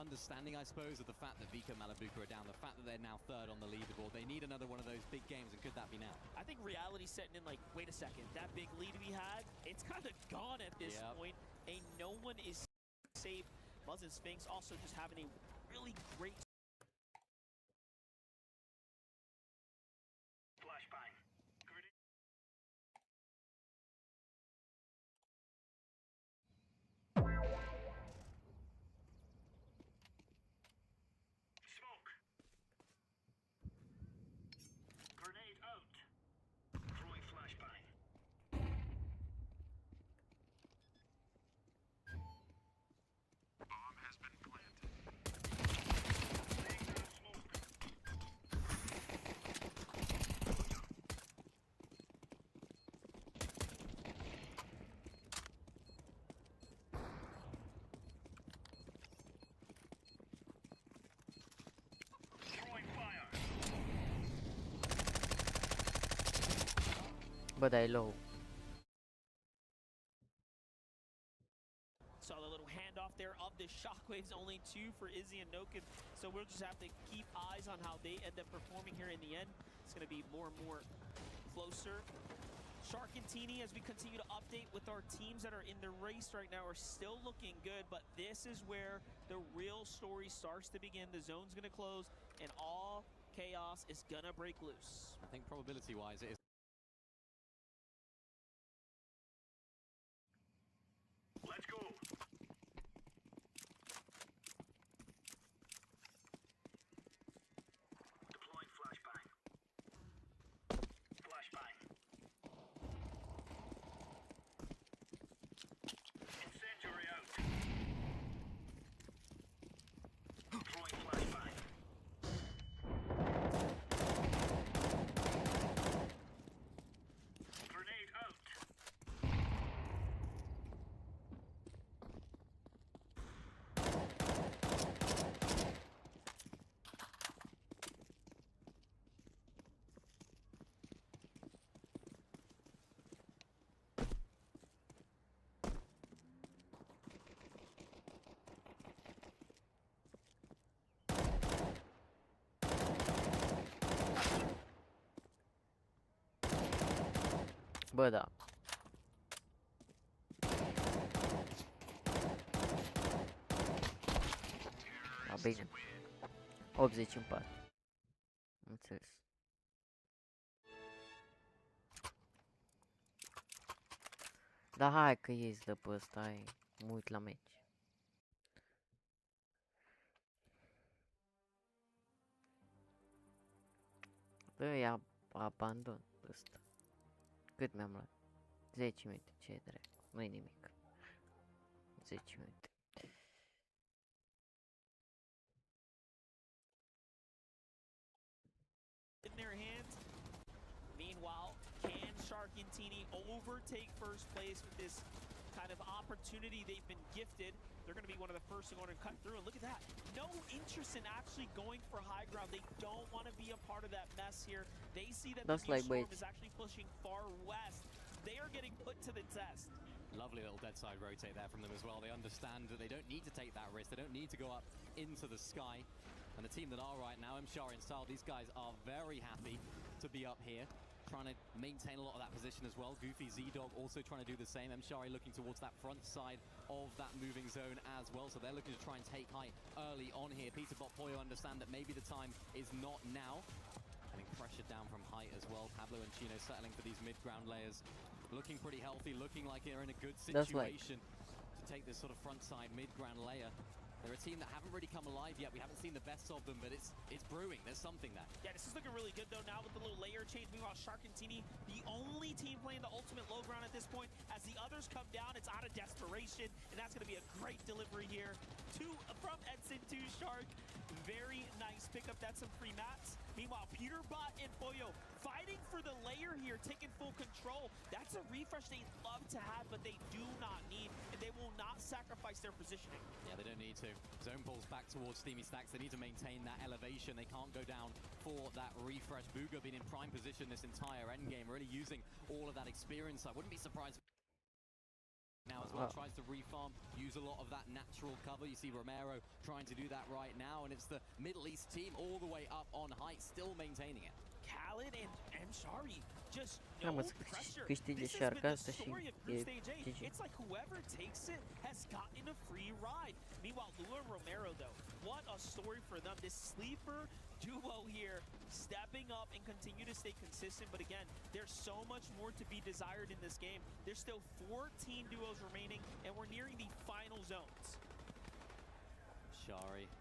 understanding, I suppose, of the fact that Vico Malabuka are down, the fact that they're now third on the leaderboard. They need another one of those big games, and could that be now? I think reality's setting in like, wait a second, that big lead we had, it's kind of gone at this point. And no one is safe. Buzz and Sphinx also just having a really great flashbang. Smoke. Grenade out. Throwing flashbang. Bomb has been planted. Laying down smoke. Throwing fire. Bă, dar e low. Saw the little handoff there of the shockwaves, only 2 for Izzy and Noken. So we'll just have to keep eyes on how they end up performing here in the end. It's going to be more and more closer. Shxrk and Tini, as we continue to update with our teams that are in the race right now, are still looking good, but this is where the real story starts to begin. The zone's going to close, and all chaos is going to break loose. I think probability-wise it is. Let's go. Deploying flashbang. Flashbang. Incendiary out. Deploying flashbang. Grenade out. Bă, da. A, bine. 80 în 4. Înțeles. Da, hai că ies de pe ăsta, hai. Mă uit la meci. Bă, ia abandon ăsta. Cât mi-am luat? 10 minute, ce drept. Nu-i nimic. 10 minute. In their hands. Meanwhile, can Shxrk and Tini overtake first place with this kind of opportunity they've been gifted. They're going to be one of the first to go and cut through. And look at that. No interest in actually going for high ground. They don't want to be a part of that mess here. They see that the new Storm is actually pushing far west. They are getting put to the test. Lovely little dead side rotate there from them as well. They understand that they don't need to take that risk. They don't need to go up into the sky. And the team that are right now, Shxrk and Style, these guys are very happy to be up here, trying to maintain a lot of that position as well. Goofy, Z-Dog also trying to do the same. Shxrk looking towards that front side of that moving zone as well. So they're looking to try and take height early on here. Peterbot, Poyo understand that maybe the time is not now. Getting pressured down from height as well. Pablo and Chino settling for these mid-ground layers. Looking pretty healthy, looking like they're in a good situation to take this sort of front side mid-ground layer. They're a team that haven't really come alive yet. We haven't seen the best of them, but it's brewing. There's something there. Yeah, this is looking really good, though, now with the little layer change. Meanwhile, Shxrk and Tini, the only team playing the ultimate low ground at this point. As the others come down, it's out of desperation, and that's going to be a great delivery here from Edson to Shxrk. Very nice pickup. That's some free mats. Meanwhile, Peterbot and Poyo fighting for the layer here, taking full control. That's a refresh they'd love to have, but they do not need, and they will not sacrifice their positioning. Yeah, they don't need to. Zone pulls back towards Steamy Stacks. They need to maintain that elevation. They can't go down for that refresh. Bugha been in prime position this entire endgame, really using all of that experience. I wouldn't be surprised now as well. Tries to refarm, use a lot of that natural cover. You see Romero trying to do that right now, and it's the Middle East team all the way up on height, still maintaining it. Khaled and Shxrk just no pressure. This has been the story of Group Stage 8. It's like whoever takes it has gotten a free ride. Meanwhile, Lua and Romero, though, what a story for them. This sleeper duo here stepping up and continue to stay consistent. But again, there's so much more to be desired in this game. There's still 14 duos remaining, and we're nearing the final zones. Shxrk.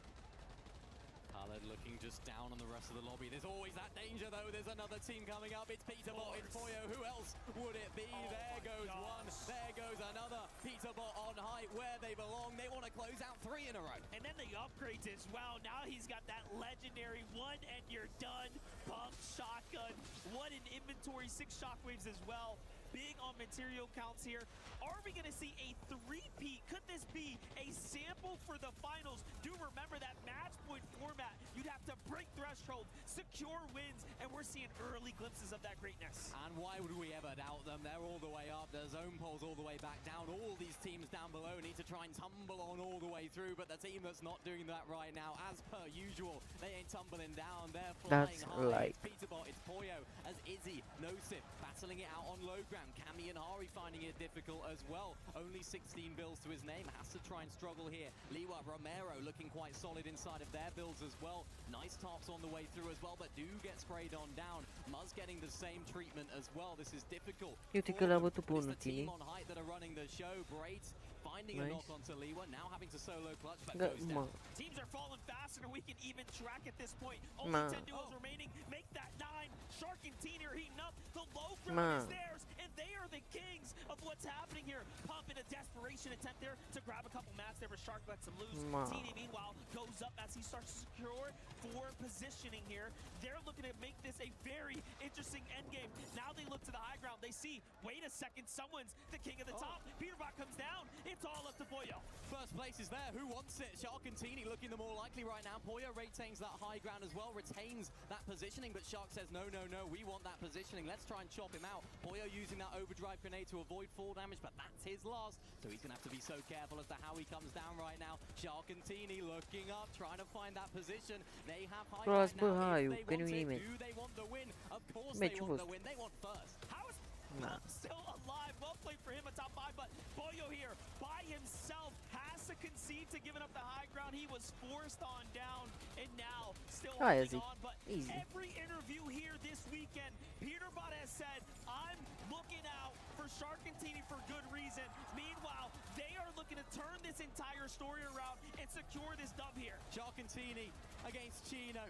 Khaled looking just down on the rest of the lobby. There's always that danger, though. There's another team coming up. It's Peterbot, it's Poyo. Who else would it be? There goes one. There goes another. Peterbot on height where they belong. They want to close out 3 in a row. And then the upgrades as well. Now he's got that legendary one and you're done pump shotgun. What an inventory. 6 shockwaves as well. Big on material counts here. Are we going to see a 3-peat? Could this be a sample for the finals? Do remember that match point format. You'd have to break threshold, secure wins, and we're seeing early glimpses of that greatness. And why would we ever doubt them? They're all the way up. The zone pole's all the way back down. All these teams down below need to try and tumble on all the way through, but the team that's not doing that right now, as per usual, they ain't tumbling down. They're flying high. It's Peterbot, it's Poyo, as Izzy, Nosip, battling it out on low ground. Cammy and Hari finding it difficult as well. Only 16 bills to his name. Has to try and struggle here. Liwa, Romero looking quite solid inside of their builds as well. Nice tops on the way through as well, but do get sprayed on down. Muzz getting the same treatment as well. This is difficult. It's the team on height that are running the show. Braids finding a knock onto Liwa, now having to solo clutch, but goes down. Teams are falling faster than we can even track at this point. Only 10 duos remaining. Make that 9. Shxrk and Tini are heating up. The low ground is theirs, and they are the kings of what's happening here. Pump in a desperation attempt there to grab a couple mats there, but Shxrk lets him loose. Tini, meanwhile, goes up as he starts to secure for positioning here. They're looking to make this a very interesting endgame. Now they look to the high ground. They see, wait a second, someone's the king of the top. Peterbot comes down. It's all up to Poyo. First place is there. Who wants it? Shxrk and Tini looking the more likely right now. Poyo retains that high ground as well, retains that positioning, but Shxrk says, no, no, no, we want that positioning. Let's try and chop him out. Poyo using that overdrive grenade to avoid fall damage, but that's his last, so he's going to have to be so careful as to how he comes down right now. Shxrk and Tini looking up, trying to find that position. They have high ground now. If they want it, do they want the win? Of course they want the win. They want first. How is Pump still alive? Well played for him at top 5, but Poyo here by himself has to concede to giving up the high ground. He was forced on down, and now still holding on. But every interview here this weekend, Peterbot has said, I'm looking out for Shxrk and Tini for good reason. Meanwhile, they are looking to turn this entire story around and secure this dub here. Shxrk and Tini against Chino.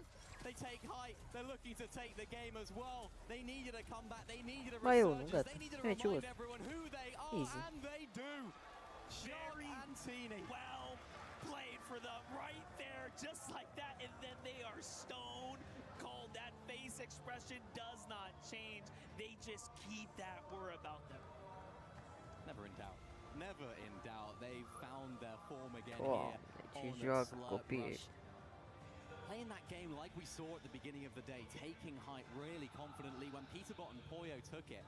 They take height. They're looking to take the game as well. They needed a comeback. They needed a resurgence. They needed to remind everyone who they are, and they do. Shxrk and Tini. Well played for them right there, just like that. And then they are stone cold. That face expression does not change. They just keep that aura about them. Never in doubt. never in doubt. They found their form again Oh, here ce on joacă Slurp copiii. Rush. Playing that game like we saw at the beginning of the day, taking height really confidently. When Peterbot and Poyo took it,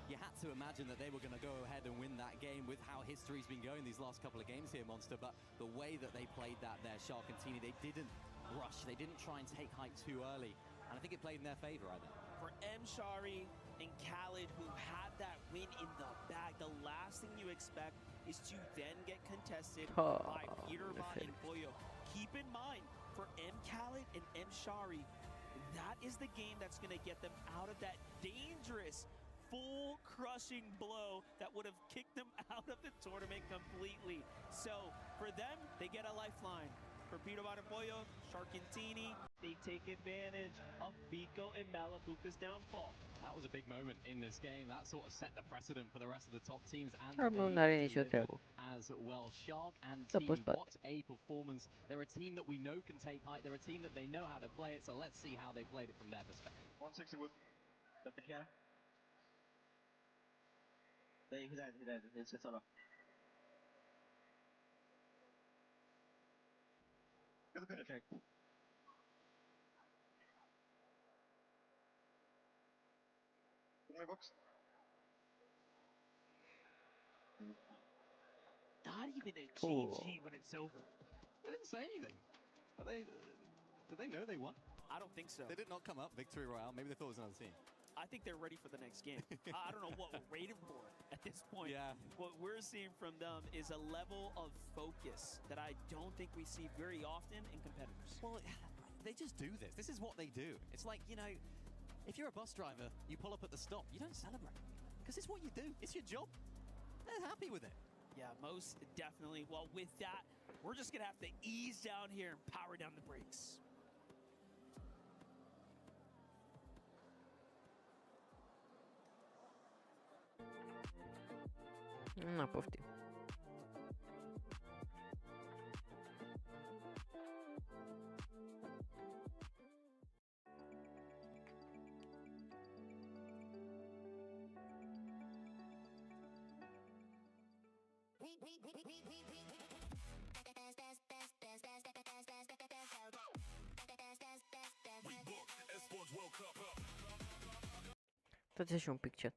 you had to imagine that they were going to go ahead and win that game with how history's been going these last couple of games here, Monster. But the way that they played that there, Shxrk and Tini, they didn't rush. They didn't try and take height too early. And I think it played in their favor, I think. For Shxrk and Khaled, who had that win in the bag, the last thing you expect is to then get contested by Peterbot and Poyo. Keep in mind, for Khaled and Shxrk, that is the game that's going to get them out of that dangerous full crushing blow that would have kicked them out of the tournament completely. So for them, they get a lifeline. For Peterbot and Poyo, Shxrk and Tini, they take advantage of Vico and Malabuka's downfall. That was a big moment in this game. That sort of set the precedent for the rest of the top teams, and Nu are nicio treabă. as well. Shxrk and Să Tini, poți bate. what a performance. They're a team that we know can take height. They're a team that they know how to play it, so let's see how they played it from their perspective. 160 wood. The pick here. He's dead. It's sort of. Get the pin check. Put my box. Not even a GG when it's over. They didn't say anything. Did they know they won? I don't think so. They did not come up victory royale. Maybe they thought it was another team. I think they're ready for the next game. I don't know what we're waiting for at this point. Yeah. What we're seeing from them is a level of focus that I don't think we see very often in competitors. Well, they just do this. This is what they do. It's like, you know, if you're a bus driver, you pull up at the stop, you don't celebrate. Because it's what you do. It's your job. They're happy with it. Yeah, most definitely. Well, with that, we're just going to have to ease down here and power down the brakes. Na, poftim. Tot și un pic chat.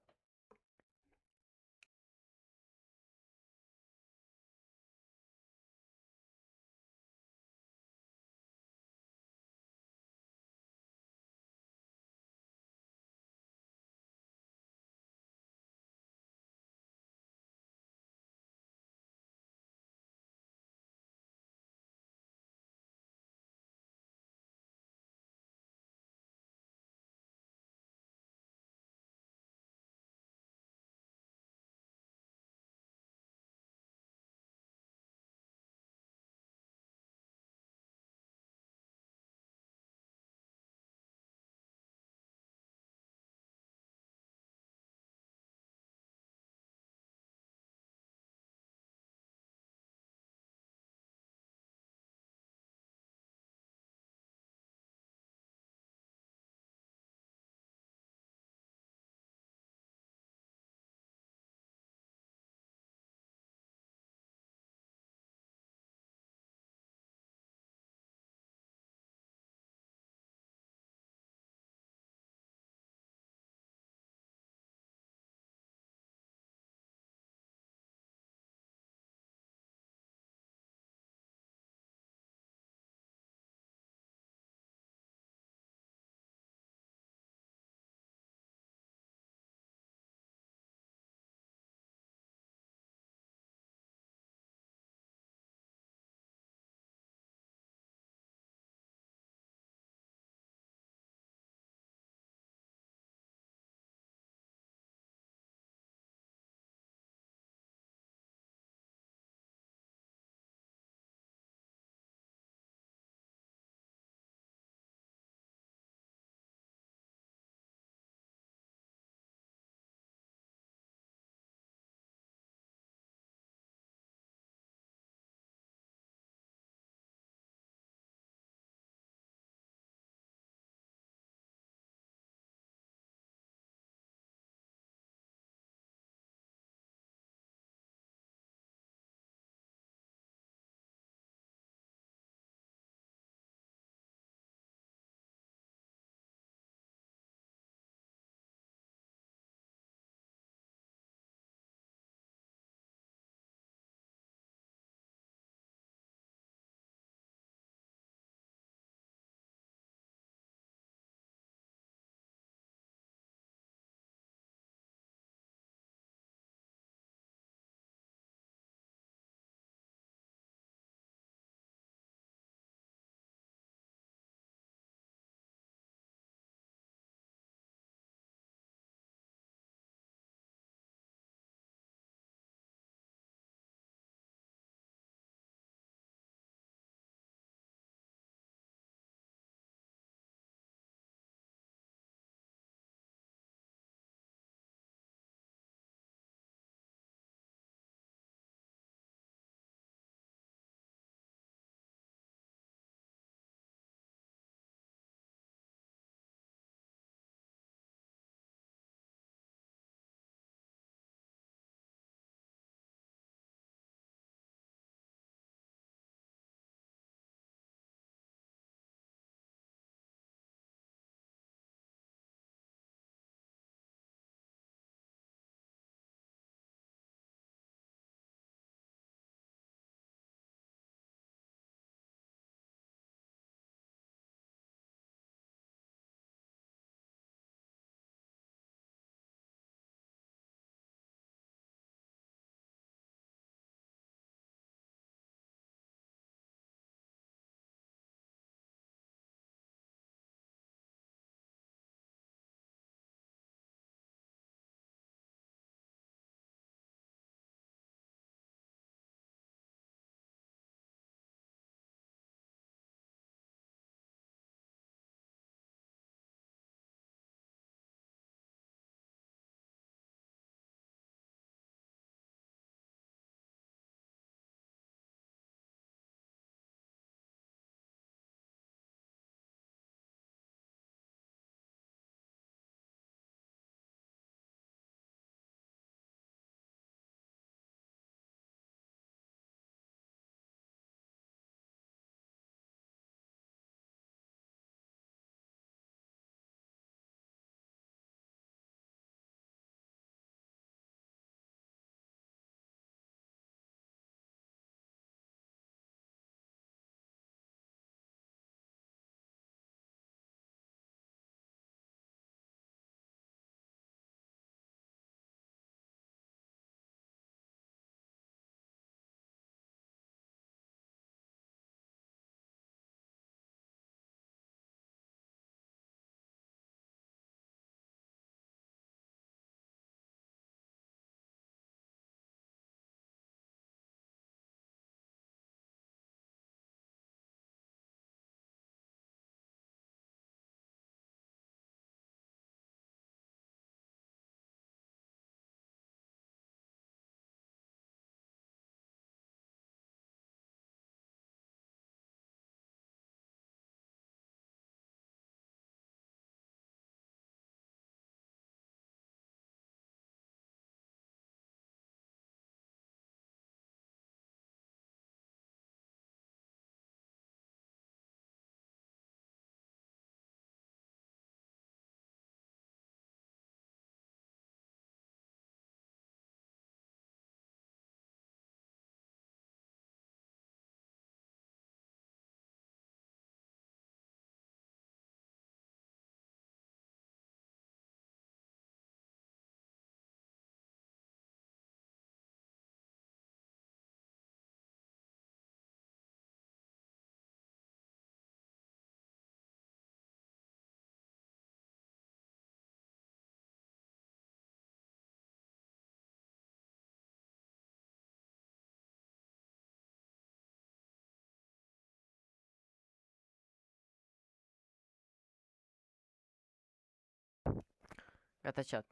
Gata chat.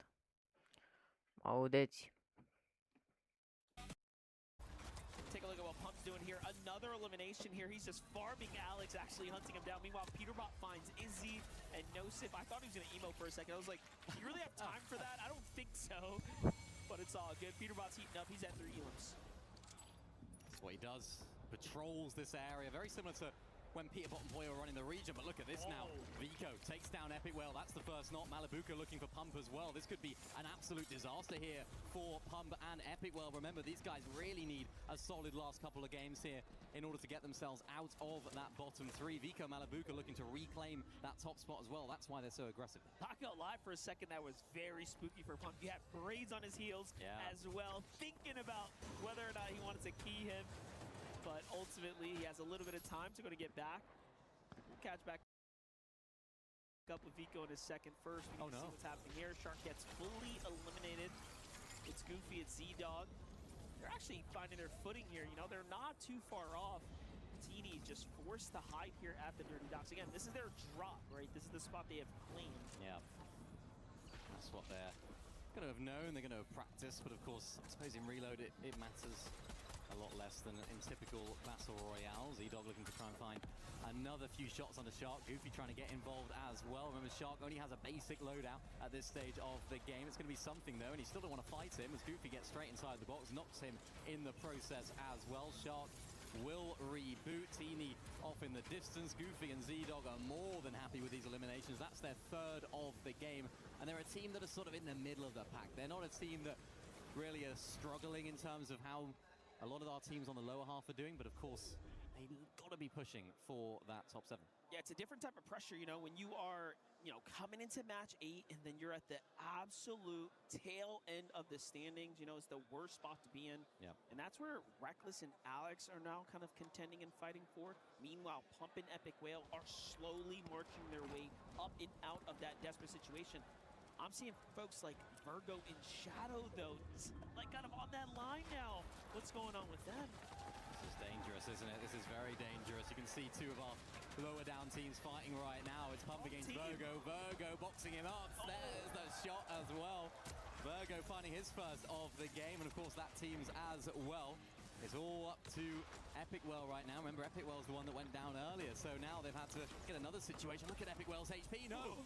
Audeți. Take a look at what Pump's doing here. Another elimination here. He's just farming Alex, actually hunting him down. Meanwhile, Peterbot finds Izzy and Nosip. I thought he was going to emo for a second. I was like, do you really have time for that? I don't think so. But it's all good. Peterbot's heating up. He's at 3 elims. That's what he does. Patrols this area. Very similar to when Peterbot and Boy were running the region, but look at this now. Vico takes down Epic Whale. That's the first knock. Malabuka looking for Pump as well. This could be an absolute disaster here for Pump and Epic Whale. Remember, these guys really need a solid last couple of games here in order to get themselves out of that bottom 3. Vico, Malabuka looking to reclaim that top spot as well. That's why they're so aggressive. Knockout Live for a second, that was very spooky for Pump. He had Braids on his heels as well, thinking about whether or not he wanted to key him. But ultimately, he has a little bit of time to get back. We'll catch back up with Vico in his second first. We can see what's happening here. Shxrk gets fully eliminated. It's Goofy, it's Z-Dog. They're actually finding their footing here. You know, they're not too far off. Teeny just forced to hide here at the Dirty Docks. Again, this is their drop, right? This is the spot they have claimed. Yeah. That's what they're going to have known. They're going to have practiced. But of course, I suppose in Reload, it matters a lot less than in typical Battle Royale. Z-Dog looking to try and find another few shots on the Shxrk. Goofy trying to get involved as well. Remember, Shxrk only has a basic loadout at this stage of the game. It's going to be something, though, and he still don't want to fight him as Goofy gets straight inside the box, knocks him in the process as well. Shxrk will reboot. Teeny off in the distance. Goofy and Z-Dog are more than happy with these eliminations. That's their third of the game, and they're a team that are sort of in the middle of the pack. They're not a team that really are struggling in terms of how a lot of our teams on the lower half are doing, but of course, they've got to be pushing for that top 7. Yeah, it's a different type of pressure, you know, when you are, you know, coming into match 8 and then you're at the absolute tail end of the standings. You know, it's the worst spot to be in. Yeah. And that's where Reckless and Alex are now kind of contending and fighting for. Meanwhile, Pump and Epic Whale are slowly marching their way up and out of that desperate situation. I'm seeing folks like Virgo and Shadow, though, like kind of on that line now. What's going on with them? This is dangerous, isn't it? This is very dangerous. You can see 2 of our lower down teams fighting right now. It's Pump against Virgo. Virgo boxing him up. There's the shot as well. Virgo finding his first of the game, and of course that team's as well. It's all up to Epic Whale right now. Remember, Epic Whale's the one that went down earlier, so now they've had to get another situation. Look at Epic Whale's HP. No!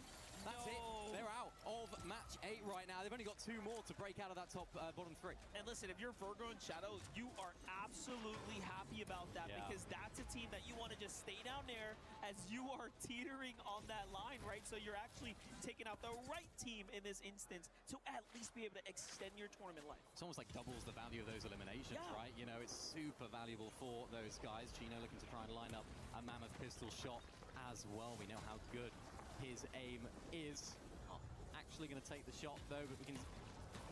That's it. They're out of match 8 right now. They've only got 2 more to break out of that top bottom 3. And listen, if you're Virgo and Shadow, you are absolutely happy about that because that's a team that you want to just stay down there as you are teetering on that line, right? So you're actually taking out the right team in this instance to at least be able to extend your tournament life. It's almost like doubles the value of those eliminations, right? You know, it's super valuable for those guys. Chino looking to try and line up a mammoth pistol shot as well. We know how good his aim is. Not actually going to take the shot, though, but we can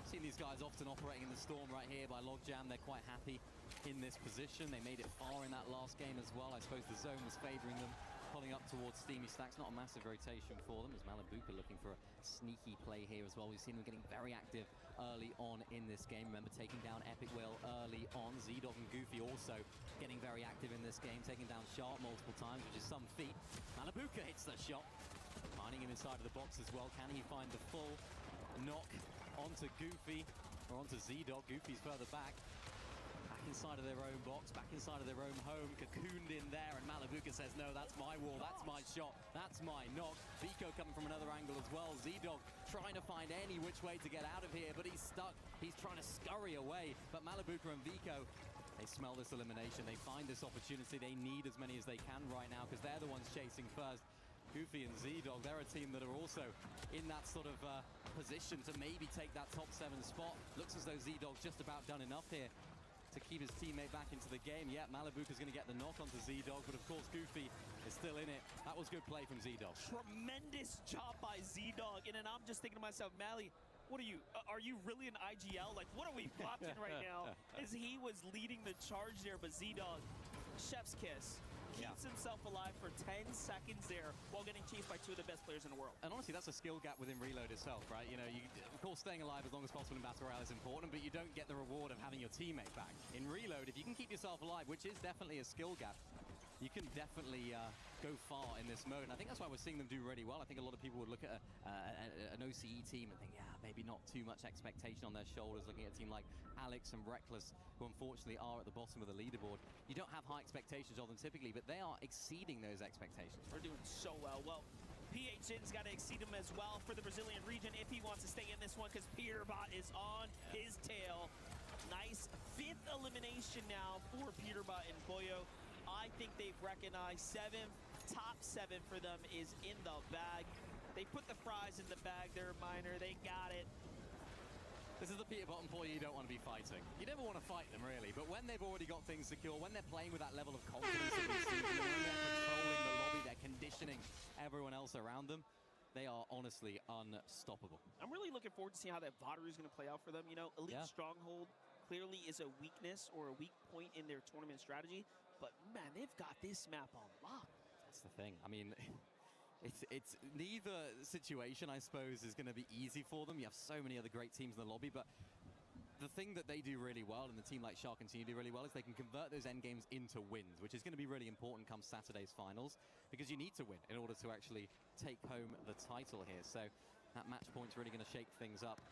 see these guys often operating in the storm right here by Logjam. They're quite happy in this position. They made it far in that last game as well. I suppose the zone was favoring them, pulling up towards Steamy Stacks. Not a massive rotation for them, as Malabuka looking for a sneaky play here as well. We've seen them getting very active early on in this game. Remember, taking down Epic Whale early on. Z-Dog and Goofy also getting very active in this game, taking down Shxrk multiple times, which is some feat. Malabuka hits the shot, finding him inside of the box as well. Can he find the full knock onto Goofy or onto Z-Dog? Goofy's further back inside of their own box, back inside of their own home, cocooned in there, and Malabuka says, no, that's my wall, that's my shot, that's my knock. Vico coming from another angle as well. Z-Dog trying to find any which way to get out of here, but he's stuck. He's trying to scurry away, but Malabuka and Vico, they smell this elimination. They find this opportunity. They need as many as they can right now because they're the ones chasing first. Goofy and Z-Dog, they're a team that are also in that sort of position to maybe take that top 7 spot. Looks as though Z-Dog's just about done enough here to keep his teammate back into the game. Yeah, Malabuka's going to get the knock onto Z-Dog, but of course Goofy is still in it. That was good play from Z-Dog. Tremendous job by Z-Dog, and then I'm just thinking to myself, Mally, what are you really an IGL? Like, what are we watching right now? As he was leading the charge there, but Z-Dog, chef's kiss. Keeps himself alive for 10 seconds there while getting chased by 2 of the best players in the world. And honestly, that's a skill gap within Reload itself, right? You know, of course, staying alive as long as possible in Battle Royale is important, but you don't get the reward of having your teammate back. In Reload, if you can keep yourself alive, which is definitely a skill gap, you can definitely go far in this mode. And I think that's why we're seeing them do really well. I think a lot of people would look at an OCE team and think, yeah, maybe not too much expectation on their shoulders, looking at a team like Alex and Reckless, who unfortunately are at the bottom of the leaderboard. You don't have high expectations of them typically, but they are exceeding those expectations. We're doing so well. Well, PHN's got to exceed him as well for the Brazilian region if he wants to stay in this one, because Peterbot is on his tail. Nice 5th elimination now for Peterbot and Boyo. I think they've recognized 7th. Top 7 for them is in the bag. They put the fries in the bag there, Miner. They got it. This is the Peterbot employee you don't want to be fighting. You never want to fight them, really, but when they've already got things secure, when they're playing with that level of confidence that we see, when they're controlling the lobby, they're conditioning everyone else around them, they are honestly unstoppable. I'm really looking forward to seeing how that Vadoru is going to play out for them. You know, Elite Stronghold clearly is a weakness or a weak point in their tournament strategy, but man, they've got this map on lock. That's the thing. I mean, it's neither situation, I suppose, is going to be easy for them. You have so many other great teams in the lobby, but the thing that they do really well, and the team like Shxrk continue to do really well, is they can convert those end games into wins, which is going to be really important come Saturday's finals, because you need to win in order to actually take home the title here. So that match point's really going to shake things up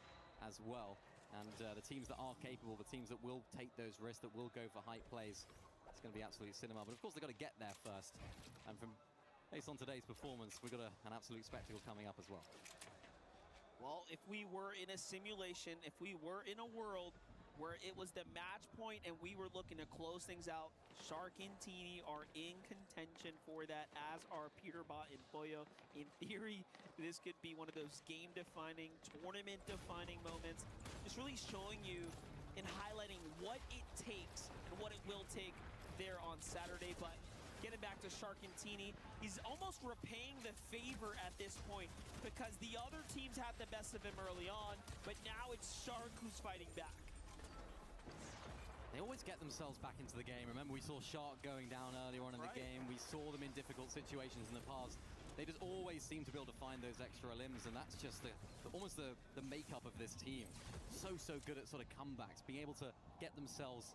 as well. And the teams that are capable, the teams that will take those risks, that will go for hype plays, it's going to be absolute cinema. But of course, they've got to get there first. And based on today's performance, we've got an absolute spectacle coming up as well. Well, if we were in a simulation, if we were in a world where it was the match point and we were looking to close things out, Shxrk and Teeny are in contention for that, as are Peterbot and Boyo. In theory, this could be one of those game-defining, tournament-defining moments. Just really showing you and highlighting what it takes and what it will take there on Saturday. But getting back to Shxrk and Teeny, he's almost repaying the favor at this point, because the other teams had the best of him early on, but now it's Shxrk who's fighting back. They always get themselves back into the game. Remember, we saw Shxrk going down earlier on in the game. We saw them in difficult situations in the past. They just always seem to be able to find those extra limbs, and that's just almost the makeup of this team. So good at sort of comebacks, being able to get themselves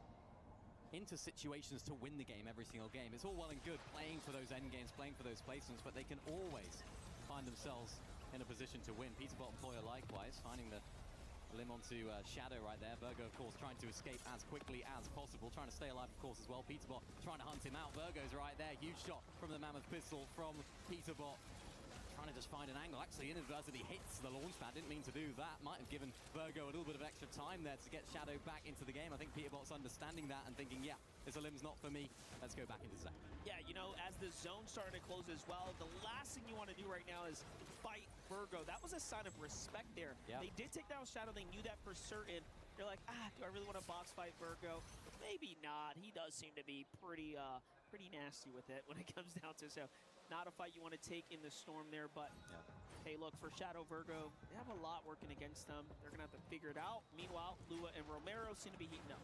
into situations to win the game every single game. It's all well and good playing for those end games, playing for those placements, but they can always find themselves in a position to win. Peterbot and Boyo likewise, finding the limb onto Shadow right there. Virgo, of course, trying to escape as quickly as possible, trying to stay alive, of course, as well. Peterbot trying to hunt him out. Virgo's right there. Huge shot from the Mammoth Pistol from Peterbot. Trying to just find an angle. Actually, inadvertently hits the launch pad. Didn't mean to do that. Might have given Virgo a little bit of extra time there to get Shadow back into the game. I think Peterbot's understanding that and thinking, yeah, this limb's not for me. Let's go back into zone. Yeah, you know, as the zone started to close as well, the last thing you want to do right now is fight Virgo. That was a sign of respect there. Yep. They did take down Shadow. They knew that for certain. They're like, do I really want to box fight Virgo? Maybe not. He does seem to be pretty nasty with it when it comes down to it. So not a fight you want to take in the storm there, but hey, look, for Shadow Virgo, they have a lot working against them. They're going to have to figure it out. Meanwhile, Lua and Romero seem to be heating up.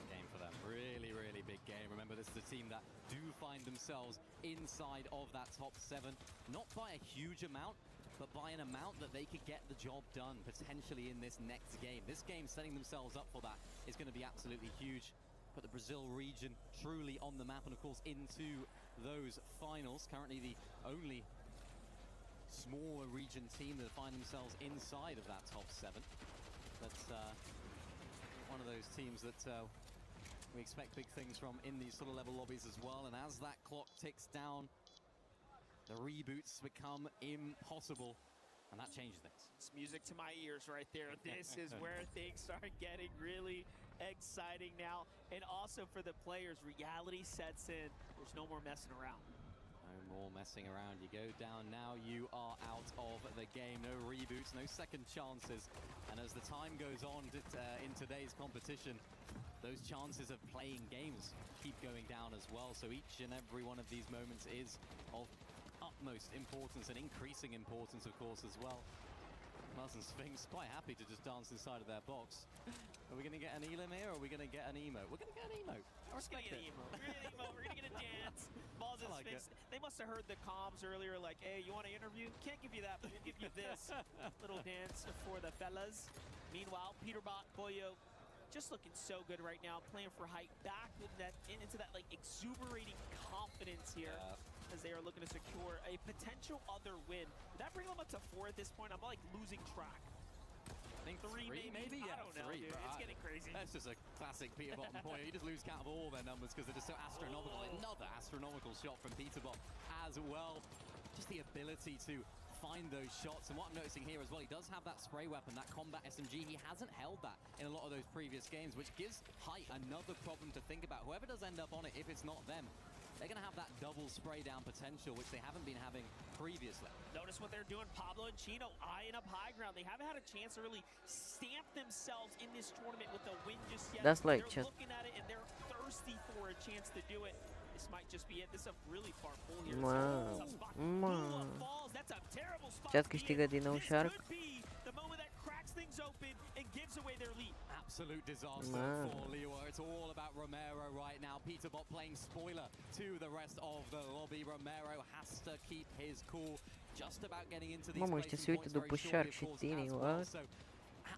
Game for them. Really big game. Remember, this is a team that do find themselves inside of that top 7, not by a huge amount, but by an amount that they could get the job done potentially in this next game. This game, setting themselves up for that, is going to be absolutely huge. Put the Brazil region truly on the map, and of course into those finals. Currently the only smaller region team that find themselves inside of that top 7. That's one of those teams that we expect big things from in these sort of level lobbies as well. And as that clock ticks down, the reboots become impossible, and that changes things. It's music to my ears right there. This is where things start getting really exciting now. And also for the players, reality sets in. There's no more messing around. No more messing around. You go down now, you are out of the game. No reboots, no second chances. And as the time goes on in today's competition, those chances of playing games keep going down as well. So each and every one of these moments is of utmost importance and increasing importance, of course, as well. Mars and Sphinx quite happy to just dance inside of their box. Are we going to get an Elim here, or are we going to get an emote? We're going to get an emote. We're going to get an emote. We're going to get a dance. Mars and Sphinx, they must have heard the comms earlier, like, hey, you want an interview? Can't give you that, but we'll give you this little dance for the fellas. Meanwhile, Peterbot, Boyo, just looking so good right now, playing for height, back with that into that like exuberating confidence here as they are looking to secure a potential other win. Would that bring them up to 4 at this point? I'm like losing track. I think 3 maybe? I Yeah, don't know, 3. dude. It's getting crazy. That's just a classic Peterbot and Poyo. You just lose count of all their numbers because they're just so astronomical. Another astronomical shot from Peterbot as well. Just the ability to find those shots, and what I'm noticing here as well, he does have that spray weapon, that combat SMG. He hasn't held that in a lot of those previous games, which gives Height another problem to think about. Whoever does end up on it, if it's not them, they're going to have that double spray down potential, which they haven't been having previously. Notice what they're doing. Pablo and Chino eyeing up high ground. They haven't had a chance to really stamp themselves in this tournament with a win just yet. That's like they're looking at it and they're thirsty for a chance to do it. This might just be it. This is a really far pull here. That's a terrible spot. Just câștigă din nou Shxrk. The moment that cracks things open and gives away their lead. Absolute disaster for Liwa. It's all about Romero right now. Peterbot playing spoiler to the rest of the lobby. Romero has to keep his cool. Just about getting into these places points very shortly, of course, as well. So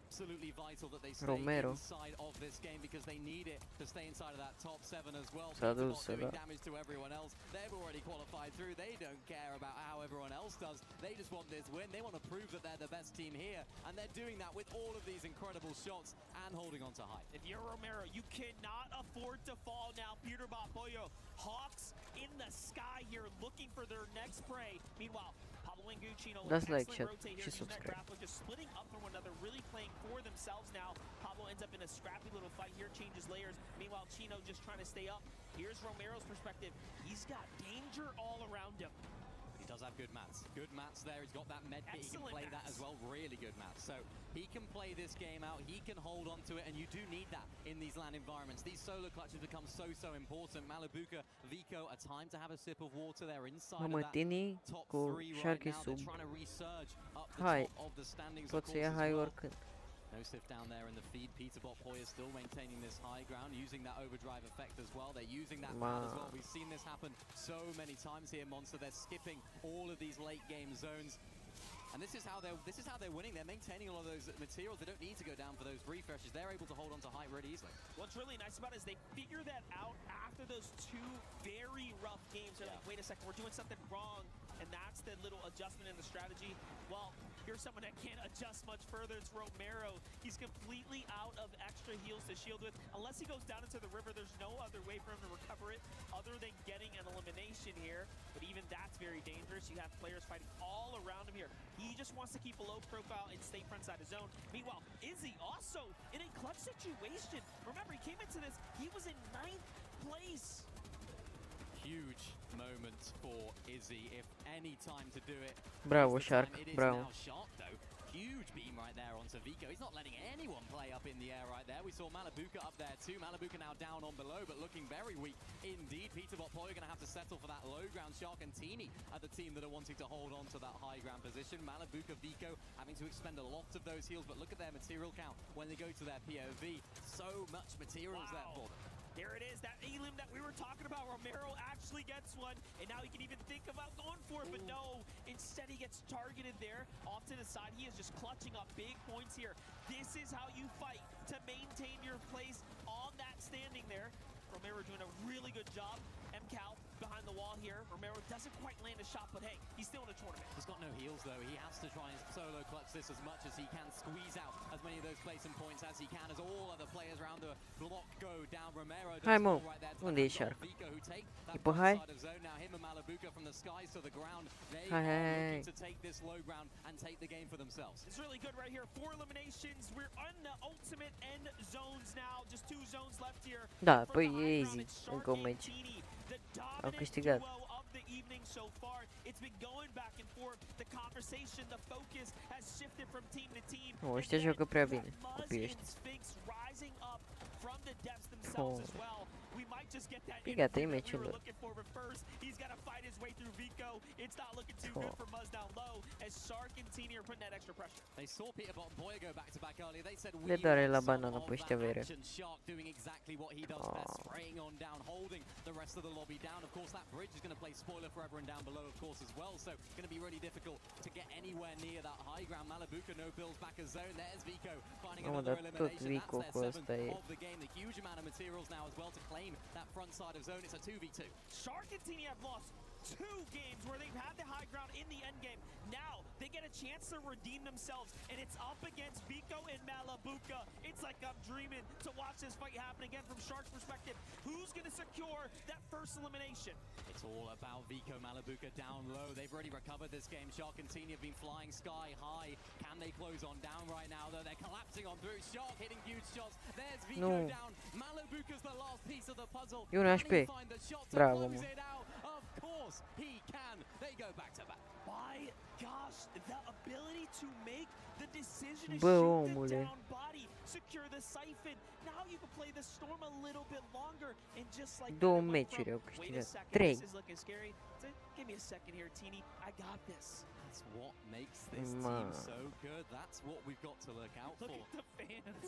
absolutely vital that they stay inside of this game because they need it to stay inside of that top 7 as well. Peterbot doing damage to everyone else. They've already qualified through. They don't care about how everyone else does. They just want this win. They want to prove that they're the best team here, and they're doing that with all of these incredible shots and holding on to height. If you're Romero, you cannot afford to fall now. Peterbot, Poyo, Hawks in the sky here looking for their next prey. Meanwhile, Pablo and Guccino, that's like rotate here, using that grapple, just splitting up from one another, really playing for themselves now. Pablo ends up in a scrappy little fight here, changes layers. Meanwhile, Chino just trying to stay up. Here's Romero's perspective. He's got danger all around him. He does have good mats. Good mats there. He's got that med kit. He can play that as well. Really good mats. So he can play this game out. He can hold on to it, and you do need that in these LAN environments. These solo clutches become so important. Malabuka, Vico, a time to have a sip of water. They're inside of that top 3 right now. They're trying to resurge up the top of the standings, of course, No sift down there in the feed. Peterbot Poyo still maintaining this high ground, using that overdrive effect as well. They're using that pad as well. We've seen this happen so many times here, Monster. They're skipping all of these late game zones. And this is how they're winning. They're maintaining all of those materials. They don't need to go down for those refreshes. They're able to hold on to height really easily. What's really nice about it is they figure that out after those 2 very rough games. They're like, wait a second, we're doing something wrong. And that's the little adjustment in the strategy. Well, here's someone that can't adjust much further. It's Romero. He's completely out of extra heals to shield with. Unless he goes down into the river, there's no other way for him to recover it other than getting an elimination here. But even that's very dangerous. You have players fighting all around him here. He just wants to keep a low profile and stay front side of zone. Meanwhile, Izzy also in a clutch situation. Remember, he came into this, he was in 9th place. Huge moment for Izzy, if any time to do it. Bravo, Shxrk. Bravo. Shxrk, though. Huge beam right there onto Vico. He's not letting anyone play up in the air right there. We saw Malabuka up there too. Malabuka now down on below, but looking very weak indeed. Peterbot Poyo going to have to settle for that low ground. Shxrk and Teeny are the team that are wanting to hold on to that high ground position. Malabuka, Vico having to expend a lot of those heals, but look at their material count when they go to their POV. So much materials there for them. There it is, that elim that we were talking about. Romero actually gets one, and now he can even think about going for it, but no. Instead, he gets targeted there. Off to the side, he is just clutching up big points here. This is how you fight to maintain your place on that standing there. Romero doing a really good job. MCal behind the wall here. Romero doesn't quite land a shot, but hey, he's still in a tournament. He's got no heals, though. He has to try and solo clutch this as much as he can, squeeze out as many of those placement points as he can, as all other players around the block go down. Romero does Mo. right there Unde e Shxrk? Vico, who take that E hai. side of zone. Now him and Malabuka from the skies to the ground. They are looking to take this low ground and take the game for themselves. It's really good right here. 4 eliminations. We're on the ultimate end zones now. Just 2 zones left here. Da, păi e easy. Încă un meci. Au câștigat. So far, it's been going back and forth. The conversation, the focus has shifted from team to team. Ăștia joacă prea bine, copiii ăștia. Rising up from the depths themselves as well. We might just get that Păi gata, e meciul lor. but first, he's got to fight his way through Vico. It's not looking too good for Muzz down low as Shxrk and Teeny are putting that extra pressure. They saw Peterbot and Poyo go back to back earlier. They said Le doare la banană pe ăștia vere. Shxrk doing exactly what he does best, spraying on down, holding the rest of the lobby down. Of course, that bridge is going to play spoiler for everyone down below, of course, as well. So it's going to be really difficult to get anywhere near that high ground. Malabuka no builds back a zone. There's Vico finding Am dat tot Vico cu ăsta e. Of the game, the huge amount of materials now as well to claim that front side of zone. It's a 2v2. Shxrk and Tini have lost 2 games where they've had the high ground in the end game. Now they get a chance to redeem themselves, and it's up against Vico and Malabuka. It's like I'm dreaming to watch this fight happen again from Shxrk's perspective. Who's going to secure that first elimination? It's all about Vico Malabuka down low. They've already recovered this game. Shxrk and Tini have been flying sky high. Can they close on down right now, though? They're collapsing on through. Shxrk hitting huge shots. There's Vico down. Malabuka's the last piece of the puzzle. E un HP. Bravo, mă. Of course he can. They go back to back. My gosh, the ability to make the decision to Bă, shoot omule. the down body, secure the siphon. Now you can play the storm a little bit longer and just like Două that, it went meciuri from, au wait a câștigat. second, 3. this is looking scary. Give me a second here, Tini. I got this. That's what makes this Ma. team so good. That's what we've got to look out Look for. at the fans.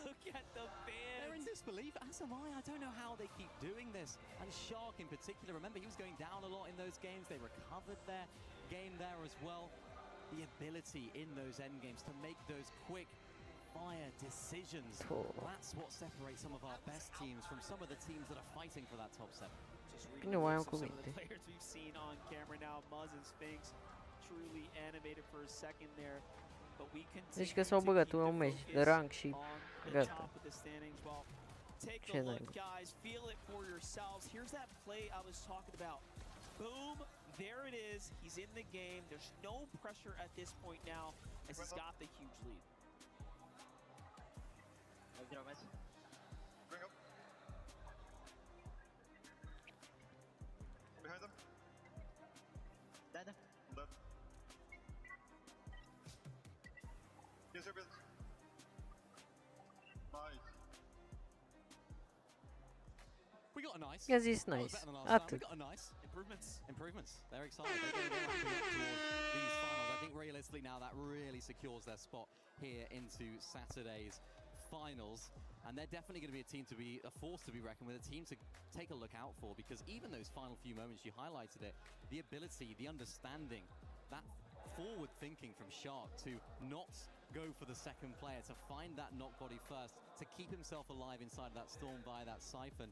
Look at the fans. They're in disbelief, as am I. I don't know how they keep doing this. And Shxrk in particular, remember he was going down a lot in those games. They recovered their game there as well. The ability in those end games to make those quick fire decisions. That's what separates some of our best teams from some of the teams that are fighting for that top 7. Nu mai am Some of the cuvinte. players we've seen on camera now, Muzz and Sphinx, truly animated for a second there. But we continue Deci că s-au băgat un meci de rank și gata. top of the standings. Well, take Ce a look, naiba. guys. Feel it for yourselves. Here's that play I was talking about. Boom, there it is. He's in the game. There's no pressure at this point now as he's got the huge lead. Bring up. Behind them. Dead. Dead. Use your business. Nice. We got a nice. I-a zis That was nice. better than last time. We Atât. got a nice. Improvements. Improvements. They're excited. They're going to go towards these finals. I think realistically now that really secures their spot here into Saturday's finals. And they're definitely going to be a team to be a force to be reckoned with, a team to take a look out for, because even those final few moments you highlighted it, the ability, the understanding, that forward thinking from Shxrk to not go for the second player, to find that knock body first, to keep himself alive inside that storm via that siphon.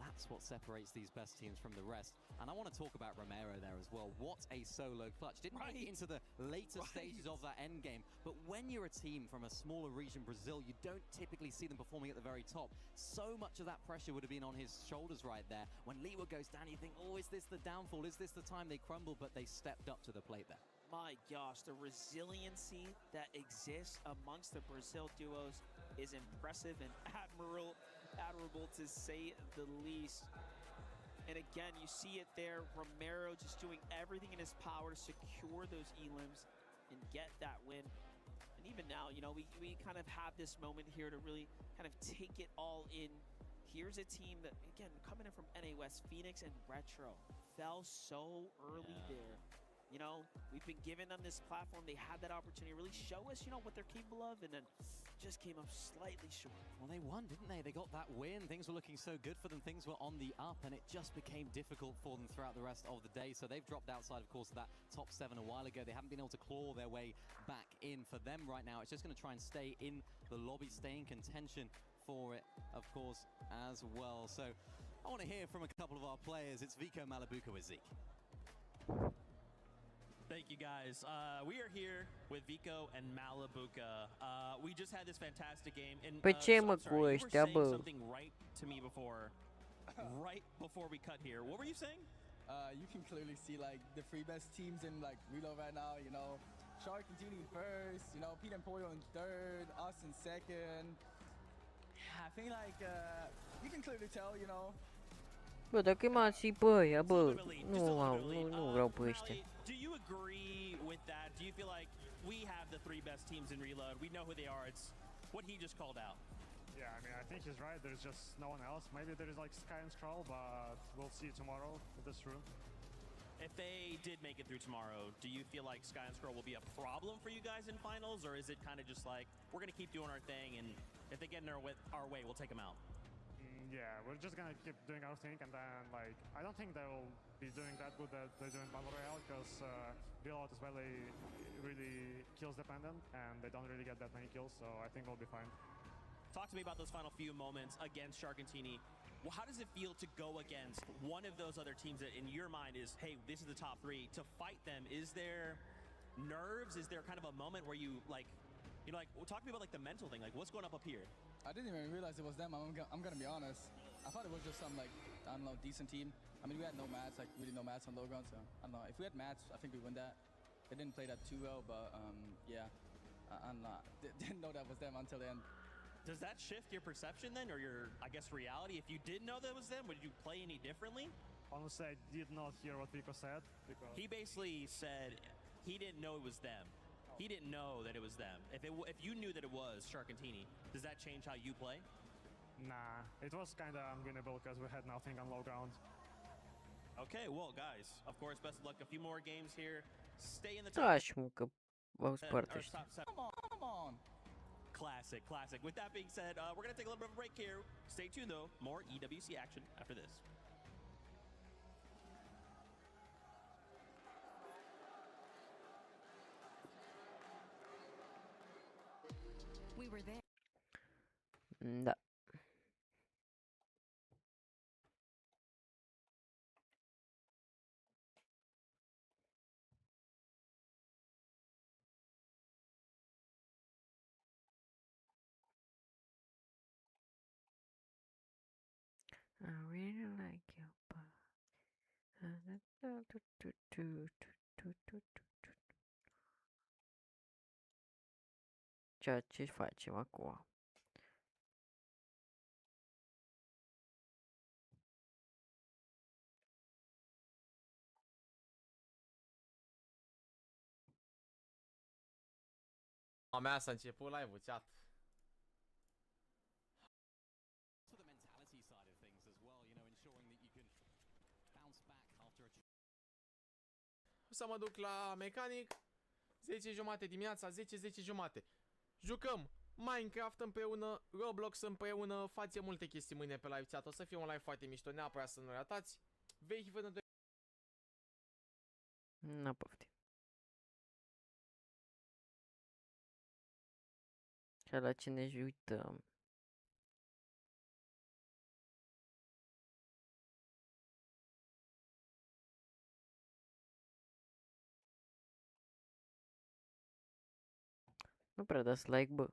That's what separates these best teams from the rest. And I want to talk about Romero there as well. What a solo clutch. Didn't make it into the later stages of that end game. But when you're a team from a smaller region, Brazil, you don't typically see them performing at the very top. So much of that pressure would have been on his shoulders right there. When Liwa goes down, you think, oh, is this the downfall? Is this the time they crumble? But they stepped up to the plate there. My gosh, the resiliency that exists amongst the Brazil duos is impressive and admirable to say the least. And again, you see it there, Romero just doing everything in his power to secure those elims and get that win. And even now, you know, we kind of have this moment here to really kind of take it all in. Here's a team that, again, coming in from NA West, Phoenix and Retro, fell so early there. You know, we've been giving them this platform. They had that opportunity to really show us, you know, what they're capable of, and then just came up slightly short. Well, they won, didn't they? They got that win. Things were looking so good for them. Things were on the up, and it just became difficult for them throughout the rest of the day. So they've dropped outside, of course, of that top 7 a while ago. They haven't been able to claw their way back in. For them right now, it's just going to try and stay in the lobby, stay in contention for it, of course, as well. So I want to hear from a couple of our players. It's Vico Malabuka with Zeke. Thank you, guys. We are here with Vico and Malabuka. We just had this fantastic game. And, Păi ce so mă I'm cu sorry, you were ăștia, saying bă? something right to me right before we cut here. What were you saying? You can clearly see like the 3 best teams in like Reload right now. You know, Shxrk and Tini first. You know, Pete and Pollo in third. Us in second. I think like you can clearly tell. You know. Bă, dacă m-ați și pe ăia, bă, nu vreau pe ăștia. Do you agree with that? Do you feel like we have the 3 best teams in Reload? We know who they are. It's what he just called out. Yeah, I mean, I think he's right. There's just no one else. Maybe there's like Sky and Skrull, but we'll see tomorrow with this room. If they did make it through tomorrow, do you feel like Sky and Skrull will be a problem for you guys in finals? Or is it kind of just like, we're going to keep doing our thing, and if they get in our way, we'll take them out? Yeah, we're just gonna keep doing our thing, and then like I don't think they'll be doing that good that they're doing Battle Royale, because Billout is really kills dependent, and they don't really get that many kills, so I think we'll be fine. Talk to me about those final few moments against Shxrk and Teeny. Well, how does it feel to go against one of those other teams that in your mind is, hey, this is the top three? To fight them, is there nerves? Is there kind of a moment where you like, well, talk to me about like the mental thing. Like, what's going up here? I didn't even realize it was them. I'm gonna be honest. I thought it was just some like, I don't know, decent team. I mean, we had no mats, like really no mats on low ground, so I don't know. If we had mats, I think we win that. They didn't play that too well, but yeah, I'm not. Didn't know that was them until the end. Does that shift your perception then, or your, I guess, reality? If you did know that was them, would you play any differently? Honestly, I did not hear what Pico said, because he basically said he didn't know it was them. He didn't know that it was them. If you knew that it was Shxrk and Teeny, does that change how you play? Nah, it was kind of unwinnable because we had nothing on low ground. Okay, well, guys, of course, best of luck. A few more games here. Stay in the top. Acho că vă spărtește. Come on. Classic, classic. With that being said, we're going to take a little bit of a break here. Stay tuned, though. More EWC action after this. We were there. Da. I really like you, but ceea ce facem acum. A mea s-a început live-ul, chat. To the mentality side of things as well, you know, ensuring that you can bounce back after a. O să mă duc la mecanic. 10:30 dimineața, 10 jumate. Jucăm Minecraft împreună, Roblox împreună, face multe chestii mâine pe live chat. O să fie un live foarte mișto, neapărat să nu ratați. Vechi vânători. N-a poftim. Ca la ce ne uităm. Nu prea dați like, bă.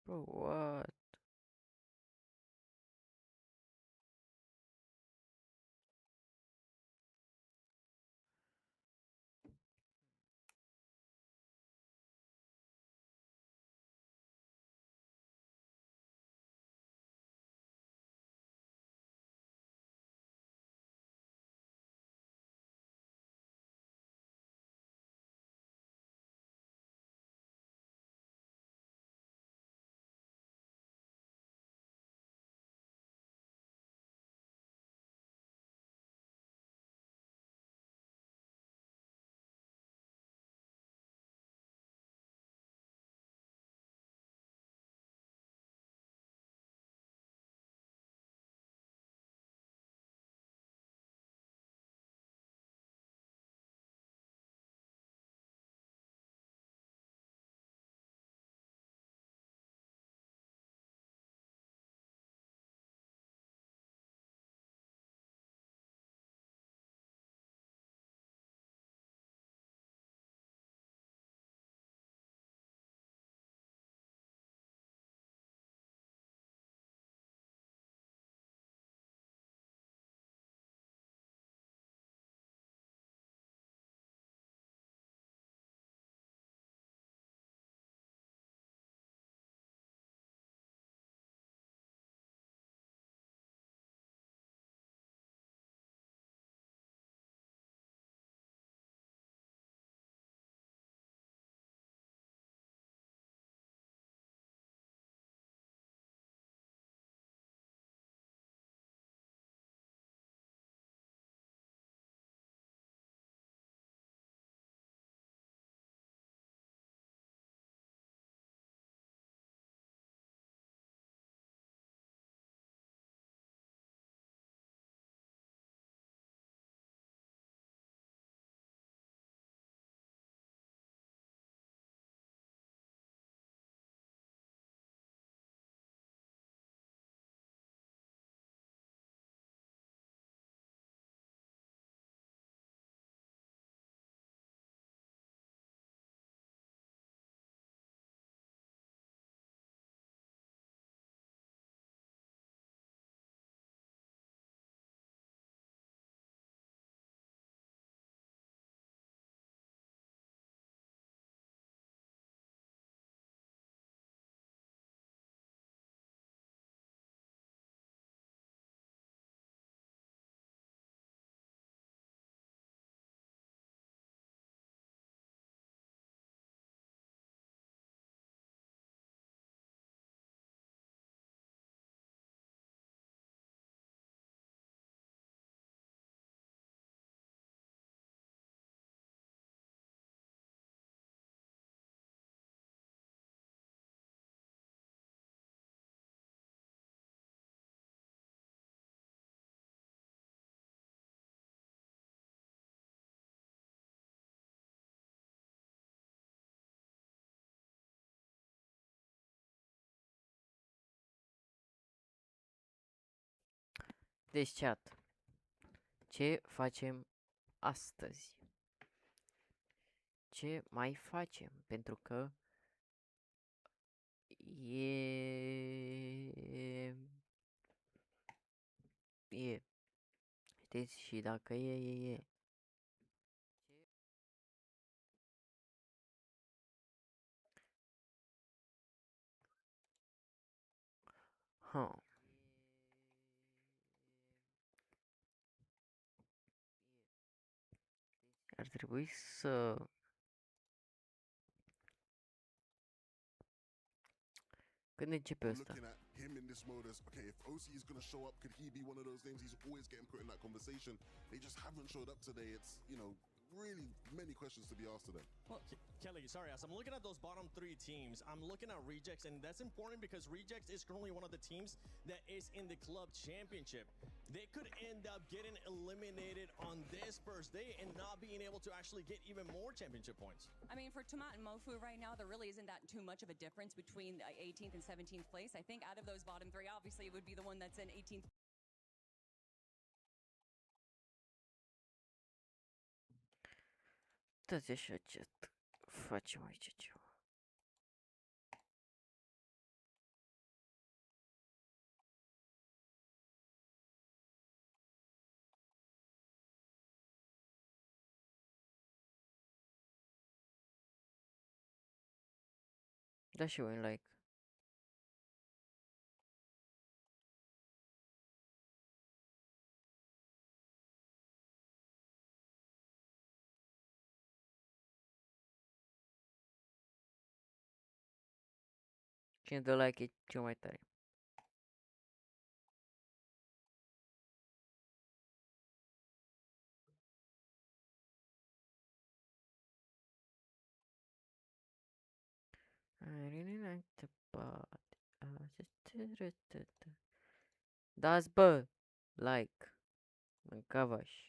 Bro, what? Deci, chat, ce facem astăzi? Ce mai facem? Pentru că e, știți, și dacă e. Ha. Ar trebui să... Când începe I'm ăsta? looking at him in this mode as, okay, if OC is going to show up, could he be one of those names? He's always getting put in that conversation. They just haven't showed up today. It's, you know, really many questions to be asked of them. Well, Kelly, sorry, as I'm looking at those bottom three teams, I'm looking at Rejects, and that's important because Rejects is currently one of the teams that is in the club championship. They could end up getting eliminated on this first day and not being able to actually get even more championship points. I mean, for Tomat and Mofu right now, there really isn't that too much of a difference between 18th and 17th place. I think out of those bottom three, obviously it would be the one that's in 18th. Uitați așa, chat. Facem aici ceva. Da și voi un like. Cine dă like e cel mai tare. I really like the body. Dați bă, like. Mâncavaș.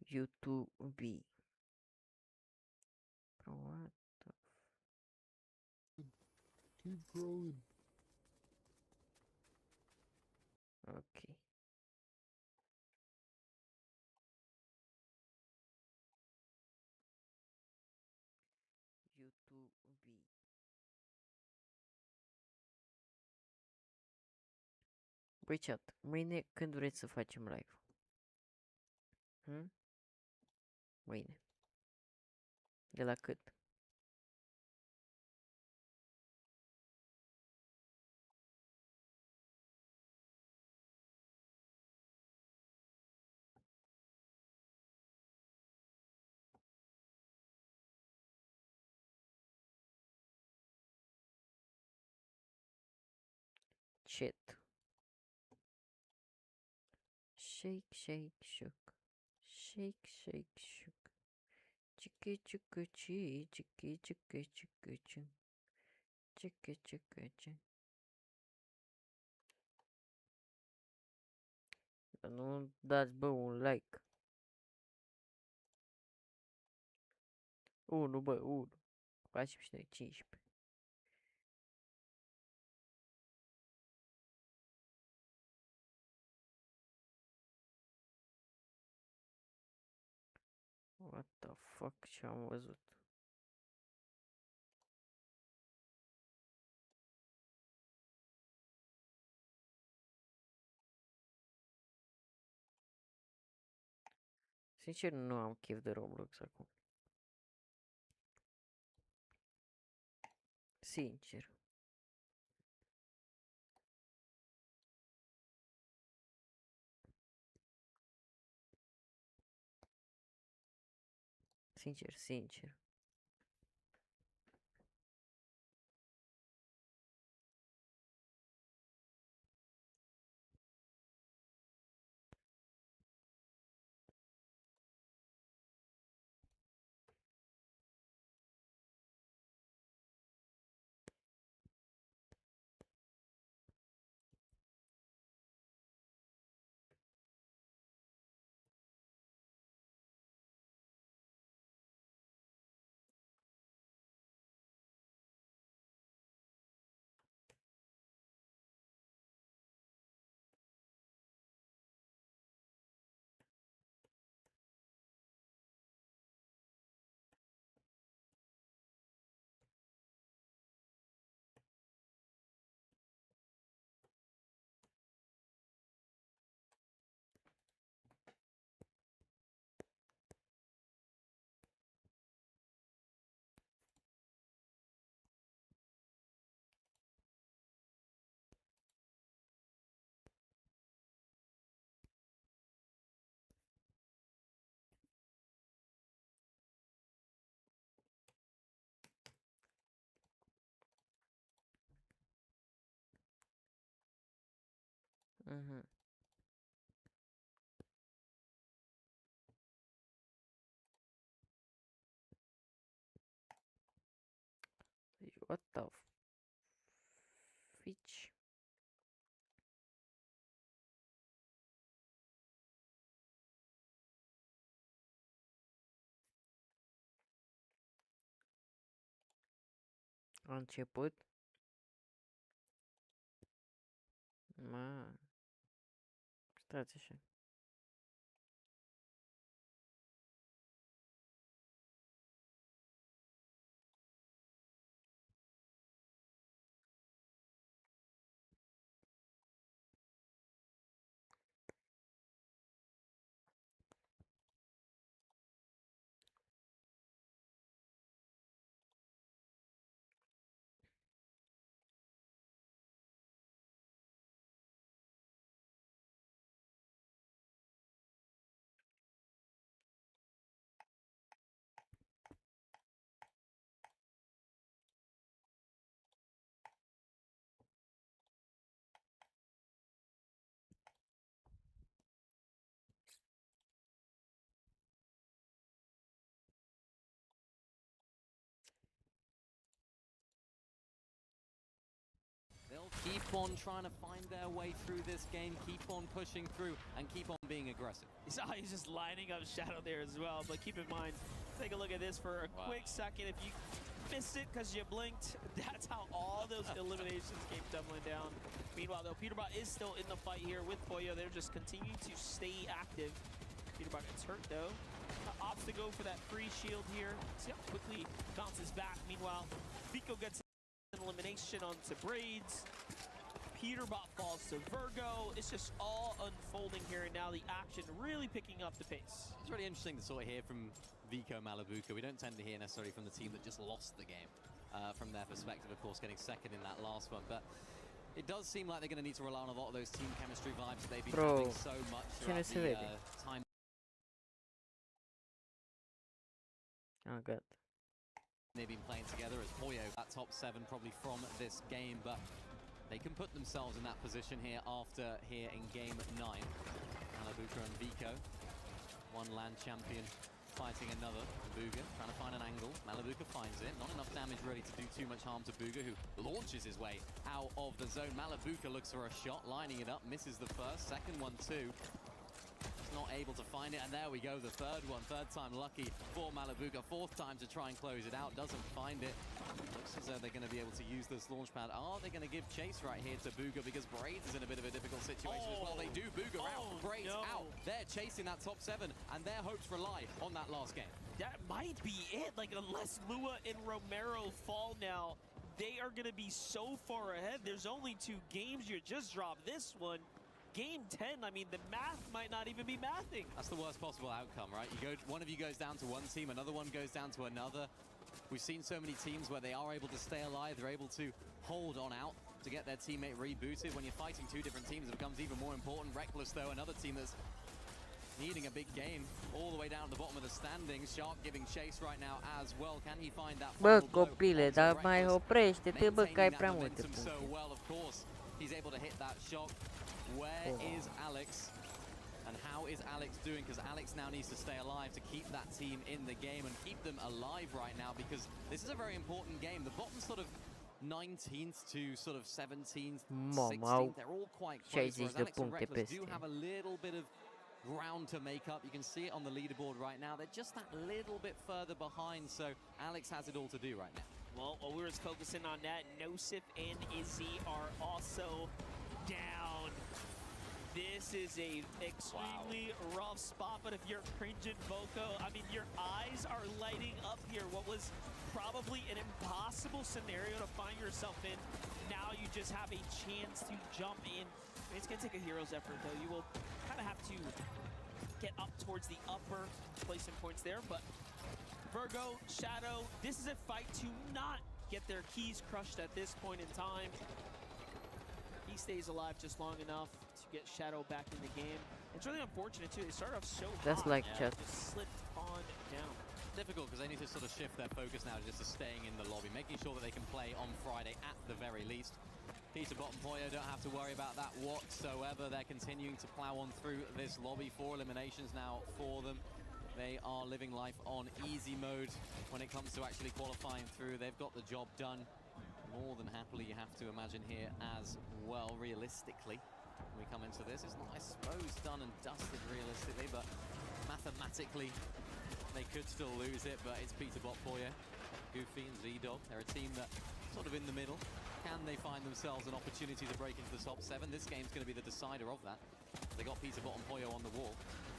YouTube. Bro, what the Keep growing. Ok. YouTube. Băi, chat, mâine când vreți să facem live? Mâine. De la cât? Chat. Shake, shake, shook. Shake, shake, shook. Chicky, chicky, chi, chicky, chicky, chicky, chi. Chicky, chicky, chi. Nu dați, bă, un like. 1, bă, 1. Facem și noi 15. What the fuck, ce am văzut? Sincer, nu am chef de Roblox acum. Sincer. Sincer, sincer. What the fitch? A început? Stați așa. They'll keep on trying to find their way through this game, keep on pushing through, and keep on being aggressive. He's just lining up Shadow there as well, but keep in mind, take a look at this for a quick second. If you missed it because you blinked, that's how all those eliminations came tumbling down. Meanwhile, though, Peterbot is still in the fight here with Pollo. They're just continuing to stay active. Peterbot gets hurt, though. Opts to go for that free shield here. See how quickly he bounces back. Meanwhile, Vico gets an elimination onto Braids. Peterbot falls to Virgo. It's just all unfolding here, and now the action really picking up the pace. It's really interesting to sort of hear from Vico Malabuka. We don't tend to hear necessarily from the team that just lost the game. From their perspective, of course, getting second in that last one. But it does seem like they're going to need to rely on a lot of those team chemistry vibes that they've been having so much throughout the time. Oh, good. They've been playing together as Pollo, that top 7 probably from this game, but they can put themselves in that position here after here in game 9. Malabuka and Vico, one land champion fighting another. Booga trying to find an angle. Malabuka finds it. Not enough damage really to do too much harm to Booga, who launches his way out of the zone. Malabuka looks for a shot, lining it up, misses the first, second one too. Not able to find it, and there we go, the third one. Third time lucky for Malabuka. Fourth time to try and close it out, doesn't find it. Looks as though they're going to be able to use this launch pad. Are they going to give chase right here to Booga, because Braids is in a bit of a difficult situation as well. They do. Booga out, Braids out. They're chasing that top 7, and their hopes rely on that last game. That might be it. Like, unless Lua and Romero fall now, they are going to be so far ahead. There's only 2 games. You just dropped this one. Game 10, I mean, the math might not even be mathing. That's the worst possible outcome, right? One of you goes down to one team, another one goes down to another. We've seen so many teams where they are able to stay alive, they're able to hold on out to get their teammate rebooted. When you're fighting 2 different teams, it becomes even more important. Reckless, though, another team that's needing a big game all the way down at the bottom of the standings. Shxrk giving chase right now as well. Can he find that Bă, final blow copile, dar mai oprește-te, bă, că ai prea multe so puncte. well, of course, he's able to hit that shot. Where is Alex? And how is Alex doing? Because Alex now needs to stay alive to keep that team in the game and keep them alive right now, because this is a very important game. The bottom sort of 19th to sort of 17th, 16th, they're all quite close, whereas Alex and Reckless do have a little bit of ground to make up. You can see it on the leaderboard right now. They're just that little bit further behind, so Alex has it all to do right now. Well, while we were focusing on that, Nosif and Izzy are also down. This is a extremely rough spot, but if you're cringing Boko, I mean, your eyes are lighting up here. What was probably an impossible scenario to find yourself in, now you just have a chance to jump in. I mean, it's going to take a hero's effort, though. You will kind of have to get up towards the upper, placing points there, but Virgo, Shadow, this is a fight to not get their keys crushed at this point in time. He stays alive just long enough to get Shadow back in the game. It's really unfortunate, too. They started off so That's hot, like just slipped on down. Difficult because they need to sort of shift their focus now just to staying in the lobby, making sure that they can play on Friday at the very least. Peterbot and Poyo don't have to worry about that whatsoever. They're continuing to plow on through this lobby. 4 eliminations now for them. They are living life on easy mode when it comes to actually qualifying through. They've got the job done more than happily, you have to imagine here as well, realistically. When we come into this, it's not, I suppose, done and dusted realistically, but mathematically, they could still lose it, but it's Peterbot, Poyo, Goofy and Z-Dog. They're a team that sort of in the middle. Can they find themselves an opportunity to break into the top 7? This game's going to be the decider of that. They got Peterbot and Poyo on the wall.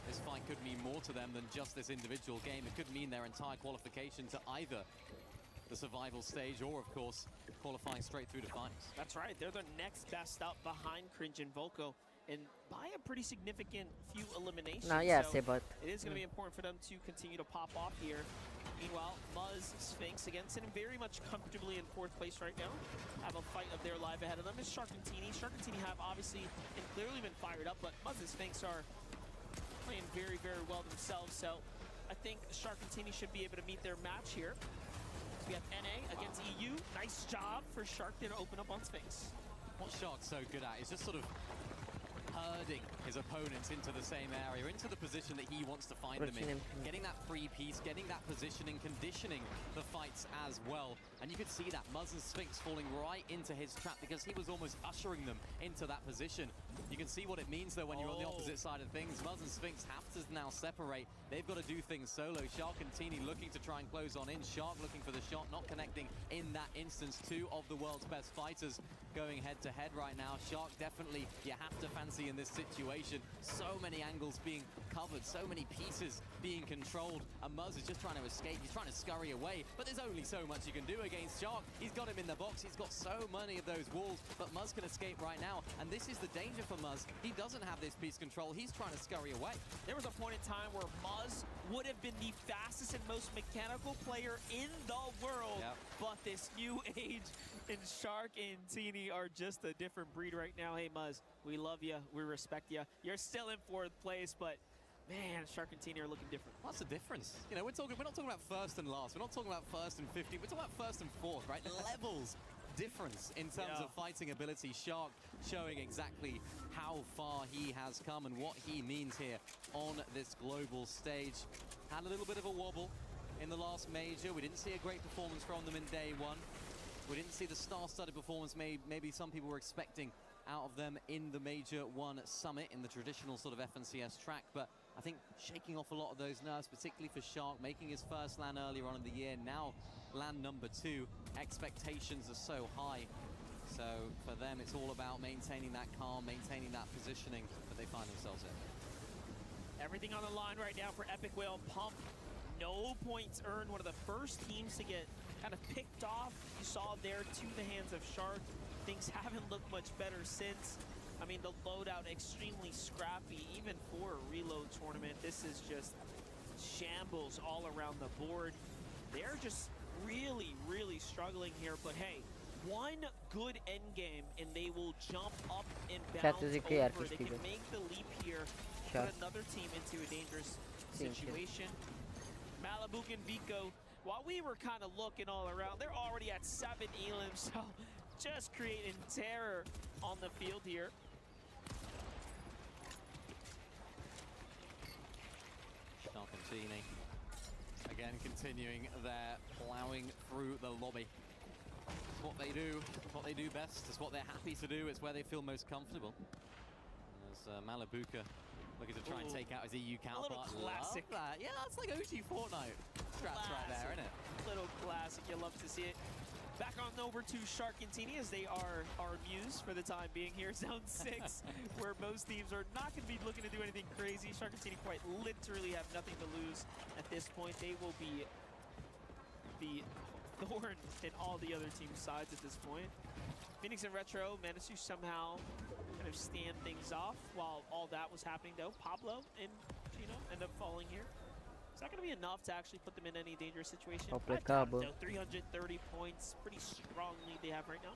This fight could mean more to them than just this individual game. It could mean their entire qualification to either the survival stage or, of course, qualifying straight through to finals. That's right. They're the next best up behind Cringe and Volko, and by a pretty significant few eliminations. No, yeah, so but it is going to be important for them to continue to pop off here. Meanwhile, Muzz, Sphinx, again, sitting very much comfortably in 4th place right now. Have a fight of their life ahead of them. Is Shxrk and Teeny. Shxrk and Teeny have obviously and clearly been fired up, but Muzz and Sphinx are playing very, very well themselves. So I think Shxrk and Teeny should be able to meet their match here. So we have NA against EU. Nice job for Shxrk there to open up on Sphinx. What Shxrk's so good at is just sort of herding his opponents into the same area, into the position that he wants to find them in. Getting that free piece, getting that positioning, conditioning the fights as well. And you could see that Muzz and Sphinx falling right into his trap because he was almost ushering them into that position. You can see what it means, though, when you're on the opposite side of things. Muzz and Sphinx have to now separate. They've got to do things solo. Shxrk and Teeny looking to try and close on in. Shxrk looking for the shot, not connecting in that instance. 2 of the world's best fighters going head-to-head right now. Shxrk definitely, you have to fancy in this situation. So many angles being covered, so many pieces being controlled. And Muzz is just trying to escape. He's trying to scurry away, but there's only so much you can do against Shxrk. He's got him in the box. He's got so many of those walls, but Muzz can escape right now. And this is the danger for Muzz. He doesn't have this piece control. He's trying to scurry away. There was a point in time where Muzz would have been the fastest and most mechanical player in the world, but this new age and Shxrk and Teeny are just a different breed right now. Hey, Muzz, we love you. We respect you. You're still in 4th place, but man, Shxrk and Teeny are looking different. What's the difference? You know, we're not talking about 1st and last. We're not talking about 1st and 50. We're talking about 1st and 4th, right? Levels difference in terms of fighting ability. Shxrk showing exactly how far he has come and what he means here on this global stage. Had a little bit of a wobble in the last major. We didn't see a great performance from them in day 1. We didn't see the star-studded performance maybe some people were expecting out of them in the Major 1 Summit, in the traditional sort of FNCS track, but I think shaking off a lot of those nerves, particularly for Shxrk, making his first LAN earlier on in the year, now LAN number 2. Expectations are so high. So for them, it's all about maintaining that calm, maintaining that positioning that they find themselves in. Everything on the line right now for Epic Whale and Pump. No points earned. One of the first teams to get kind of picked off. You saw there to the hands of Shxrk. Things haven't looked much better since. I mean, the loadout extremely scrappy, even for a reload tournament. This is just shambles all around the board. They're just really, really struggling here. But hey, one good end game and they will jump up and bounce over. They can make the leap here, put another team into a dangerous situation. Malabuk and Vico, while we were kind of looking all around, they're already at 7 elims, so just creating terror on the field here. Shxrk and Teeny, again continuing their plowing through the lobby. It's what they do best, it's what they're happy to do, it's where they feel most comfortable. There's Malabuka looking to try and take out his EU counterpart. A little classic. Love that. Yeah, that's like OG Fortnite strats right there, isn't it? Little classic, you love to see it. Back on over to Shxrk and Teeny as they are our muse for the time being here. Zone 6, where most teams are not going to be looking to do anything crazy. Shxrk and Teeny quite literally have nothing to lose at this point. They will be the thorn in all the other team's sides at this point. Phoenix and Retro managed to somehow kind of stand things off while all that was happening, though. Pablo and Chino end up falling here. Is that going to be enough to actually put them in any dangerous situation? I doubt it, though. 330 points, pretty strongly they have right now.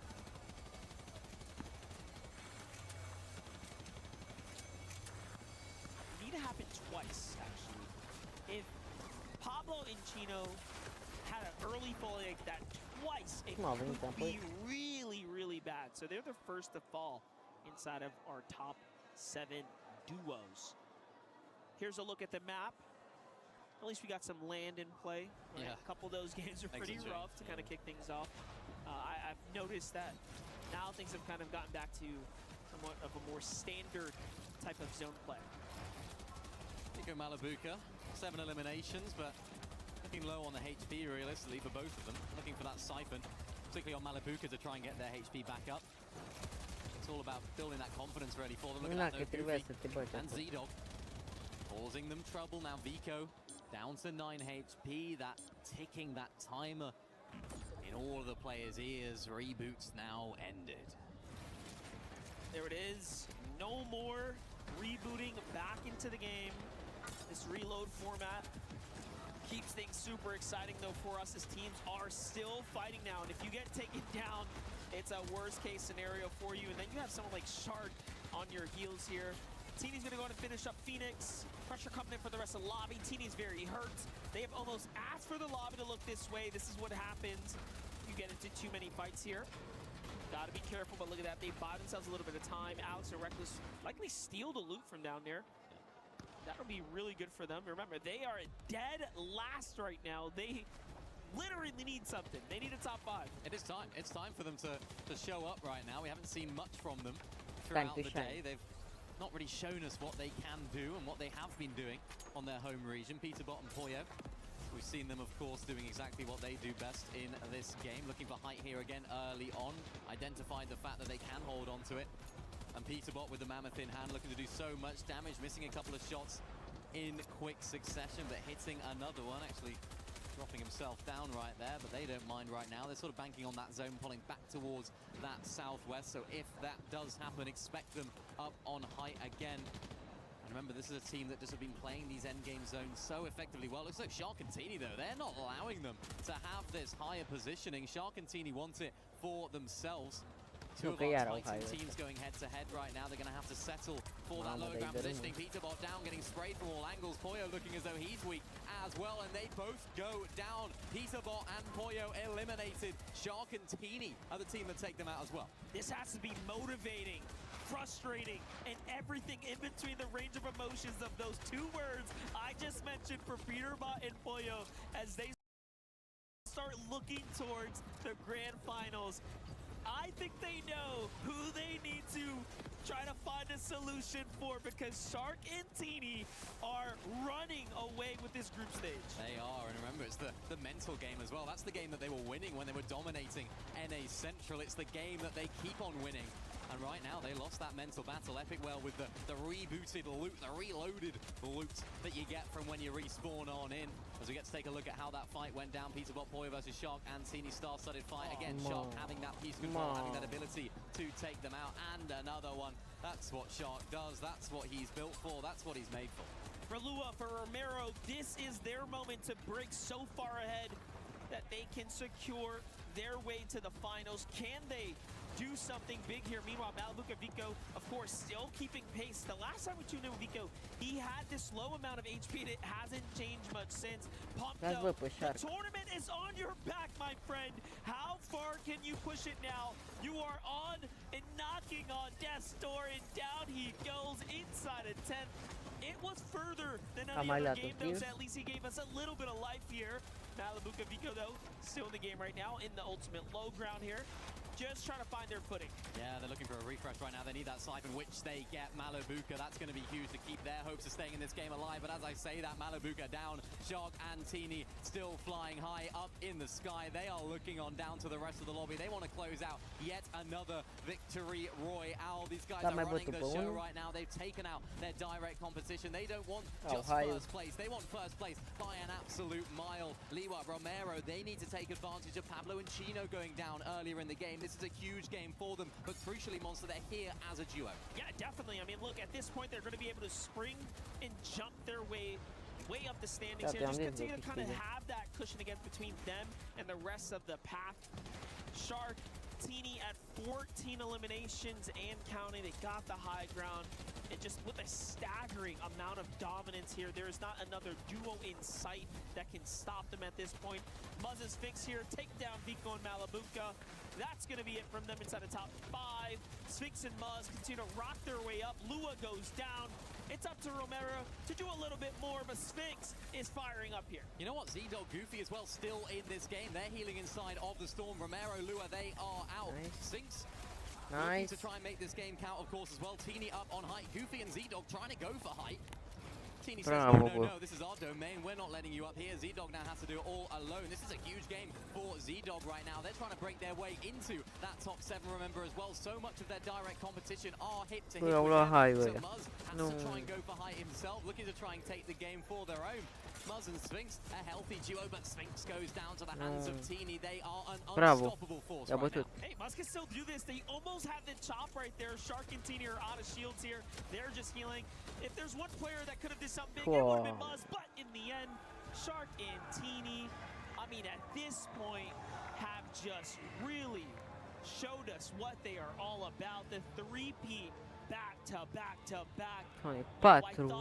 Need to happen twice, actually. If Pablo and Chino had an early fall like that twice, it could be really, really bad. So they're the first to fall inside of our top 7 duos. Here's a look at the map. At least we got some land in play. Right? Yeah. A couple of those games are pretty rough to kind of kick things off. I've noticed that now things have kind of gotten back to somewhat of a more standard type of zone play. Nico Malabuka, 7 eliminations, but looking low on the HP realistically for both of them. Looking for that siphon, particularly on Malabuka to try and get their HP back up. It's all about building that confidence ready for them. Look at that, though, Goofy and Z-Dog causing them trouble. Now Vico down to 9 HP, that ticking, that timer in all of the players' ears. Reboots now ended. There it is. No more rebooting back into the game. This reload format keeps things super exciting, though, for us as teams are still fighting now. And if you get taken down, it's a worst-case scenario for you. And then you have someone like Shxrk on your heels here. Teeny's going to go on and finish up Phoenix. Pressure coming in for the rest of the lobby. Teeny's very hurt. They have almost asked for the lobby to look this way. This is what happens if you get into too many fights here. Gotta be careful, but look at that. They buy themselves a little bit of time. Alex and Reckless likely steal the loot from down there. That'll be really good for them. Remember, they are dead last right now. They literally need something. They need a top 5. It is time. It's time for them to show up right now. We haven't seen much from them throughout the day. They've not really shown us what they can do and what they have been doing on their home region. Peterbot and Poyo. We've seen them, of course, doing exactly what they do best in this game. Looking for height here again early on. Identified the fact that they can hold on to it. And Peterbot with the Mammoth in hand, looking to do so much damage. Missing a couple of shots in quick succession, but hitting another one. Actually dropping himself down right there, but they don't mind right now. They're sort of banking on that zone, pulling back towards that southwest. So if that does happen, expect them up on height again. Remember, this is a team that just have been playing these endgame zones so effectively well. Looks like Shxrk and Teeny, though, they're not allowing them to have this higher positioning. Shxrk and Teeny want it for themselves. Two of our fighting teams going head-to-head right now. They're going to have to settle for that lower ground positioning. Peterbot down, getting sprayed from all angles. Poyo looking as though he's weak as well, and they both go down. Peterbot and Poyo eliminated. Shxrk and Teeny are the team that take them out as well. This has to be motivating, frustrating, and everything in between the range of emotions of those 2 words I just mentioned for Peterbot and Poyo as they start looking towards the grand finals. I think they know who they need to try to find a solution for, because Shxrk and Teeny are running away with this group stage. They are, and remember, it's the mental game as well. That's the game that they were winning when they were dominating NA Central. It's the game that they keep on winning. And right now, they lost that mental battle. Epic well with the rebooted loot, the reloaded loot that you get from when you respawn on in. As we get to take a look at how that fight went down. Peterbot, Poyo versus Shxrk, and Teeny star-studded fight. Again, Shxrk having that piece control, having that ability to take them out. And another one. That's what Shxrk does. That's what he's built for. That's what he's made for. For Lua, for Romero, this is their moment to break so far ahead that they can secure their way to the finals. Can they do something big here? Meanwhile, Malabuka Vico, of course, still keeping pace. The last time we tuned in with Vico, he had this low amount of HP, and it hasn't changed much since. Pumped though. The tournament is on your back, my friend. How far can you push it now? You are on and knocking on death's door, and down he goes inside a 10th. It was further than any other game, though, so at least he gave us a little bit of life here. Malabuka Vico, though, still in the game right now in the ultimate low ground here. Just trying to find their footing. Yeah, they're looking for a refresh right now. They need that siphon, which they get. Malabuka, that's going to be huge to keep their hopes of staying in this game alive. But as I say that, Malabuka down. Shxrk and Teeny still flying high up in the sky. They are looking on down to the rest of the lobby. They want to close out yet another victory royale. These guys are running the show right now. They've taken out their direct competition. They don't want just first place. They want first place by an absolute mile. Liwa, Romero, they need to take advantage of Pablo and Chino going down earlier in the game. This is a huge game for them, but crucially, Monster, they're here as a duo. Yeah, definitely. I mean, look, at this point, they're going to be able to spring and jump their way up the standings here. Just continue to kind of have that cushion against between them and the rest of the pack. Shxrk, Teeny at 14 eliminations and counting. They got the high ground. And just with a staggering amount of dominance here, there is not another duo in sight that can stop them at this point. Muzz and Sphinx here take down Vico and Malabuka. That's going to be it from them inside the top 5. Sphinx and Muzz continue to rock their way up. Lua goes down. It's up to Romero to do a little bit more, but Sphinx is firing up here. You know what? Z-Dog, Goofy as well still in this game. They're healing inside of the Storm. Romero, Lua, they are out. Nice. Sphinx Nice. looking to try and make this game count, of course, as well. Teeny up on height. Goofy and Z-Dog trying to go for height. Teeny says, no, this is our domain. We're not letting you up here. Z-Dog now has to do it all alone. This is a huge game for Z-Dog right now. They're trying to break their way into that top 7, remember, as well. So much of their direct competition are hit to hit with them. So Muzz has to try and go for height himself, looking to try and take the game for their own. Muzz and Sphinx, a healthy duo, but Sphinx goes down to the hands of Teeny. They are an unstoppable force right now. Hey, Muzz can still do this. They almost have the chop right there. Shxrk and Teeny are out of shields here. They're just healing. If there's one player that could have did something big, it would have been Muzz. But in the end, Shxrk and Teeny, I mean, at this point, have just really showed us what they are all about. The three-peat back to back to back. 4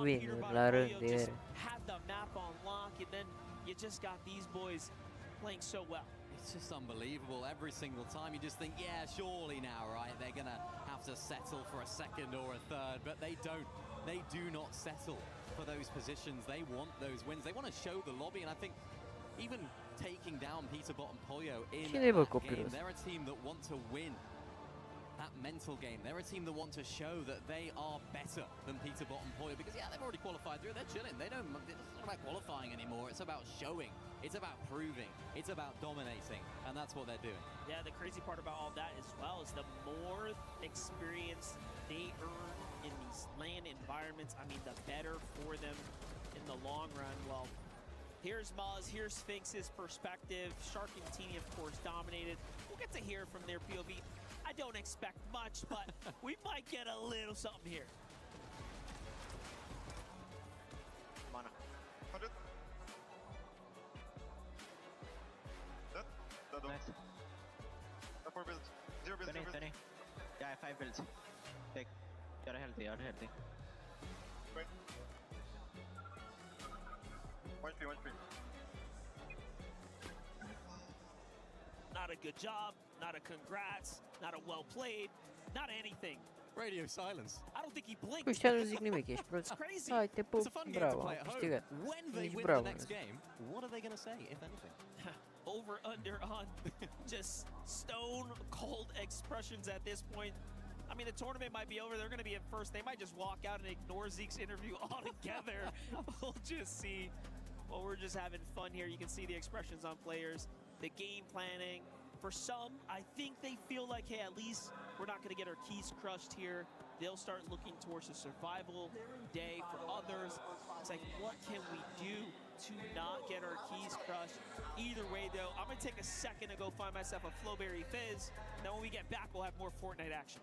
win la rând. Had the map on lock, and then you just got these boys playing so well. It's just unbelievable. Every single time you just think, yeah, surely now, right? They're going to have to settle for a second or a third, but they don't. They do not settle for those positions. They want those wins. They want to show the lobby, and I think even taking down Peterbot and Pollo in that game, they're a team that want to win that mental game. They're a team that want to show that they are better than Peterbot and Pollo, because yeah, they've already qualified through. They're chilling. It's not about qualifying anymore. It's about showing. It's about proving. It's about dominating, and that's what they're doing. Yeah, the crazy part about all that as well is the more experience they earn in these LAN environments, I mean, the better for them in the long run. Well, here's Muzz, here's Sphinx's perspective. Shxrk and Teeny, of course, dominated. We'll get to hear from their POV. I don't expect much, but we might get a little something here. Mana. 100. Dead. Dead. Nice. 4 builds. 0 builds. 20. Yeah, 5 builds. Take. You're healthy. Wait. 1 3. Not a good job, not a congrats, not a well played, not anything. Radio silence. I don't think he blinked. Păi ăștia nu zic nimic, ești prost. Hai, te pup, bravo, am câștigat. When they Ești win bravo. the next game, what are they going to say, if anything? Over, under, on. Just stone cold expressions at this point. I mean, the tournament might be over. They're going to be in first. They might just walk out and ignore Zeke's interview altogether. We'll just see. Well, we're just having fun here. You can see the expressions on players, the game planning. For some, I think they feel like, hey, at least we're not going to get our keys crushed here. They'll start looking towards a survival day. For others, it's like, what can we do to not get our keys crushed? Either way, though, I'm going to take a second to go find myself a Flowberry Fizz. Then when we get back, we'll have more Fortnite action.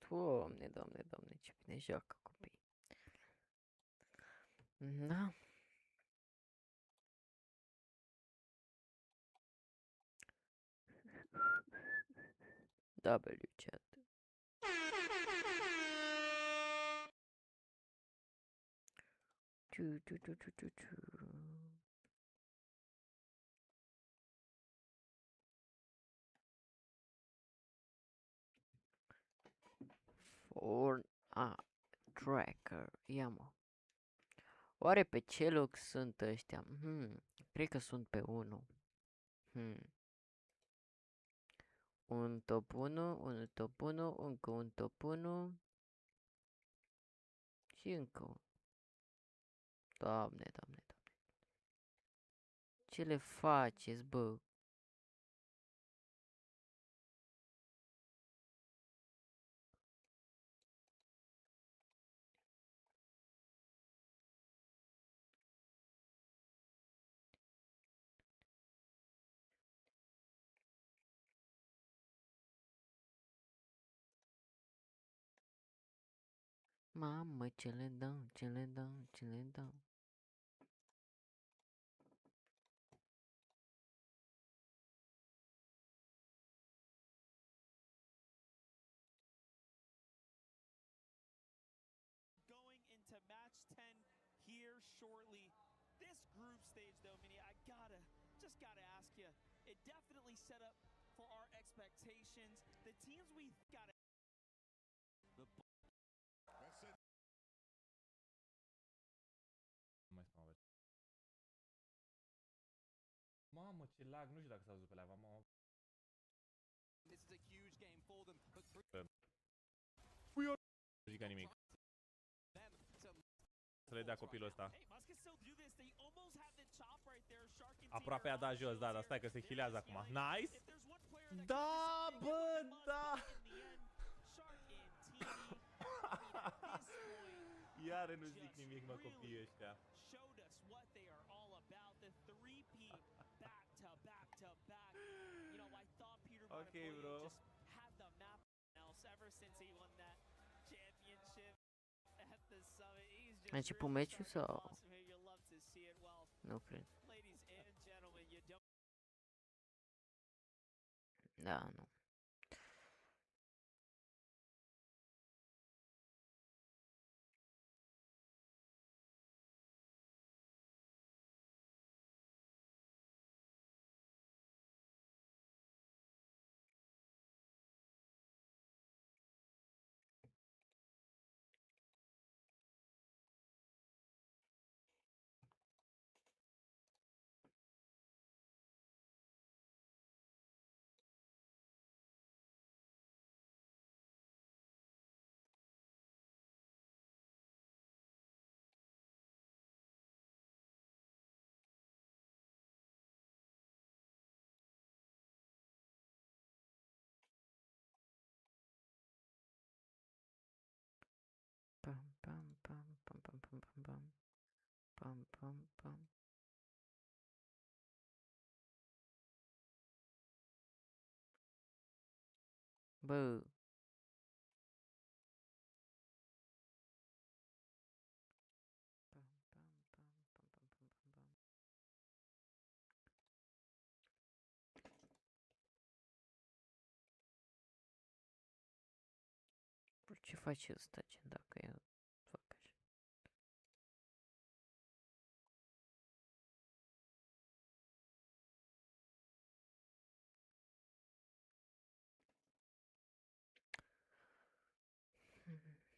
Doamne, ce bine joacă copii. Da. W chat. Tu. Tracker. Ia mă. Oare pe ce loc sunt ăștia? Cred că sunt pe 1. Un top 1, un top 1, încă un top 1 și încă un. Doamne. Ce le faceți, bă? Mamă, ce le dăm, ce le dăm, ce le dăm. Going into match 10 here shortly. This group stage though, Mini, just gotta ask you, it definitely set up for our expectations. The teams we gotta Mai spun aveți. Mamă, ce lag, nu știu dacă s-a văzut pe live, am This is a huge game for them, but nu zic nimic. Să le dea copilul ăsta. Aproape a dat jos, da, dar stai că se healează acum. Nice! Da, bă, da! Iar nu zic nimic, mă, copiii ăștia. Ok, bro. A început meciul sau? Nu cred. Da, nu. Pam, pam, pam, pam, pam, pam, pam, pam. Pam, pam, pam. Bă. Pam, pam, pam, pam, pam, pam, pam, pam. Bă, ce face ăsta, ce dacă eu fac așa?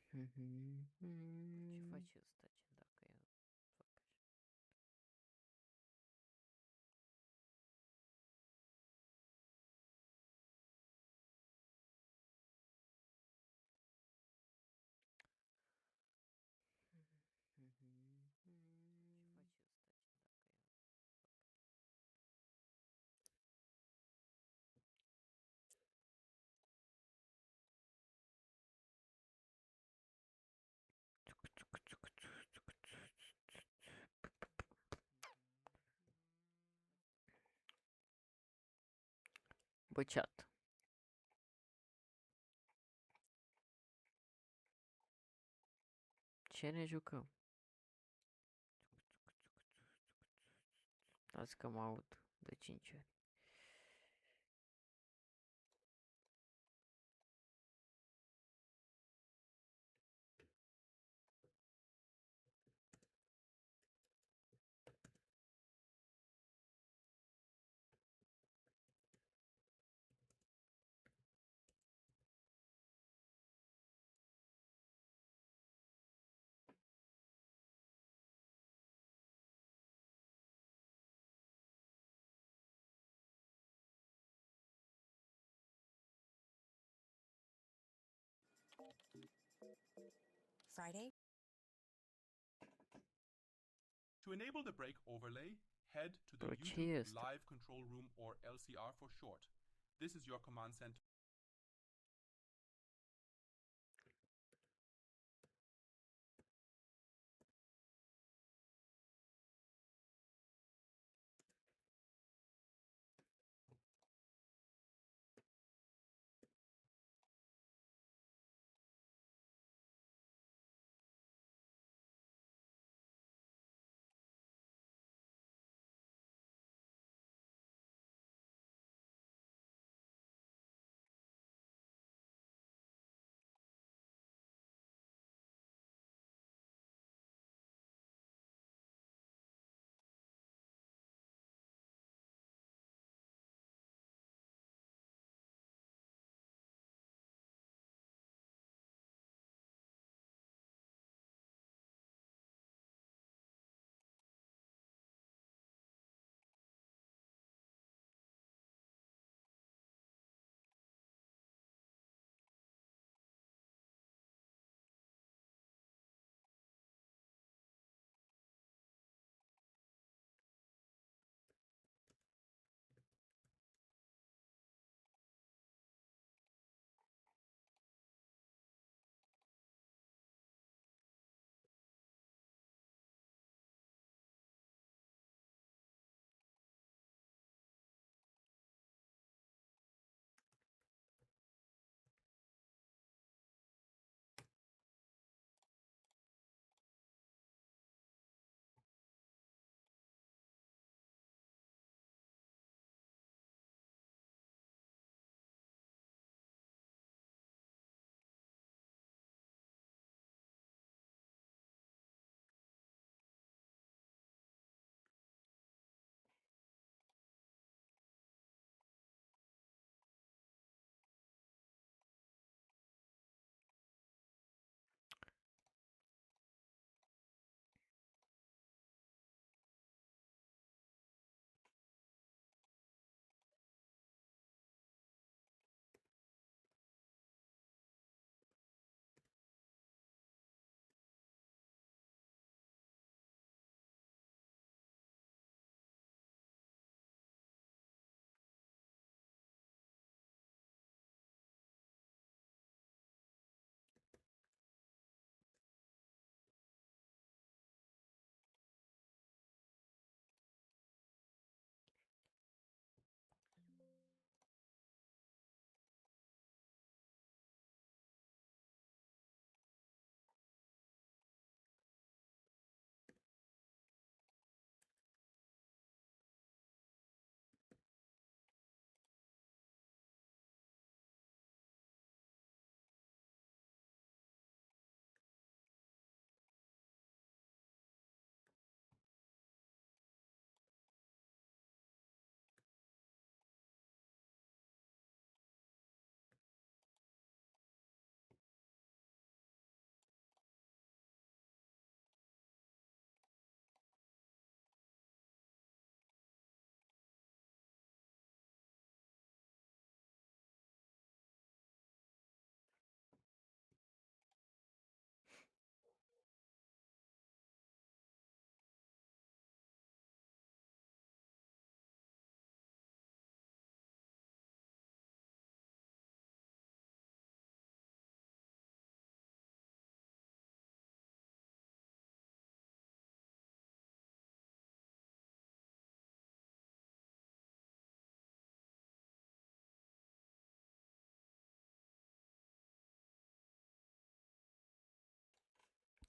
Ce face ăsta, ce dacă eu fac așa? Ce face ăsta, ce dacă eu Băceat. Ce ne jucăm? Las că mă aud de 5 ori. Friday. To enable the brake overlay, head to the Bro, ce YouTube este? Live Control Room, or LCR for short. This is your command center.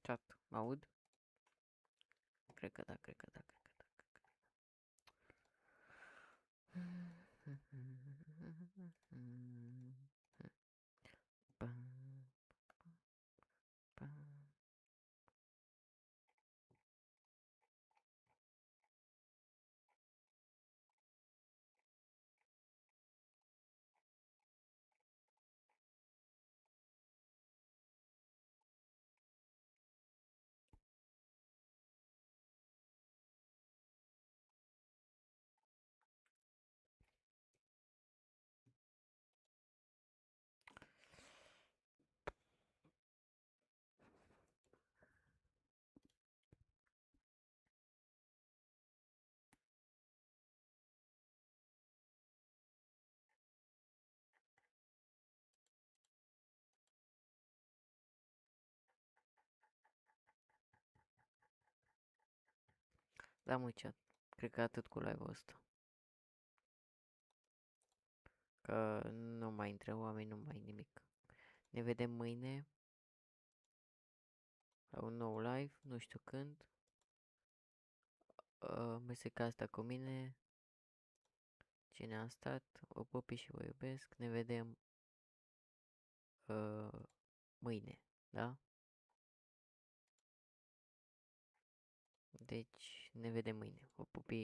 Chat, mă aud? Cred că da, cred că da, cred că da, cred că da. Da, mă, chat. Cred că atât cu live-ul ăsta. Că nu mai intră oameni, nu mai nimic. Ne vedem mâine la un nou live, nu știu când. Meseca asta cu mine. Cine a stat, o pupi și vă iubesc. Ne vedem mâine, da? Deci ne vedem mâine. O pupi.